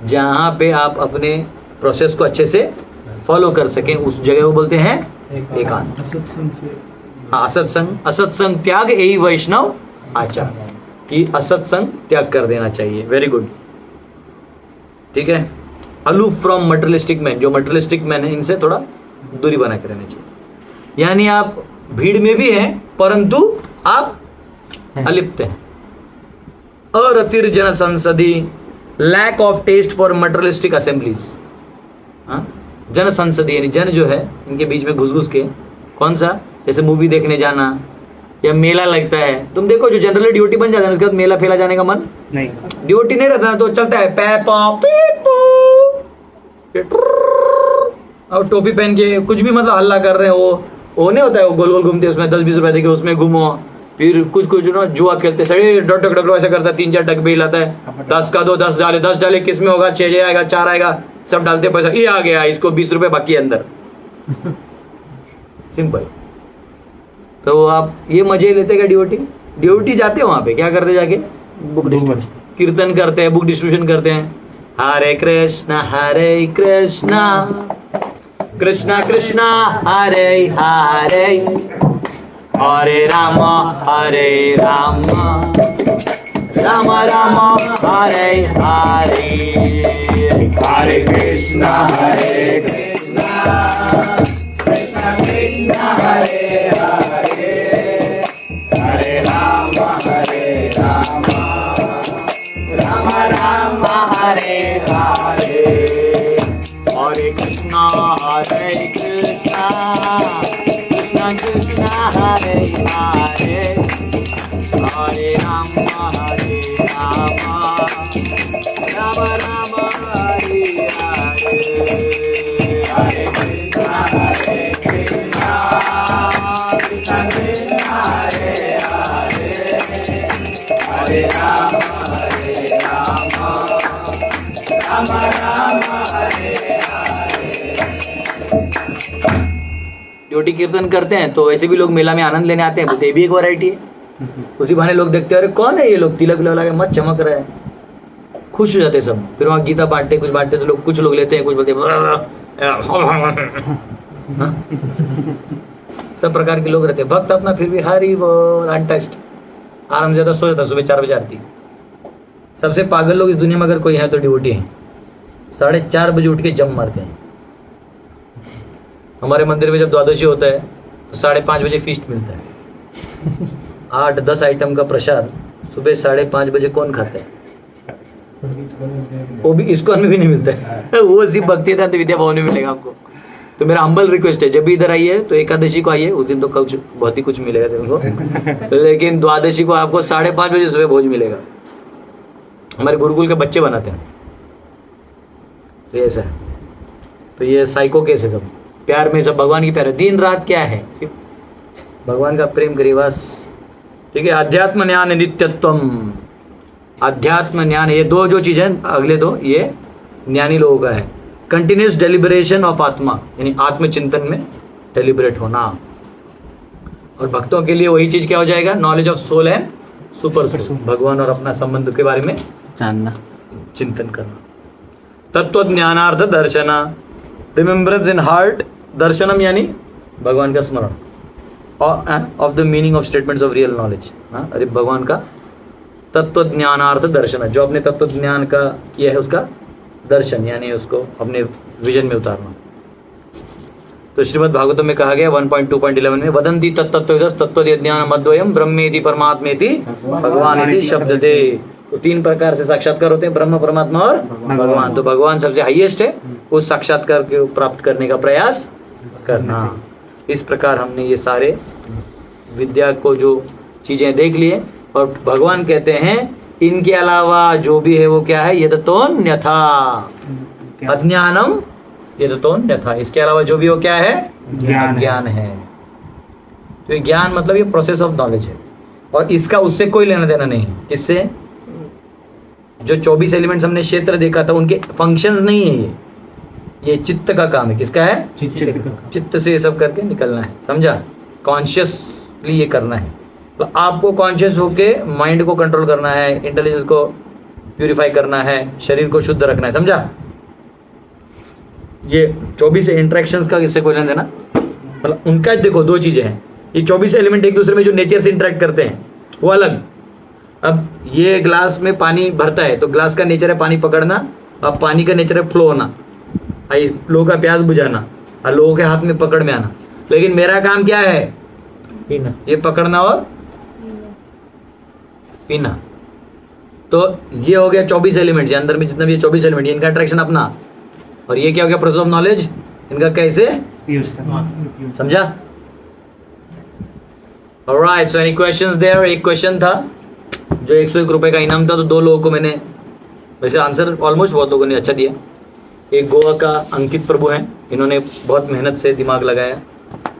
B: जहाँ पे आप अपने प्रोसेस को अच्छे से फॉलो कर सकें, उस जगह को बोलते हैं एकांत।
F: असत्संग से
B: हाँ, असत्संग, असत्संग त्याग यही वैष्णव आचार, कि असत्संग त्याग कर देना चाहिए। वेरी गुड, ठीक है। अलूफ फ्रॉम मटेरियलिस्टिक मैन, जो मटेरियलिस्टिक मैन है इनसे थोड़ा दूरी बना के रहना चाहिए। यानी आप भीड़ में भी हैं परंतु आप अलिप्त हैं। अरतिर जन संसदी, lack of taste for materialistic assemblies. जन संसदी यानी जन जो है इनके बीच में घुस घुस के, कौन सा? जैसे मूवी देखने जाना या मेला लगता है। तुम देखो जो जनरली ड्यूटी बन जाता है उसके बाद मेला फेला जाने का मन
C: नहीं,
B: ड्यूटी नहीं रहता तो चलता है पैपा पीपू, और टोपी पहन के कुछ भी मतलब हल्ला कर रहे हैं। वो नहीं होता है, वो गोल गोल घूमते हैं, उसमें 10-20 रुपए देके उसमें घूमो। फिर कुछ कुछ ना जुआ खेलते सड़े डक डक ऐसा करता है, 3-4 डक भी लाता है। 10 का दो 10 डाले, 10 डाले किस में होगा? 6 आएगा, 4 आएगा, सब डालते पैसा, ये आ गया, इसको 20 रुपए बाकी अंदर। सिंपल। तो आप ये मजे लेते क्या? ड्यूटी जाते हो वहां पे क्या करते? जाके बुक डिस्ट्रीब्यूशन, कीर्तन करते हैं, बुक डिस्ट्रीब्यूशन करते हैं। हरे कृष्णा कृष्णा कृष्णा हरे हरे, हरे राम राम राम हरे हरे, हरे कृष्णा कृष्णा कृष्णा हरे हरे, हरे राम राम राम हरे हरे, हरे कृष्णा कृष्णा कृष्णा हरे हरे, हरे राम राम राम हरे हरे, हरे कृष्णा कृष्णा कृष्णा हरे हरे, हरे राम राम राम हरे हरे। ड्यूटी कीर्तन करते हैं तो ऐसे भी लोग मेला में आनंद लेने आते हैं, बोलते ये भी एक वैरायटी है। उसी बहाने लोग देखते हैं, अरे कौन है ये लोग, तिलक लगा के मस्त चमक रहा है, खुश हो जाते हैं सब। फिर वहाँ गीता बांटते, कुछ बांटते तो लोग, कुछ लोग लेते हैं, कुछ बोलते सब प्रकार के लोग रहते हैं। भक्त अपना फिर भी हरी बोल अनटच्ड, आराम से सो जाता, सुबह 4 बजे आरती। सबसे पागल लोग इस दुनिया में अगर कोई है तो ड्यूटी है। 4:30 बजे उठ के जम मारते हैं। हमारे मंदिर में जब द्वादशी होता है तो 5:30 बजे फीस्ट मिलता है। 8-10 आइटम का प्रसाद सुबह 5:30 बजे कौन खाता है? वो भी इस्कॉन में भी नहीं मिलता है। वो सिर्फ भक्ति दान विद्या भवन में मिलेगा आपको। तो मेरा हम्बल रिक्वेस्ट है, जब भी इधर आइए तो एकादशी को आइए, उस दिन तो कुछ बहुत ही कुछ मिलेगा तुमको, लेकिन द्वादशी को आपको 5:30 बजे सुबह भोज मिलेगा। हमारे गुरुकुल के बच्चे बनाते हैं तो ऐसा है। तो ये साइको केस है, सब प्यार में, सब भगवान की प्यार है। दिन रात क्या है? सिर्फ भगवान का प्रेम करिए बस, ठीक है। अध्यात्म ज्ञान नित्यत्वम, अध्यात्म ज्ञान, ये दो जो चीजें, अगले दो ये ज्ञानी लोगों का है। कंटिन्यूस डेलिब्रेशन ऑफ आत्मा, यानी आत्मचिंतन में डेलिब्रेट होना। और भक्तों के लिए वही चीज क्या हो जाएगा? Knowledge of soul and supersoul, भगवान और अपना संबंध के बारे में
D: जानना,
B: चिंतन करना। तत्व ज्ञानार्थ दर्शना, रिमेम्बरेंस इन हार्ट, दर्शनम यानी भगवान का स्मरण, of the meaning of statements of real knowledge. अरे भगवान का तत्व ज्ञानार्थ दर्शन, जो अपने तत्व ज्ञान का किया है उसका दर्शन, यानी उसको अपने विजन में उतारना। तो श्रीमद् भागवतम में कहा गया 1.2.11 में, वदंती तत्तत्वविदस् तत्त्वज्ञान मद्वयम ब्रह्मेति परमात्मेति भगवानेति शब्दते। तो 3 प्रकार से साक्षात्कार होते हैं, ब्रह्म, परमात्मा और भगवान। तो भगवान सबसे हाईएस्ट है, उस साक्षात्कार को प्राप्त करने का प्रयास करना। इस प्रकार हमने ये सारे विद्या को जो चीजें देख लिए, और भगवान कहते हैं इनके अलावा जो भी है वो क्या है? यदतोन्यथा अज्ञानम यदतोन्यथा, इसके अलावा जो भी वो क्या है?
C: ज्ञान है।
B: ज्ञान है। तो ये ज्ञान मतलब ये प्रोसेस ऑफ नॉलेज है, और इसका उससे कोई लेना देना नहीं है। इससे जो 24 एलिमेंट्स हमने क्षेत्र देखा था उनके फंक्शंस नहीं है ये चित्त का काम है। किसका है? चित्त से ये सब करके निकलना है, समझा? कॉन्शियसली ये करना है। तो आपको कॉन्शियस होके माइंड को कंट्रोल करना है, इंटेलिजेंस को प्यूरिफाई करना है, शरीर को शुद्ध रखना है, समझा? ये 24 इंटरेक्शंस का इससे कोई लेना देना, मतलब उनका देखो दो चीजें हैं। ये 24 एलिमेंट एक दूसरे में जो नेचर से इंटरेक्ट करते हैं वो अलग। अब ये ग्लास में पानी भरता है तो ग्लास का नेचर है पानी पकड़ना, अब पानी का नेचर है फ्लो होना, लोगों का प्यास बुझाना और लोगों के हाथ में पकड़ में आना। लेकिन मेरा काम क्या है? पीना, ये पकड़ना और पीना। तो ये हो गया 24 एलिमेंट्स, अंदर में जितना भी 24 एलिमेंट, इनका अट्रैक्शन अपना, और ये क्या हो गया? प्रोसेस ऑफ नॉलेज, इनका कैसे समझा? Alright, so any questions there? एक क्वेश्चन था जो 101 रुपए का इनाम था, तो 2 लोगों को मैंने, वैसे आंसर ऑलमोस्ट बहुत लोगों ने अच्छा दिया। एक गोवा का अंकित प्रभु हैं, इन्होंने बहुत मेहनत से दिमाग लगाया,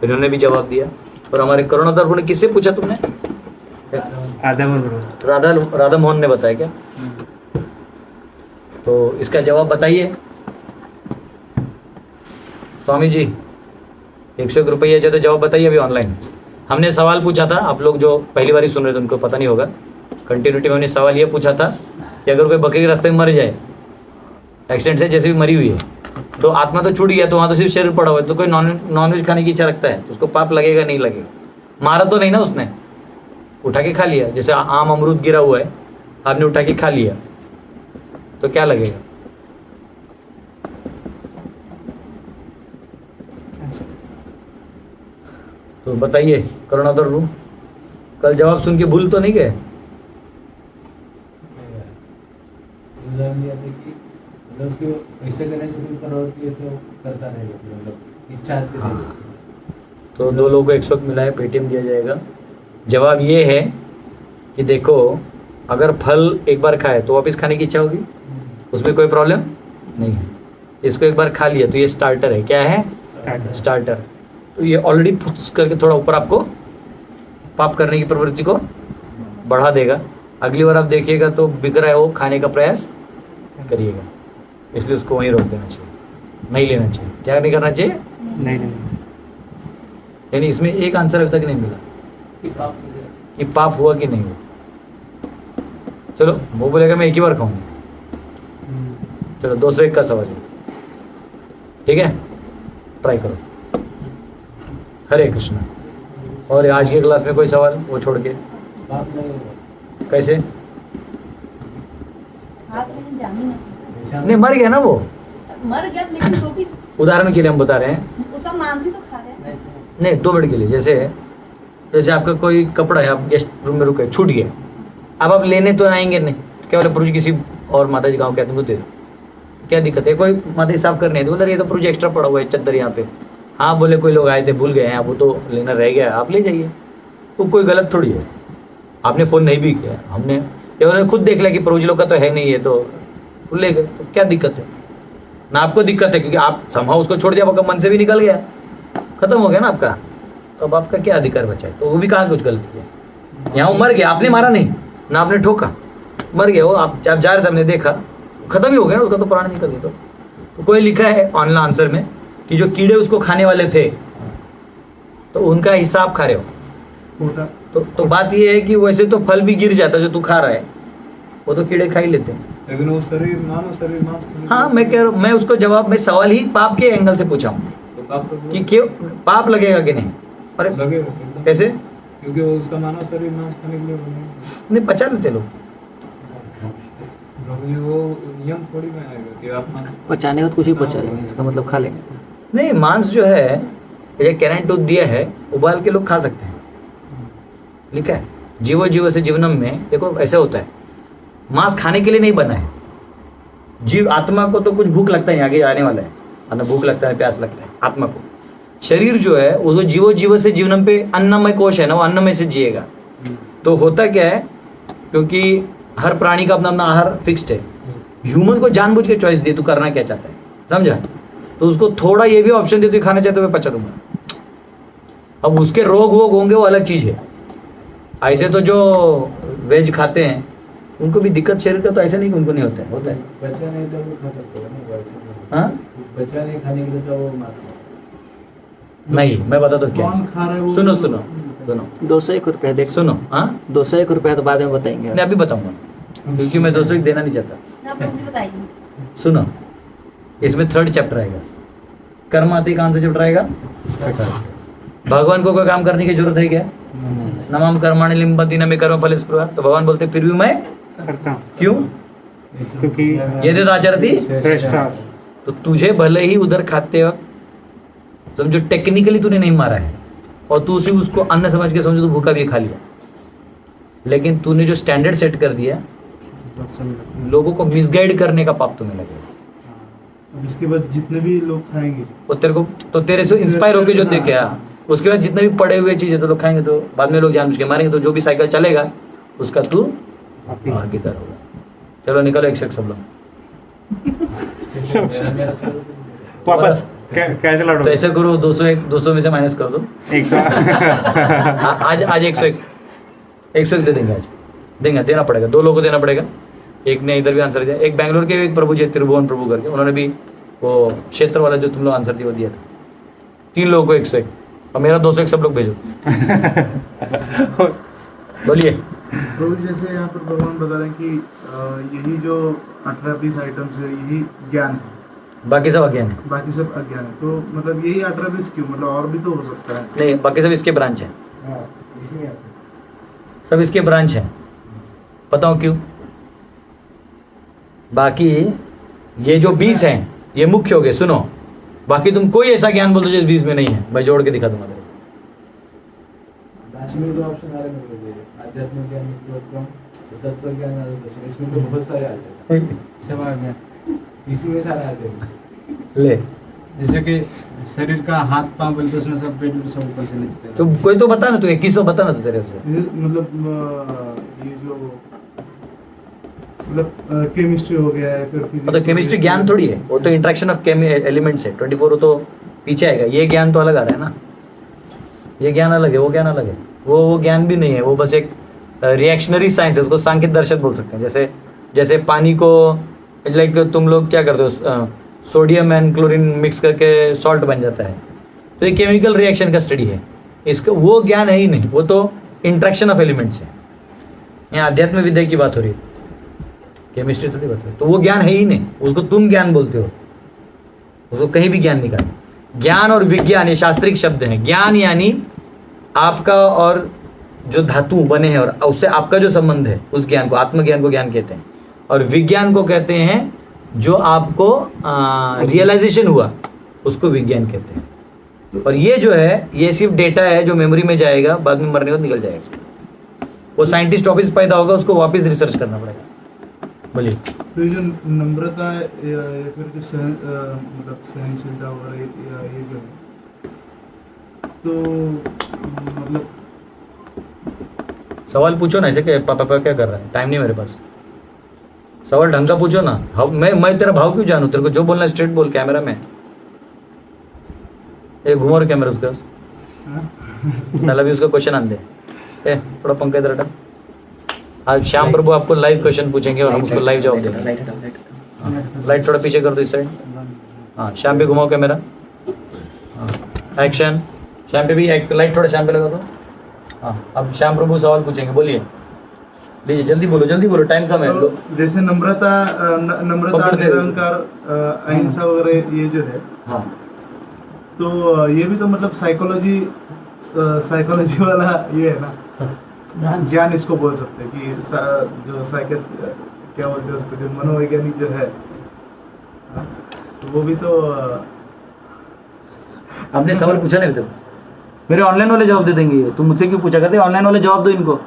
B: इन्होंने भी जवाब दिया। और हमारे करुणाधर प्रभु ने, किससे पूछा तुमने? राधा मोहन ने बताया क्या? तो इसका जवाब बताइए स्वामी जी। 101 रुपये जो, तो जवाब बताइए अभी ऑनलाइन। हमने सवाल पूछा था, आप लोग जो पहली बार ही सुन रहे थे उनको पता नहीं होगा, कंटिन्यूटी में हमने सवाल ये पूछा था कि अगर कोई बकरी रास्ते में मर जाए एक्सीडेंट से, जैसे भी मरी हुई है, तो आत्मा तो छूट गया, तो वहाँ तो सिर्फ शरीर पड़ा हुआ है, तो कोई नॉनवेज खाने की इच्छा रखता है तो उसको पाप लगेगा नहीं लगेगा? मारा तो नहीं ना उसने, उठा के खा लिया। जैसे आम अमरूद गिरा हुआ है, आपने उठा के खा लिया, तो क्या लगेगा? तो बताइए करुणाधर रू, कल जवाब सुन के भूल तो नहीं गए?
A: उसकी ऐसे करने से भी प्रवृत्ति ऐसे करता रहेगा, मतलब इच्छा आती रहेगी।
B: तो 2 लोगों को 100 मिला है, पेटीएम दिया जाएगा। जवाब ये है कि देखो, अगर फल एक बार खाए तो वापस खाने की इच्छा होगी, उसमें कोई प्रॉब्लम नहीं है। इसको एक बार खा लिया तो ये स्टार्टर है। क्या है? स्टार्टर। तो ये ऑलरेडी पुश करके थोड़ा ऊपर आपको पाप करने की प्रवृत्ति को बढ़ा देगा। अगली बार आप देखिएगा तो बिक रहा है वो, खाने का प्रयास करिएगा। इसलिए उसको वहीं रोक देना चाहिए, नहीं लेना चाहिए। क्या नहीं करना चाहिए?
C: नहीं लेना।
B: यानी इसमें एक आंसर अभी तक नहीं मिला कि पाप हुआ कि नहीं हुआ। चलो वो बोलेगा मैं एक ही बार खाऊंगा। चलो 201 का सवाल है, ठीक है, ट्राई करो। हरे कृष्णा। और आज के क्लास में कोई सवाल वो छोड़ के?
A: पाप लगेगा
B: कैसे?
H: जानी
B: नहीं, मर गया ना वो,
H: मर गया, लेकिन तो भी
B: उदाहरण के लिए हम बता रहे हैं।
H: उसका मांस ही तो खा रहे हैं।
B: नहीं, 2 मिनट के लिए। जैसे आपका कोई कपड़ा है, आप गेस्ट रूम में रुके, छूट गया, अब आप लेने तो आएंगे नहीं, क्या बोले प्रभु जी किसी और माता जी गाँव कहते हैं दे दो, क्या दिक्कत है? कोई माता जी साफ करने है तो बोले ये तो प्रभु जी एक्स्ट्रा पड़ा हुआ है चद्दर यहाँ पे। हाँ बोले कोई लोग आए थे भूल गए हैं, वो तो लेना रह गया, आप ले जाइए, वो कोई गलत थोड़ी है। आपने फ़ोन नहीं भी किया, हमने उन्होंने खुद देख लिया कि प्रभु जी लोग का तो है नहीं है, तो ले गए, तो क्या दिक्कत है? ना आपको दिक्कत है क्योंकि आप संभाव उसको छोड़ दिया, आपका मन से भी निकल गया, खत्म हो गया ना आपका। तो अब आपका क्या अधिकार बचा है? तो वो भी कहाँ कुछ गलत किया? यहाँ वो मर गया, आपने मारा नहीं ना, आपने ठोका, मर गया वो। आप जा रहे थे, हमने देखा, खत्म ही हो गया ना, उसका तो प्राण निकल गया। तो कोई लिखा है ऑनलाइन आंसर में कि जो कीड़े उसको खाने वाले थे तो उनका हिसाब खा रहे हो। तो बात ये है कि वैसे तो फल भी गिर जाता जो तू खा रहा है, वो तो कीड़े खा ही लेते हैं।
F: लेकिन वो शरीर मांस
B: हाँ, मैं कह रहा हूँ, मैं उसको जवाब, मैं सवाल ही पाप के एंगल से पूछा हूँ
F: तो पाप तो
B: कि क्यों पाप लगेगा कि नहीं। अरे
F: लगेगा एकदम।
B: कैसे?
F: क्योंकि वो उसका मानव शरीर मांस खाने के लिए बना
B: नहीं, पचा लेते लोग।
F: है। वो नियम थोड़ी में आएगा कि आप मांस
D: पचाने को तो कुछ ही पचा लेंगे, इसका मतलब खा लेंगे।
B: नहीं, मांस जो है, ये कैरेंट दूध दिया है, उबाल के लोग खा सकते हैं, लिखा है जीवो जीव से जीवनम में। देखो ऐसा होता है, मांस खाने के लिए नहीं बना है। जीव आत्मा को तो कुछ भूख लगता है, आगे आने वाला है, अन्न भूख लगता है, प्यास लगता है आत्मा को। शरीर जो है वो तो जीवो जीव से जीवनम पे अन्नमय कोश है ना, वो अन्नमय से जिएगा। तो होता क्या है, क्योंकि हर प्राणी का अपना अपना आहार फिक्स्ड है, ह्यूमन को जानबूझ के चॉइस दे तू करना क्या चाहता है, समझा? तो उसको थोड़ा ये भी ऑप्शन दे, तू खाना चाहते हुए पचा दूंगा, अब उसके रोग वोग होंगे वो अलग चीज है। ऐसे तो जो वेज खाते हैं उनको भी दिक्कत शरीर का तो ऐसे नहीं कि उनको नहीं होता है, होता है।
A: बच्चा नहीं तो वो खा सकते हो ना, वैसे नहीं।
B: हाँ
A: बच्चा नहीं खाने के लिए तो वो मांस खाता है।
B: नहीं, मैं बता दो क्या
F: कौन खा रहा है वो?
B: सुनो सुनो सुनो
D: 201 रुपया देख
B: सुनो। हाँ
D: 201 रुपया तो बाद में बताएंगे।
B: मैं अभी बताऊंगा क्योंकि मैं 200 देना नहीं चाहता।
H: ना आप मुझे बताइए।
B: सुनो, इसमें 3rd चैप्टर आएगा। कर्माती कौन सा चैप्टर आएगा? भगवान को कोई काम करने की जरूरत है क्या? नमाम कर्माणि लिम्पति न मे कर्म फल स्पृहा। तो भगवान बोलते फिर भी मैं
C: करता हूँ
B: क्यों?
C: क्योंकि
B: यदि आचरती
C: श्रेष्ठा।
B: तो तुझे भले ही उधर खाते वक्त समझो टेक्निकली तूने नहीं मारा है और तू उसी उसको अन्न समझ के समझो तो भूखा भी खा लिया, लेकिन तूने जो स्टैंडर्ड सेट कर दिया लोगों को मिसगाइड करने का पाप तुम्हें लगेगा।
F: अब इसके बाद जितने भी लोग खाएंगे
B: वो तेरे को तो तेरे से इंस्पायर होकर जो देखे उसके बाद जितने भी पड़े हुए चीजें तो लोग खाएंगे तो बाद में लोग जानबूझ के मारेंगे, तो जो भी साइकिल चलेगा उसका तू भागीदार होगा। चलो निकलो एक शख्स सब लोग
A: मेरा
C: वापस कैसे लड़ो?
B: तो ऐसे करो 200 में से माइनस कर दो
C: 100
B: आज 101 दे देंगे, आज देना पड़ेगा। 2 लोगों को देना पड़ेगा। एक ने इधर भी आंसर दिया, एक बैंगलोर के एक प्रभु जी त्रिभुवन प्रभु करके उन्होंने भी वो क्षेत्र वाला जो तुम लोग आंसर दिया वो दिया था। 3 लोगों को 101 और मेरा 201 सब लोग भेजो। बोलिए।
F: प्रभु जी, जैसे यहाँ पर भगवान बता रहे हैं कि यही जो 18-20 आइटम्स है यही ज्ञान है,
B: बाकी सब अज्ञान है।
F: बाकी सब अज्ञान है। तो मतलब यही 18-20 क्यों? मतलब और भी तो हो सकता है।
B: नहीं, बाकी सब इसके ब्रांच है,
A: हाँ इसमें आता है।
B: सब इसके ब्रांच है। बताओ क्यों? बाकी ये जो 20 हैं ये मुख्य हो गए। सुनो, बाकी तुम कोई ऐसा ज्ञान बोल दो जो 20 में नहीं है, मैं जोड़ के दिखा दूंगा तेरे को।
A: लास्ट में 2 ऑप्शन आ रहे हैं मेरे को, आध्यात्मिक ज्ञान, तत्व ज्ञान, दर्शन। इसमें तो बहुत सारे आते हैं,
G: सब आ गया।
A: इसी में सारे आते हैं।
B: ले,
G: जैसे कि शरीर का हाथ पांव बोलते उसमें सब पेट सब ऊपर से नीचे तक।
B: तो कोई तो बता ना, तू 2100 बता ना तो तेरे से।
F: ये मतलब ये जो मतलब केमिस्ट्री हो गया है, फिर फिजिक्स।
B: मतलब केमिस्ट्री ज्ञान थोड़ी है, वो तो इंट्रैक्शन ऑफ एलिमेंट्स है। 24 वो तो पीछे आएगा। ये ज्ञान तो अलग आ रहा है ना, ये ज्ञान अलग है, वो ज्ञान अलग है। वो ज्ञान भी नहीं है, वो बस एक रिएक्शनरी साइंस है, उसको सांख्यिक दर्शन बोल सकते हैं। जैसे पानी को लाइक तुम लोग क्या करते हो, सोडियम एंड क्लोरीन मिक्स करके सॉल्ट बन जाता है, तो ये केमिकल रिएक्शन का स्टडी है। इसका वो ज्ञान है ही नहीं, वो तो इंट्रैक्शन ऑफ एलिमेंट्स है। यहाँ अध्यात्म विद्या की बात हो रही है, केमिस्ट्री थोड़ी बात हो रही है। तो वो ज्ञान है ही नहीं, उसको तुम ज्ञान बोलते हो, उसको कहीं भी ज्ञान निकाल। ज्ञान और विज्ञान ये शास्त्रिक शब्द हैं। ज्ञान यानी आपका और जो धातु बने हैं और उससे आपका जो संबंध है, उस ज्ञान को, आत्मज्ञान को ज्ञान कहते हैं। और विज्ञान को कहते हैं जो आपको रियलाइजेशन हुआ, उसको विज्ञान कहते हैं। और ये जो है ये सिर्फ डेटा है जो मेमोरी में जाएगा, बाद में मरने को निकल जाएगा। वो साइंटिस्ट ऑफिस पैदा होगा, उसको वापस रिसर्च करना पड़ेगा। बोलिए।
F: तो ये जो नम्रता है या फिर जो मतलब सहनशीलता वगैरह ये जो है, तो मतलब
B: सवाल पूछो ना, ऐसे पापा क्या कर रहा है, टाइम नहीं मेरे पास। सवाल ढंग का पूछो ना। मैं तेरा भाव क्यों जानूं? तेरे को जो बोलना है स्ट्रेट बोल, कैमरा में एक घुमा और कैमरा उसके पास पहला भी उसका क्वेश्चन आन दे। थोड़ा पंखा इधर हटा। आज श्याम प्रभु आपको लाइव क्वेश्चन पूछेंगे और हम उसको लाइव जवाब देंगे। लाइट थोड़ा पीछे कर दो इस साइड। हाँ, श्याम पे घुमाओ कैमरा। एक्शन। श्याम पे भी लाइट थोड़ा श्याम पे लगा दो। हाँ, अब श्याम प्रभु सवाल पूछेंगे, बोलिए। लीजिए, जल्दी बोलो, टाइम कम है।
F: तो जैसे नम्रता, निरंकार, अहिंसा वगैरह ये जो है,
B: हाँ,
F: तो ये भी तो मतलब साइकोलॉजी वाला ये है ना, ज्ञान इसको बोल सकते हैं कि जो क्या बोलते हैं उसको, जो मनोवैज्ञानिक जो है, तो वो भी तो
B: आपने सवाल पूछा नहीं तब। मेरे ऑनलाइन वाले जवाब दे देंगे। तुम मुझसे क्यों पूछा करते? ऑनलाइन वाले जवाब दो इनको।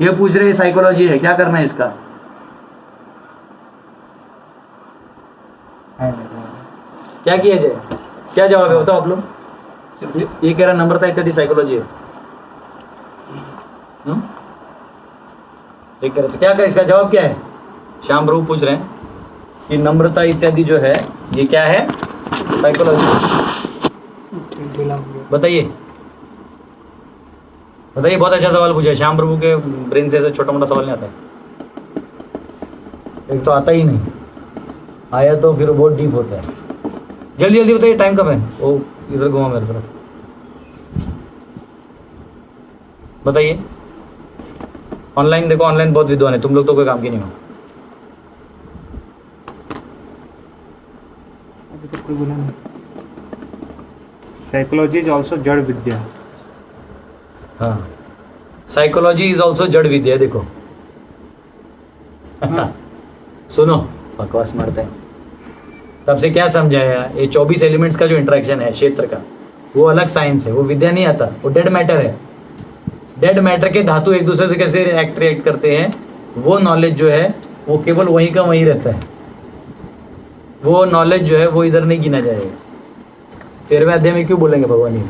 B: ये पूछ रहे साइकोलॉजी है, क्या करना है इसका? क्या किया जाए? क्या जवाब है बताओ आप लोग। ये कह रहा नम्रता इत्यादि साइकोलॉजी है। ये कह रहा तो क्या कर, इसका जवाब क्या है? श्याम प्रभु पूछ रहे हैं कि नम्रता इत्यादि जो है ये क्या है? साइकोलॉजी। बताइए। बताइए, बहुत अच्छा सवाल पूछा है। श्याम प्रभु के ब्रेन से ऐसा छोटा मोटा सवाल नहीं आता है। एक तो आता ही नहीं, आया तो फिर बहुत डीप होता है। जल्दी जल्दी बताइए, टाइम कब है? वो इधर घुमा मेरे तरफ, बताइए। ऑनलाइन देखो, ऑनलाइन बहुत विद्वान है, तुम लोग तो कोई काम की नहीं हो।
C: अभी तो कोई बोला नहीं। साइकोलॉजी इज ऑल्सो जड़ विद्या।
B: हाँ, साइकोलॉजी इज ऑल्सो जड़ विद्या। देखो सुनो, बकवास मारते हैं। तब से क्या समझाया? ये 24 एलिमेंट्स का जो इंटरेक्शन है क्षेत्र का, वो अलग साइंस है, वो विद्या नहीं आता, वो डेड मैटर है। डेड मैटर के धातु एक दूसरे से कैसे रिएक्ट करते हैं, वो नॉलेज जो है वो केवल वहीं का वहीं रहता है। वो नॉलेज जो है वो इधर नहीं गिना जाएगा। 13वें अध्याय में क्यों बोलेंगे भगवान ये?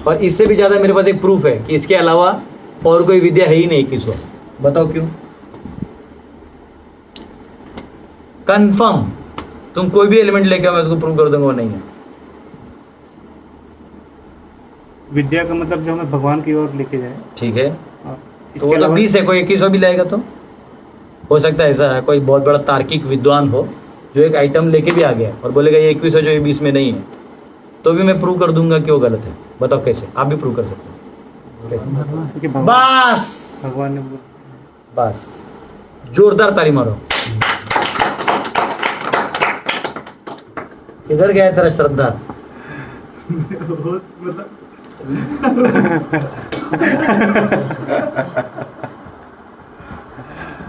B: और इससे भी ज़्यादा मेरे पास एक प्रूफ है कि इसके अलावा और कोई विद्या है ही नहीं 21वां। बताओ क्यों? कंफर्म, तुम कोई भी एलिमेंट लेके आओ, मैं उसको प्रूव कर दूंगा वो नहीं है।
C: विद्या का मतलब जो हमें भगवान की ओर लेके जाए।
B: ठीक है,
C: और
B: तो वो तो 20 है, कोई 21वां भी लाएगा तो हो सकता है ऐसा है कोई बहुत बड़ा तार्किक विद्वान हो जो एक आइटम लेके भी आ गया और बोलेगा ये 21 है जो ये 20 में नहीं है, तो भी मैं प्रूव कर दूंगा कि वो गलत है। बताओ कैसे? आप भी प्रूव कर सकते हो। कैसे?
C: क्योंकि
B: बस
C: भगवान ने
B: बस जोरदार ताली मारो। किधर गया है तेरा श्रद्धा?
F: मतलब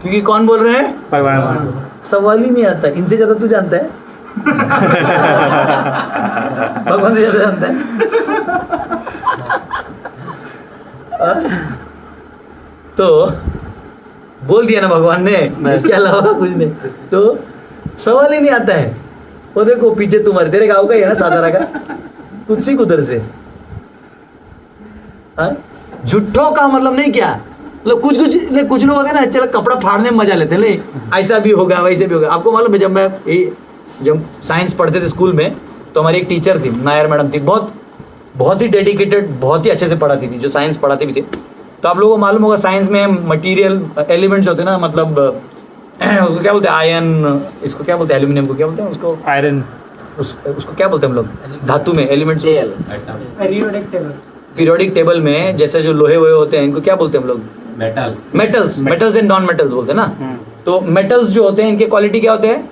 B: क्योंकि कौन बोल रहे हैं?
C: भगवान।
B: सवाल ही नहीं आता। इनसे ज्यादा तू जानता है, भगवान से ज्यादा जानता है। तो बोल दिया ना भगवान ने, इसके अलावा कुछ नहीं, तो सवाल ही नहीं आता है। वो देखो पीछे तुम्हारे, तेरे गाँव का ही है ना, सातारा का, कुछ ही उधर से। झूठों का मतलब नहीं क्या, मतलब कुछ लोग है ना, चलो कपड़ा फाड़ने में मजा लेते हैं, ले ऐसा भी होगा वैसे भी होगा। आपको मालूम है, जब साइंस पढ़ते थे स्कूल में, तो हमारी एक टीचर थी, नायर मैडम थी, बहुत ही डेडिकेटेड, बहुत ही अच्छे से पढ़ाती थी, जो साइंस पढ़ाती भी थी। तो आप लोगों को मालूम होगा साइंस में मटीरियल एलिमेंट्स होते हैं ना, मतलब उसको क्या बोलते हैं, आयन, इसको क्या बोलते हैं, एल्यूमिनियम को क्या बोलते हैं, उसको
C: आयरन,
B: उसको क्या बोलते हैं हम लोग, धातु में elements.
E: Periodic table,
B: periodic table में जैसे जो लोहे वोहे होते हैं, इनको क्या बोलते हैं हम लोग? मेटल्स एंड नॉन मेटल्स बोलते हैं ना। तो मेटल्स जो होते हैं, इनके क्वालिटी क्या होते हैं?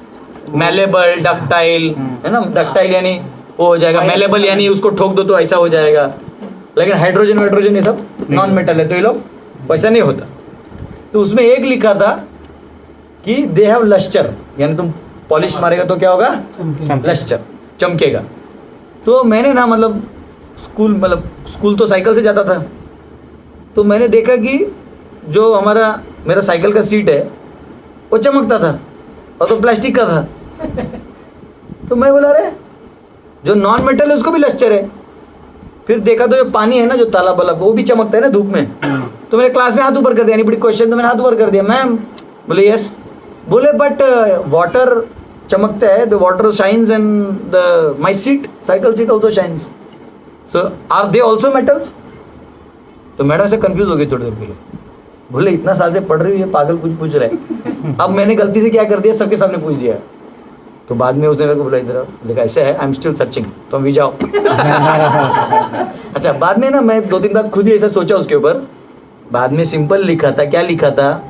B: मैलेबल, डक्टाइल, है ना। डक्टाइल यानी वो हो जाएगा, मैलेबल यानी उसको ठोक दो तो ऐसा हो जाएगा। लेकिन हाइड्रोजन ये सब नॉन मेटल है, तो ये लोग वैसा नहीं होता। तो उसमें एक लिखा था कि दे हैव लस्टर, यानी तुम पॉलिश मारेगा तो क्या होगा? लस्टर, चमकेगा। तो मैंने ना मतलब स्कूल तो साइकिल से जाता था, तो मैंने देखा कि जो मेरा साइकिल का सीट है वो चमकता था, और तो प्लास्टिक का था। तो मैं बोला अरे जो नॉन मेटल है उसको भी लस्टर है। फिर देखा तो जो पानी है ना, जो तालाब वाला, वो भी चमकता है ना धूप में। तो मेरे क्लास में हाथ ऊपर कर दिया, नहीं बड़ी क्वेश्चन, तो मैंने हाथ ऊपर कर दिया, मैम। बोले यस। बोले बट वाटर चमकता है, the water shines and my seat, cycle seat also shines, so are they also metals? तो मैडम से कंफ्यूज हो गई थोड़ी देर के लिए। बोले इतना साल से पढ़ रही है, पागल कुछ पूछ रहा है। अब मैंने गलती से क्या कर दिया, सबके सामने पूछ दिया। तो बाद में उसने मेरे को बोला इधर, देखा ऐसे है, आई एम स्टिल सर्चिंग, तो हम भी जाओ। अच्छा, बाद में ना मैं 2-3 बार खुद ही ऐसा सोचा उसके ऊपर। बाद में सिंपल लिखा था, क्या लिखा था,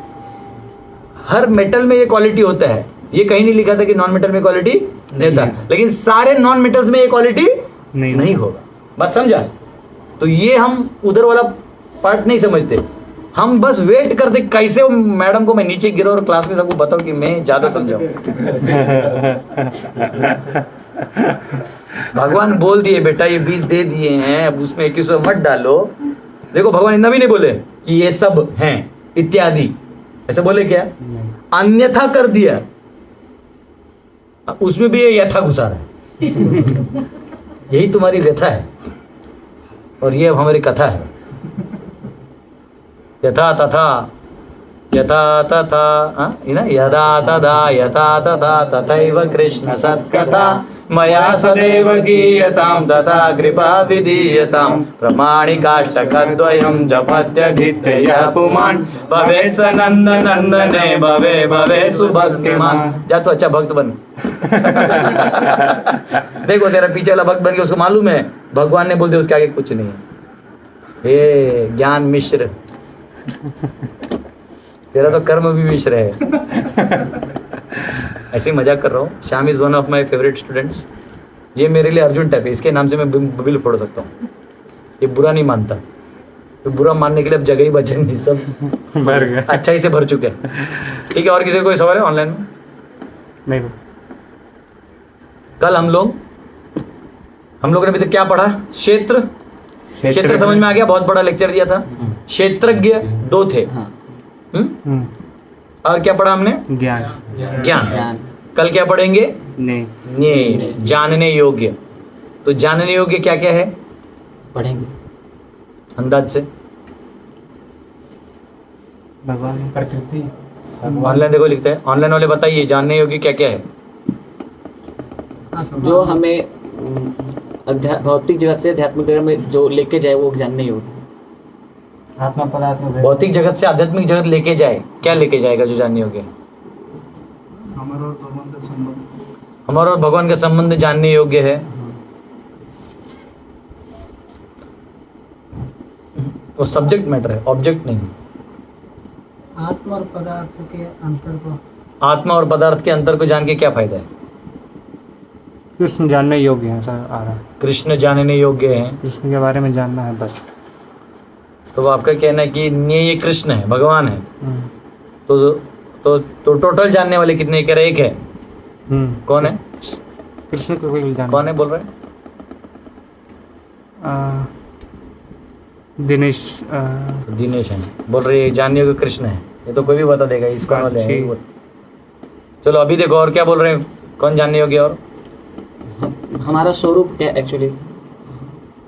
B: हर मेटल में ये क्वालिटी होता है। ये कहीं नहीं लिखा था कि नॉन मेटल में क्वालिटी नहीं होता, लेकिन सारे नॉन मेटल्स में ये क्वालिटी नहीं होगा। बात समझा? तो ये हम उधर वाला पार्ट नहीं समझते, हम बस वेट करते कैसे मैडम को मैं नीचे गिरा और क्लास में सबको बताऊं कि मैं ज्यादा समझाऊं। भगवान बोल दिए बेटा ये 20 दे दिए हैं, अब उसमें 21 मत डालो। देखो भगवान इतना भी नहीं बोले कि ये सब हैं इत्यादि, ऐसा बोले क्या? अन्यथा कर दिया, उसमें भी ये यथा घुसा रहा है। यही तुम्हारी व्यथा है और ये हमारी कथा है। यथा तथा यथा तथा, यदा तदा यथा तथा तथैव कृष्ण सत्कथा मया सदैव गीयतां तथा कृपा विधीयतां प्रमाणिकाष्टकद्वयं जपत्यधीत्य यः पुमान् भवेत् स नन्दनन्दने भवेत् सुभक्तिमान्। जा तो अच्छा भक्त बन। देखो तेरा पीछे वाला भक्त बन के उसको मालूम है भगवान ने बोल दिया उसके आगे कुछ नहीं है। ये ज्ञान मिश्र तेरा तो कर्म भी मिश्र है। ऐसे ही मजाक कर रहा हूँ। Shyam is one of my favourite students. ये मेरे लिए अर्जुन टाइप है, इसके नाम से मैं बिल फोड़ सकता हूँ। ये बुरा नहीं मानता, तो बुरा मानने के लिए अब जगह ही बचे नहीं, सब
C: भर गया।
B: अच्छा ही से भर चुके हैं। ठीक है, और किसी को कोई सवाल है ऑनलाइन में?
C: नहीं।
B: कल हम लोग ने अभी तक क्या पढ़ा? क्षेत्र समझ में आ गया, बहुत बड़ा लेक्चर दिया था। क्षेत्रज्ञ 2 थे। और क्या पढ़ा हमने? ज्ञान। कल क्या पढ़ेंगे? ज्ञेय, जानने योग्य। तो जानने योग्य क्या क्या है
D: पढ़ेंगे
B: अंदाज से?
C: भगवान
G: प्रकृति
B: ऑनलाइन देखो लिखते हैं, ऑनलाइन वाले बताइए जानने योग्य क्या क्या है।
D: जो हमें भौतिक जगत से आध्यात्मिक जगत में जो लेके जाए वो जानने योग्य।
C: आत्मा पदार्थ में
B: भौतिक जगत से आध्यात्मिक जगत लेके जाए, क्या लेके जाएगा जो जानने योग्य है?
F: हमारा और भगवान का संबंध।
B: हमारा और भगवान का संबंध जानने योग्य है। वो सब्जेक्ट मैटर है, ऑब्जेक्ट नहीं।
E: आत्मा और पदार्थ के अंतर को
B: आत्मा और पदार्थ के अंतर को जान के क्या फायदा है?
C: कृष्ण जानने योग्य है सर, आ रहा है।
B: कृष्ण जानने योग्य है,
C: कृष्ण के बारे में जानना है बस।
B: तो आपका कहना है कि ये कृष्ण है, भगवान है। तो टोटल जानने वाले कितने कह रहे? एक है। कौन है?
C: कृष्ण को कोई जानना।
B: कौन है बोल रहे हैं?
C: दिनेश
B: दिनेश है बोल रहे हैं, जानने योग्य कृष्ण है। ये तो कोई भी बता देगा, इसको वाले हैं। चलो अभी देखो और क्या बोल रहे हैं, कौन जानने योग्य? और
D: हमारा स्वरूप क्या एक्चुअली?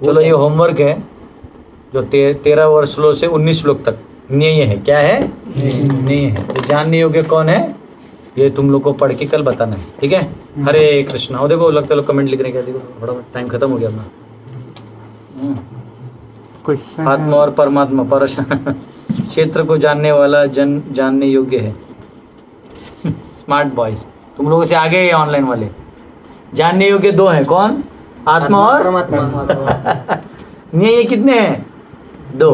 B: चलो ये होमवर्क है जो 13 श्लोक से 19 श्लोक तक न्याय है। क्या है? न्याय है। तो जानने योग्य कौन है ये तुम लोग को पढ़ के कल बताना है, ठीक है? हरे कृष्णा। और देखो लगता है लोग कमेंट लिखने का, देखो थोड़ा टाइम खत्म हो गया अपना। आत्मा और परमात्मा क्षेत्र को जानने वाला जानने योग्य है। स्मार्ट बॉयज, तुम लोगों से आगे है ऑनलाइन वाले। जानने योग्य 2 हैं, कौन? आत्मा और
D: परमात्मा।
B: न्याय कितने हैं? 2।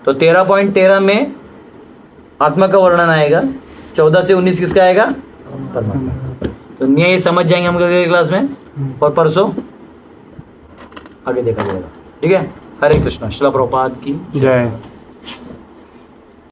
B: तो 13.13 में आत्मा का वर्णन आएगा, 14 से 19 किसका आएगा? परमात्मा। तो न्याय समझ जाएंगे हम अगले क्लास में, और परसों आगे देखा जाएगा, ठीक है? हरे कृष्णा। श्रील प्रभुपाद की
C: जय।